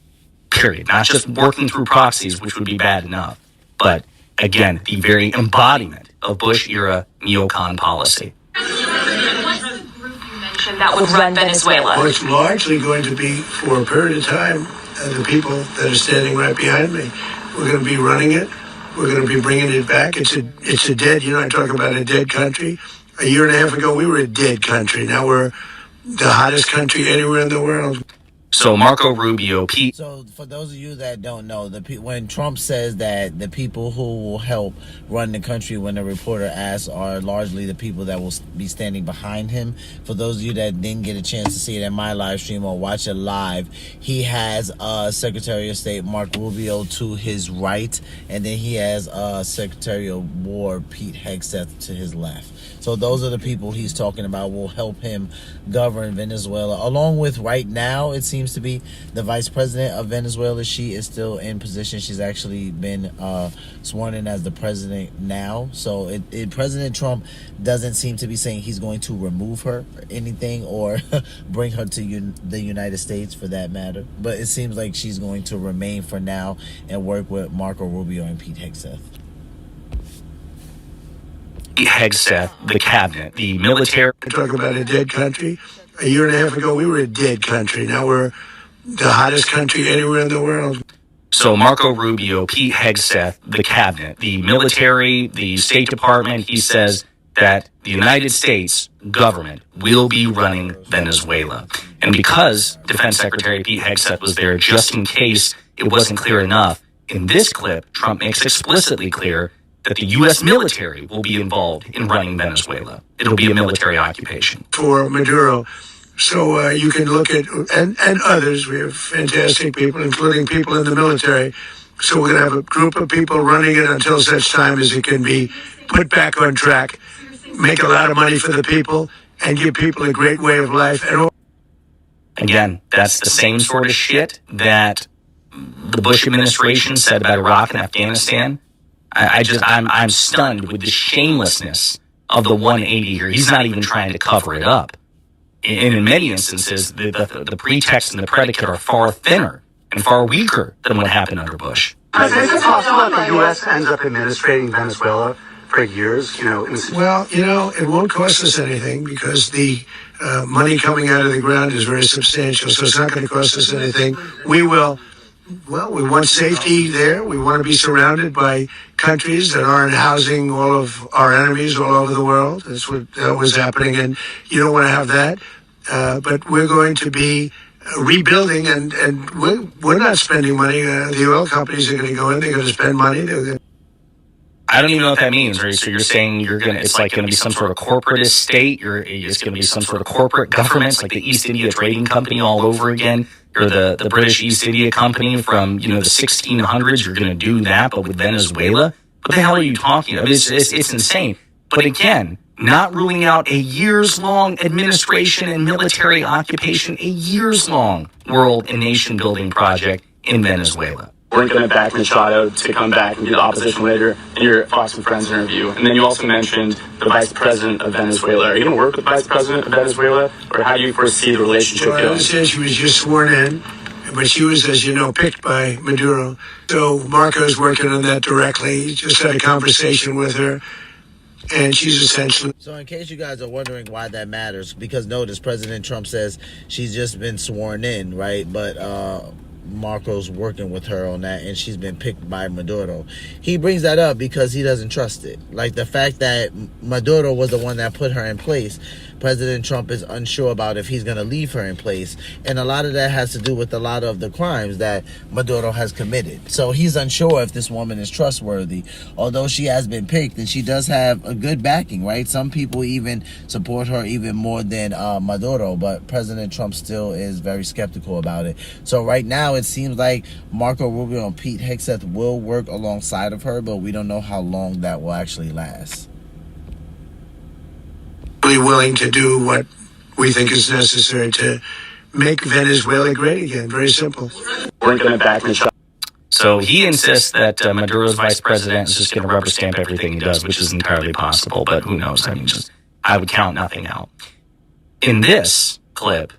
S3: Period. Not just working through proxies, which would be bad enough, but, again, the very embodiment of Bush-era neocon policy.
S9: That would run Venezuela.
S13: Well, it's largely going to be, for a period of time, the people that are standing right behind me. We're going to be running it. We're going to be bringing it back. It's a dead, I talk about a dead country. A year and a half ago, we were a dead country. Now we're the hottest country anywhere in the world.
S3: So Marco Rubio,
S1: So for those of you that don't know, when Trump says that the people who will help run the country when the reporter asks are largely the people that will be standing behind him. For those of you that didn't get a chance to see it in my live stream or watch it live, he has Secretary of State Mark Rubio to his right, and then he has Secretary of War Pete Hegseth to his left. So those are the people he's talking about will help him govern Venezuela, along with right now it seems to be the vice president of Venezuela. She is still in position. She's actually been sworn in as the president now. So President Trump doesn't seem to be saying he's going to remove her or anything, or bring her to the United States for that matter. But it seems like she's going to remain for now and work with Marco Rubio and Pete Hegseth.
S3: Hegseth, the cabinet, the military.
S13: Talk about a dead country. A year and a half ago, we were a dead country. Now we're the hottest country anywhere in the world.
S3: So Marco Rubio, Pete Hegseth, the cabinet, the military, the State Department, he says that the United States government will be running Venezuela. And because Defense Secretary Pete Hegseth was there, just in case it wasn't clear enough, in this clip, Trump makes explicitly clear that the U.S. military will be involved in running Venezuela. It'll be a military occupation.
S13: For Maduro. So you can look at, and others, we have fantastic people, including people in the military. So we're going to have a group of people running it until such time as it can be put back on track, make a lot of money for the people, and give people a great way of life. And
S3: again, that's the same sort of shit that the Bush administration said about Iraq and Afghanistan. I'm stunned with the shamelessness of the 180 here. He's not even trying to cover it up. And in many instances, the pretext and the predicate are far thinner and far weaker than what happened under Bush.
S21: Is it possible that the U.S. ends up administrating Venezuela for years?
S13: Well, it won't cost us anything because the money coming out of the ground is very substantial, so it's not going to cost us anything. We want safety there. We want to be surrounded by countries that aren't housing all of our enemies all over the world. That's what was happening, and you don't want to have that. But we're going to be rebuilding, and we're not spending money. The oil companies are going to go in. They're going to spend money.
S3: I don't even know what that means. Right? So you're saying it's like going to be some sort of corporatist state. It's going to be some sort of corporate government. It's like the East India Trading Company all over again. Or the British East India Company from, the 1600s. You're going to do that, but with Venezuela? What the hell are you talking about? It's insane. But again, not ruling out a years-long administration and military occupation, a years-long world and nation-building project in Venezuela.
S17: Weren't going to back Machado to come back and be the opposition leader in your Fox and Friends interview. And then you also mentioned the vice president of Venezuela. Are you going to work with the vice president of Venezuela, or how do you foresee the relationship going?
S13: I understand she was just sworn in, but she was, as you know, picked by Maduro. So Marco's working on that directly. He just had a conversation with her, and she's essentially...
S1: So in case you guys are wondering why that matters, because notice President Trump says she's just been sworn in, right? But Marco's working with her on that, and she's been picked by Maduro. He brings that up because he doesn't trust it. Like the fact that Maduro was the one that put her in place. President Trump is unsure about if he's going to leave her in place. And a lot of that has to do with a lot of the crimes that Maduro has committed. So he's unsure if this woman is trustworthy, although she has been picked and she does have a good backing, right? Some people even support her even more than Maduro, but President Trump still is very skeptical about it. So right now it seems like Marco Rubio and Pete Hegseth will work alongside of her, but we don't know how long that will actually last.
S13: Willing to do what we think is necessary to make Venezuela great again. Very simple.
S17: We're going to back Machado.
S3: So he insists that Maduro's vice president is just going to rubber stamp everything he does, which is entirely possible, but who knows? I mean, I would count nothing out. In this clip,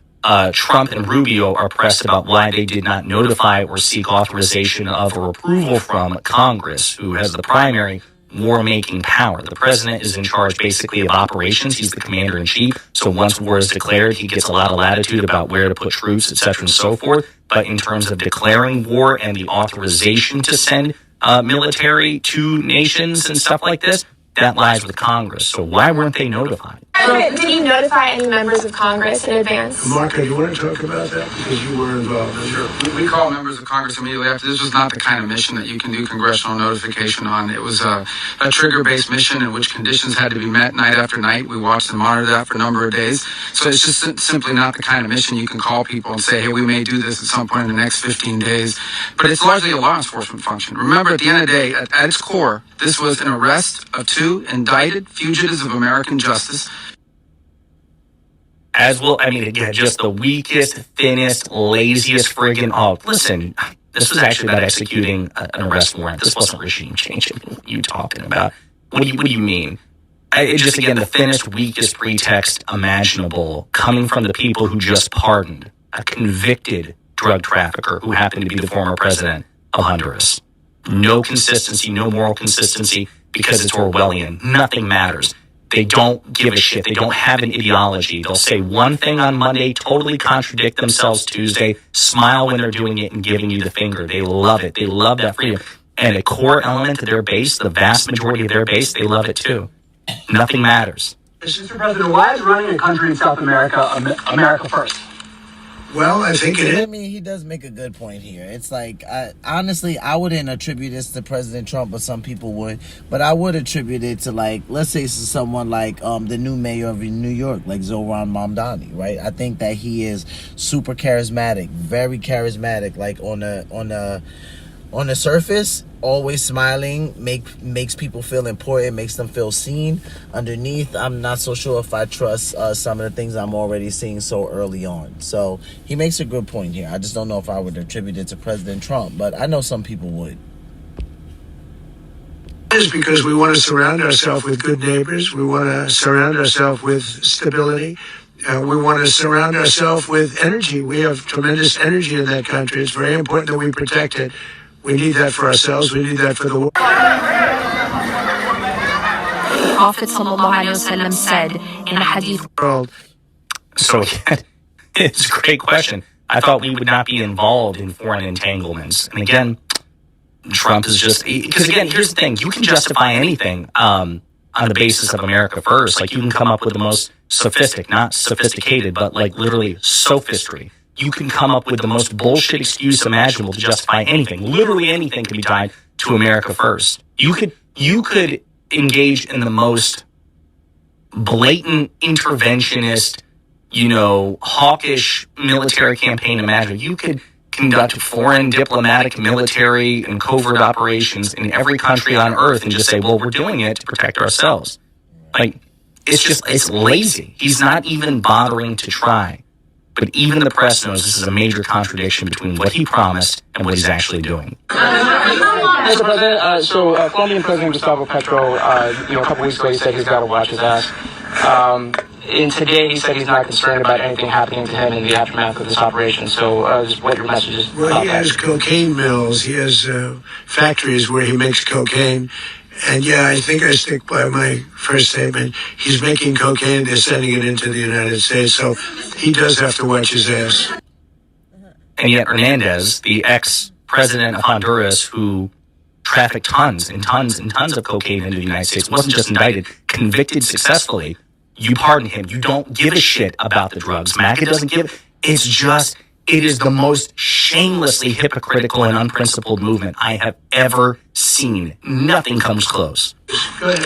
S3: Trump and Rubio are pressed about why they did not notify or seek authorization of or approval from Congress, who has the primary war-making power. The president is in charge basically of operations. He's the commander-in-chief. So once war is declared, he gets a lot of latitude about where to put troops, etc. and so forth. But in terms of declaring war and the authorization to send military to nations and stuff like this, that lies with Congress. So why weren't they notified?
S18: Did you notify any members of Congress in advance?
S13: Marco, do you want to talk about that? Because you were involved.
S7: Sure. We called members of Congress immediately after. This was not the kind of mission that you can do congressional notification on. It was a trigger-based mission in which conditions had to be met night after night. We watched and monitored that for a number of days. So it's just simply not the kind of mission you can call people and say, hey, we may do this at some point in the next 15 days. But it's largely a law enforcement function. Remember, at the end of the day, at its core, this was an arrest of 2 indicted fugitives of American justice.
S3: As well, I mean, again, just the weakest, thinnest, laziest friggin'... Oh, listen, this was actually about executing an arrest warrant. This wasn't regime change. What are you talking about? What do you mean? It just, again, the thinnest, weakest pretext imaginable coming from the people who just pardoned a convicted drug trafficker who happened to be the former president of Honduras. No consistency, no moral consistency, because it's Orwellian. Nothing matters. They don't give a shit. They don't have an ideology. They'll say one thing on Monday, totally contradict themselves Tuesday, smile when they're doing it and giving you the finger. They love it. They love that freedom. And a core element of their base, the vast majority of their base, they love it too. Nothing matters.
S14: Mr. President, why is running a country in South America America first?
S13: Well, I think it is.
S1: I mean, he does make a good point here. It's like, honestly, I wouldn't attribute this to President Trump, but some people would. But I would attribute it to, like, let's say someone like the new mayor of New York, like Zohran Mamdani, right? I think that he is super charismatic, very charismatic, like on the surface, always smiling, makes people feel important, makes them feel seen. Underneath, I'm not so sure if I trust some of the things I'm already seeing so early on. So he makes a good point here. I just don't know if I would attribute it to President Trump, but I know some people would.
S13: It is because we want to surround ourselves with good neighbors. We want to surround ourselves with stability. We want to surround ourselves with energy. We have tremendous energy in that country. It's very important that we protect it. We need that for ourselves. We need that for the world.
S9: The Prophet ﷺ said in a hadith.
S3: So it's a great question. I thought we would not be involved in foreign entanglements. And again, Trump is just... Because again, here's the thing. You can justify anything on the basis of America first. Like, you can come up with the most not sophisticated, but like literally sophistry. You can come up with the most bullshit excuse imaginable to justify anything. Literally anything can be tied to America first. You could engage in the most blatant interventionist, hawkish military campaign imaginable. You could conduct foreign diplomatic, military, and covert operations in every country on earth and just say, well, we're doing it to protect ourselves. Like, it's lazy. He's not even bothering to try. But even the press knows this is a major contradiction between what he promised and what he's actually doing.
S15: Mr. President, Colombian President Gustavo Petro, a couple weeks ago, he said he's got to watch his ass. And today, he said he's not concerned about anything happening to him in the aftermath of this operation. So, just what your message is.
S13: Well, he has cocaine mills. He has factories where he makes cocaine. And yeah, I think I stick by my first statement. He's making cocaine, they're sending it into the United States, so he does have to watch his ass.
S3: And yet Hernandez, the ex-president of Honduras who trafficked tons and tons and tons of cocaine into the United States, wasn't just indicted, convicted successfully. You pardon him. You don't give a shit about the drugs. MAGA doesn't give. It is the most shamelessly hypocritical and unprincipled movement I have ever seen. Nothing comes close.
S21: Go ahead.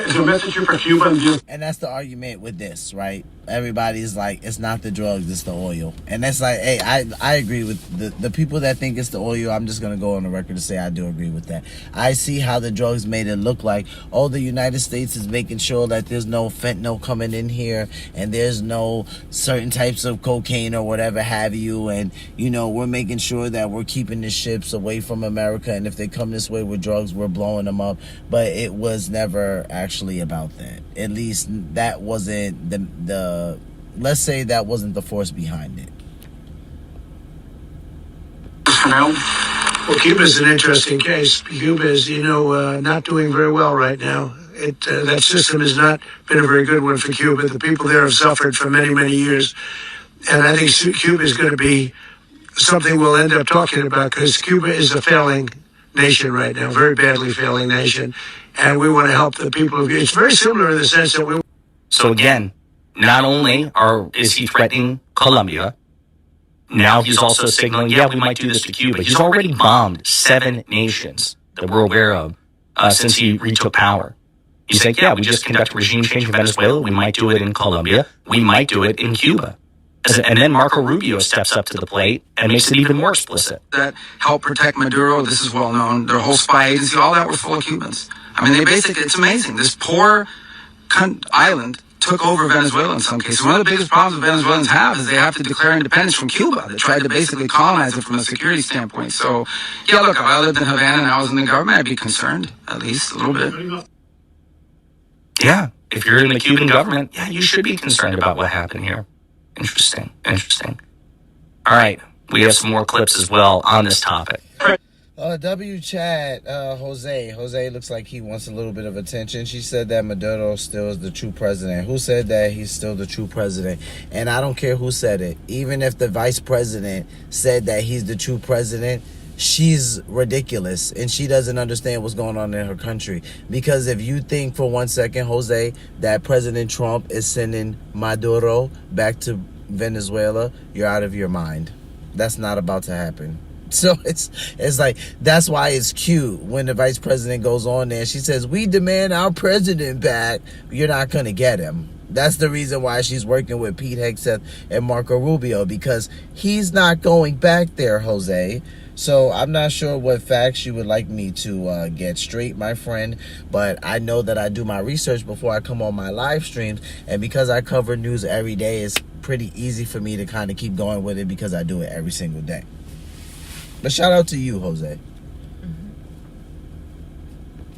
S21: Is there a message here for Cuba?
S1: And that's the argument with this, right? Everybody's like, it's not the drugs, it's the oil. And that's like, hey, I agree with the people that think it's the oil. I'm just going to go on the record to say I do agree with that. I see how the drugs made it look like, oh, the United States is making sure that there's no fentanyl coming in here and there's no certain types of cocaine or whatever have you. And, you know, we're making sure that we're keeping the ships away from America. And if they come this way with drugs, we're blowing them up. But it was never actually about that. At least that wasn't the let's say that wasn't the force behind it.
S13: Well, Cuba's an interesting case. Cuba is, not doing very well right now. That system has not been a very good one for Cuba. The people there have suffered for many, many years. And I think Cuba is going to be something we'll end up talking about because Cuba is a failing nation right now, very badly failing nation. And we want to help the people of Cuba. It's very similar in the sense that we...
S3: So again, not only is he threatening Colombia, now he's also signaling, yeah, we might do this to Cuba. He's already bombed 7 nations that we're aware of since he retook power. He's like, yeah, we just conduct regime change in Venezuela. We might do it in Colombia. We might do it in Cuba. And then Marco Rubio steps up to the plate and makes it even more explicit.
S7: That helped protect Maduro, this is well known. Their whole spy agency, all that were full of Cubans. I mean, it's amazing. This poor island took over Venezuela in some cases. One of the biggest problems that Venezuelans have is they have to declare independence from Cuba. They tried to basically colonize it from a security standpoint. So, yeah, look, if I lived in Havana and I was in the government, I'd be concerned, at least a little bit.
S3: Yeah, if you're in the Cuban government, yeah, you should be concerned about what happened here. Interesting. All right, we have some more clips as well on this topic.
S1: W chat, Jose looks like he wants a little bit of attention. She said that Maduro still is the true president. Who said that he's still the true president? And I don't care who said it. Even if the vice president said that he's the true president, she's ridiculous and she doesn't understand what's going on in her country. Because if you think for 1 second, Jose, that President Trump is sending Maduro back to Venezuela, you're out of your mind. That's not about to happen. So it's like, that's why it's cute when the vice president goes on there. She says, we demand our president back. You're not going to get him. That's the reason why she's working with Pete Hegseth and Marco Rubio, because he's not going back there, Jose. So I'm not sure what facts you would like me to get straight, my friend. But I know that I do my research before I come on my live streams. And because I cover news every day, it's pretty easy for me to kind of keep going with it because I do it every single day. But shout out to you, Jose.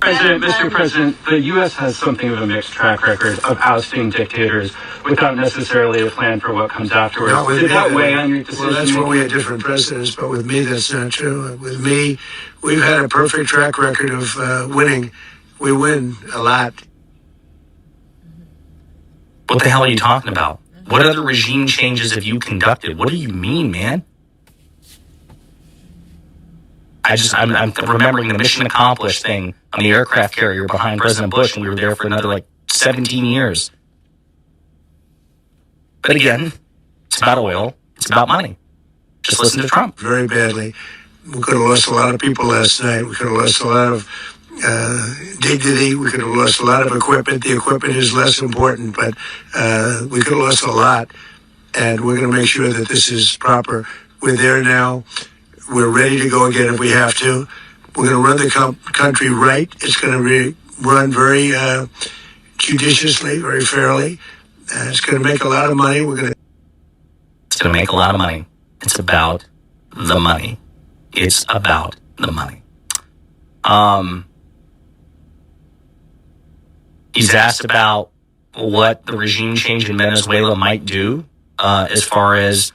S6: Mr. President, the U.S. has something of a mixed track record of ousting dictators without necessarily a plan for what comes afterwards. Did that weigh on your decision?
S13: Well, that's when we had different presidents, but with me, that's not true. With me, we've had a perfect track record of winning. We win a lot.
S3: What the hell are you talking about? What other regime changes have you conducted? What do you mean, man? I'm remembering the mission accomplished thing on the aircraft carrier behind President Bush, and we were there for another 17 years. But again, it's about oil. It's about money. Just listen to Trump.
S13: Very badly. We could have lost a lot of people last night. We could have lost a lot of dignity. We could have lost a lot of equipment. The equipment is less important, but we could have lost a lot. And we're going to make sure that this is proper. We're there now. We're ready to go again if we have to. We're going to run the country right. It's going to be run very judiciously, very fairly. It's going to make a lot of money.
S3: It's going to make a lot of money. It's about the money. It's about the money. He's asked about what the regime change in Venezuela might do as far as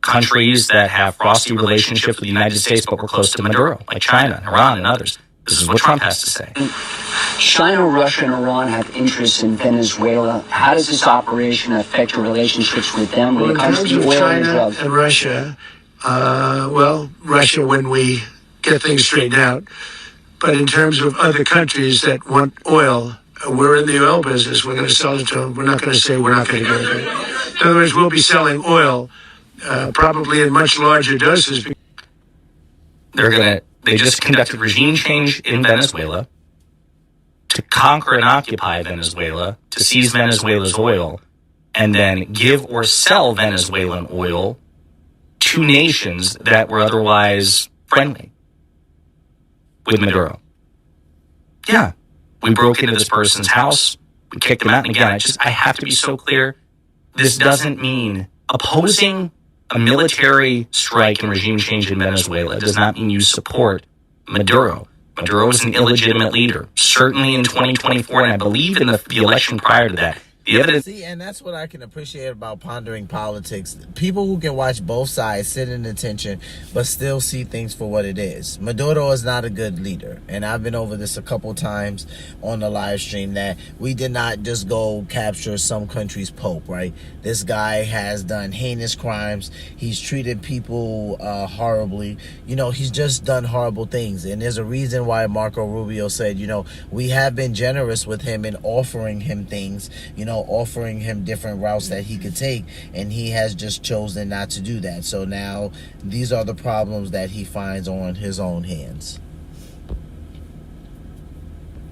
S3: countries that have frosty relationships with the United States but were close to Maduro, like China, Iran, and others. This is what Trump has to say.
S20: China, Russia, and Iran have interests in Venezuela. How does this operation affect your relationships with them when it comes to oil and drugs?
S13: And Russia, Well, Russia when we get things straightened out. But in terms of other countries that want oil, we're in the oil business. We're going to sell it to them. We're not going to say we're not going to get it. In other words, we'll be selling oil probably in much larger doses.
S3: They just conducted regime change in Venezuela to conquer and occupy Venezuela, to seize Venezuela's oil, and then give or sell Venezuelan oil to nations that were otherwise friendly with Maduro. Yeah, we broke into this person's house, we kicked him out, and again, I have to be so clear, this doesn't mean opposing a military strike and regime change in Venezuela does not mean you support Maduro. Maduro is an illegitimate leader, certainly in 2024, and I believe in the election prior to that. The evidence.
S1: See, and that's what I can appreciate about pondering politics. People who can watch both sides, sit in attention, but still see things for what it is. Maduro is not a good leader. And I've been over this a couple times on the live stream that we did not just go capture some country's pope, right? This guy has done heinous crimes. He's treated people horribly. You know, he's just done horrible things. And there's a reason why Marco Rubio said, you know, we have been generous with him in offering him things, you know, offering him different routes that he could take, and he has just chosen not to do that. So now these are the problems that he finds on his own hands.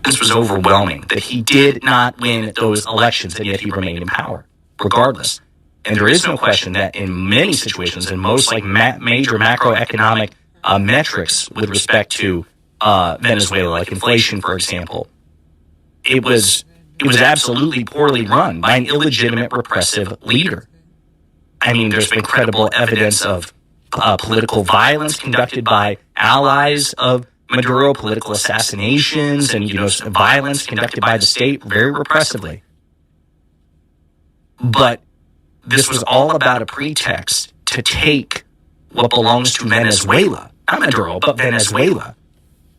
S3: This was overwhelming that he did not win those elections, and yet he remained in power regardless. And there is no question that in many situations, in most like major macroeconomic metrics with respect to Venezuela, like inflation, for example, it was absolutely poorly run by an illegitimate repressive leader. I mean, there's been credible evidence of political violence conducted by allies of Maduro, political assassinations, and, you know, violence conducted by the state very repressively. But this was all about a pretext to take what belongs to Venezuela, not Maduro, but Venezuela,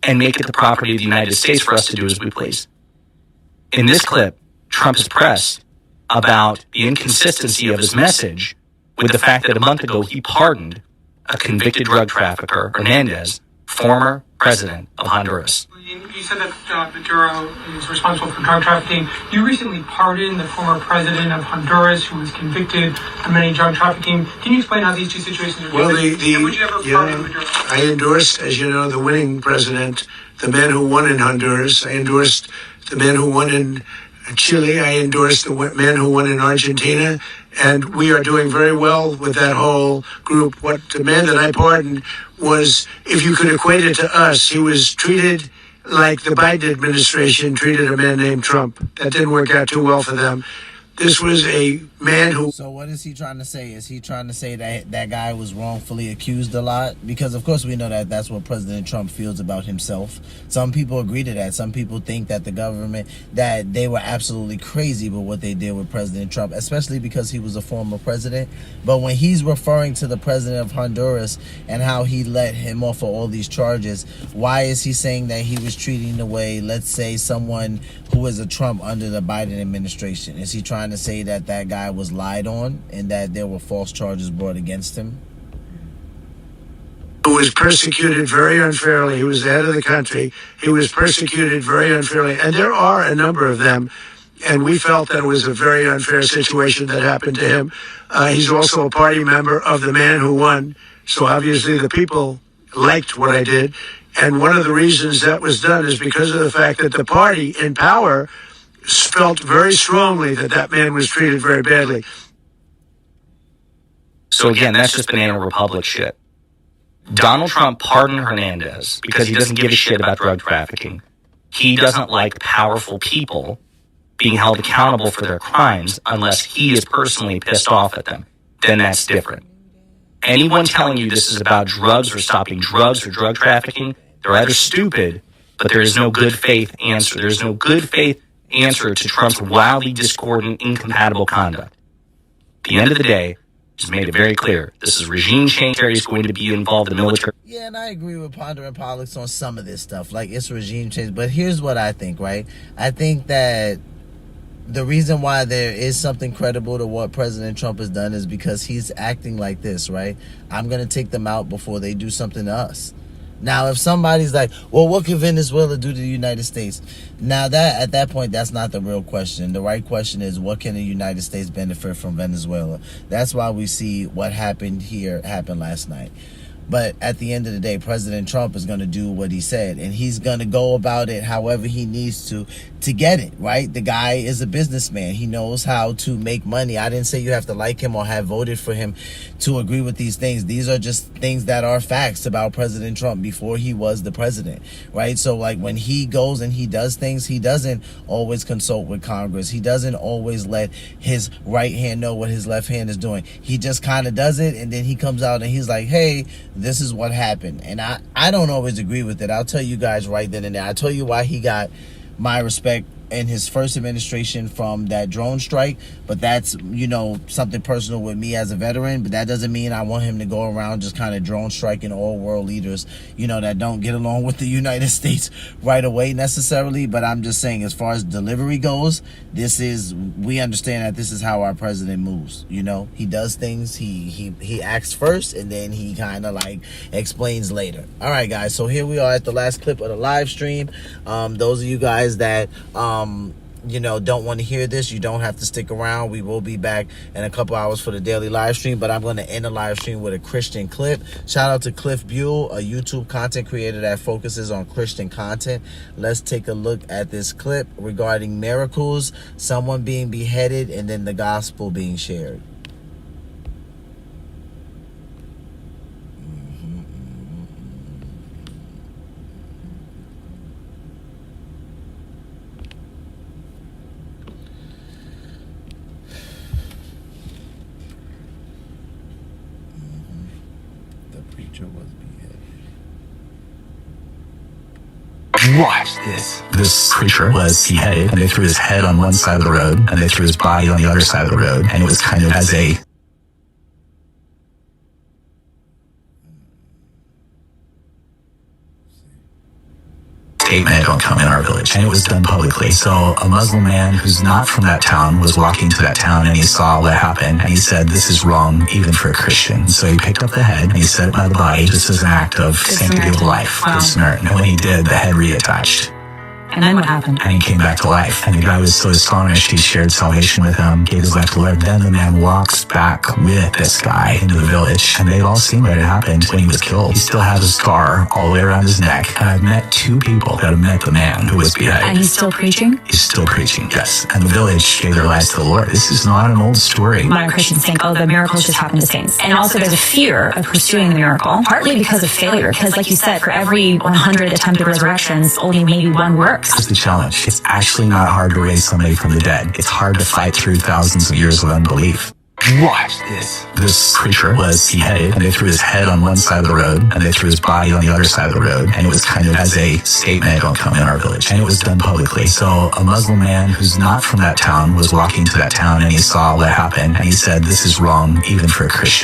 S3: and make it the property of the United States for us to do as we please. In this clip, Trump is pressed about the inconsistency of his message with the fact that a month ago he pardoned a convicted drug trafficker, Hernandez, former president of Honduras.
S21: You said that Maduro is responsible for drug trafficking. You recently pardoned the former president of Honduras who was convicted of many drug trafficking. Can you explain how these two situations are different?
S13: Well,
S21: would you ever pardon Maduro?
S13: I endorsed, as you know, the winning president, the man who won in Honduras. I endorsed the man who won in Chile. I endorsed the man who won in Argentina. And we are doing very well with that whole group. What the man that I pardoned was, if you could equate it to us, he was treated like the Biden administration treated a man named Trump. That didn't work out too well for them. This was a man who...
S1: So what is he trying to say? Is he trying to say that that guy was wrongfully accused a lot? Because, of course, we know that that's what President Trump feels about himself. Some people agree to that. Some people think that the government, that they were absolutely crazy with what they did with President Trump, especially because he was a former president. But when he's referring to the president of Honduras and how he let him off of all these charges, why is he saying that he was treating the way, let's say, someone who is a Trump under the Biden administration? Is he trying to say that that guy was lied on and that there were false charges brought against him?
S13: Who was persecuted very unfairly. He was the head of the country. He was persecuted very unfairly. And there are a number of them. And we felt that it was a very unfair situation that happened to him. He's also a party member of the man who won. So obviously the people liked what I did. And one of the reasons that was done is because of the fact that the party in power felt very strongly that that man was treated very badly.
S3: So again, that's just banana republic shit. Donald Trump pardoned Hernandez because he doesn't give a shit about drug trafficking. He doesn't like powerful people being held accountable for their crimes unless he is personally pissed off at them. Then that's different. Anyone telling you this is about drugs or stopping drugs or drug trafficking, they're either stupid, but there is no good faith answer. There is no good faith answer to Trump's wildly discordant, incompatible conduct. At the end of the day, he's made it very clear this is regime change. He's going to be involved in the military.
S1: Yeah, and I agree with pondering politics on some of this stuff. Like, it's regime change. But here's what I think, right? I think that the reason why there is something credible to what President Trump has done is because he's acting like this, right? I'm going to take them out before they do something to us. Now, if somebody's like, well, what can Venezuela do to the United States? Now, that at that point, that's not the real question. The right question is, what can the United States benefit from Venezuela? That's why we see what happened here happen last night. But at the end of the day, President Trump is going to do what he said, and he's going to go about it however he needs to get it, right? The guy is a businessman. He knows how to make money. I didn't say you have to like him or have voted for him to agree with these things. These are just things that are facts about President Trump before he was the president, right? So like when he goes and he does things, he doesn't always consult with Congress. He doesn't always let his right hand know what his left hand is doing. He just kind of does it, and then he comes out and he's like, hey, this is what happened. And I don't always agree with it. I'll tell you guys right then and there. I'll tell you why he got my respect in his first administration from that drone strike, but that's, you know, something personal with me as a veteran. But that doesn't mean I want him to go around just kind of drone striking all world leaders, you know, that don't get along with the United States right away necessarily. But I'm just saying, as far as delivery goes, we understand that this is how our president moves. You know, he does things, he acts first, and then he kind of like explains later. All right, guys, so here we are at the last clip of the live stream. Those of you guys that you know, don't want to hear this, you don't have to stick around. We will be back in a couple hours for the daily live stream, but I'm going to end the live stream with a Christian clip. Shout out to Cliff Buell, a YouTube content creator that focuses on Christian content. Let's take a look at this clip regarding miracles, someone being beheaded, and then the gospel being shared.
S5: Watch this. This preacher was beheaded, and they threw his head on one side of the road, and they threw his body on the other side of the road, and it was kind of as a statement, don't come in our village. And it was done publicly. So a Muslim man who's not from that town was walking to that town, and he saw what happened, and he said, this is wrong even for a Christian. So he picked up the head and he set it by the body just as an act of sanctity of life. Good Samaritan. And when he did, the head reattached.
S9: And then what happened?
S5: And he came back to life. And the guy was so astonished, he shared salvation with him, gave his life to the Lord. Then the man walks back with this guy into the village, and they've all seen what had happened when he was killed. He still has a scar all the way around his neck. And I've met 2 people that have met the man who was beheaded.
S9: And he's still preaching?
S5: He's still preaching, yes. And the village gave their lives to the Lord. This is not an old story.
S9: Modern Christians think, oh, the miracles just happen to saints. And also there's a fear of pursuing the miracle, partly because of failure. Because like you said, for every 100 attempted resurrections, only maybe 1 works.
S5: That's the challenge. It's actually not hard to raise somebody from the dead. It's hard to fight through thousands of years of unbelief. Watch this. This preacher was beheaded, and they threw his head on one side of the road, and they threw his body on the other side of the road, and it was kind of as a statement, don't come in our village. And it was done publicly. So a Muslim man who's not from that town was walking to that town, and he saw what happened, and he said, this is wrong even for a Christian.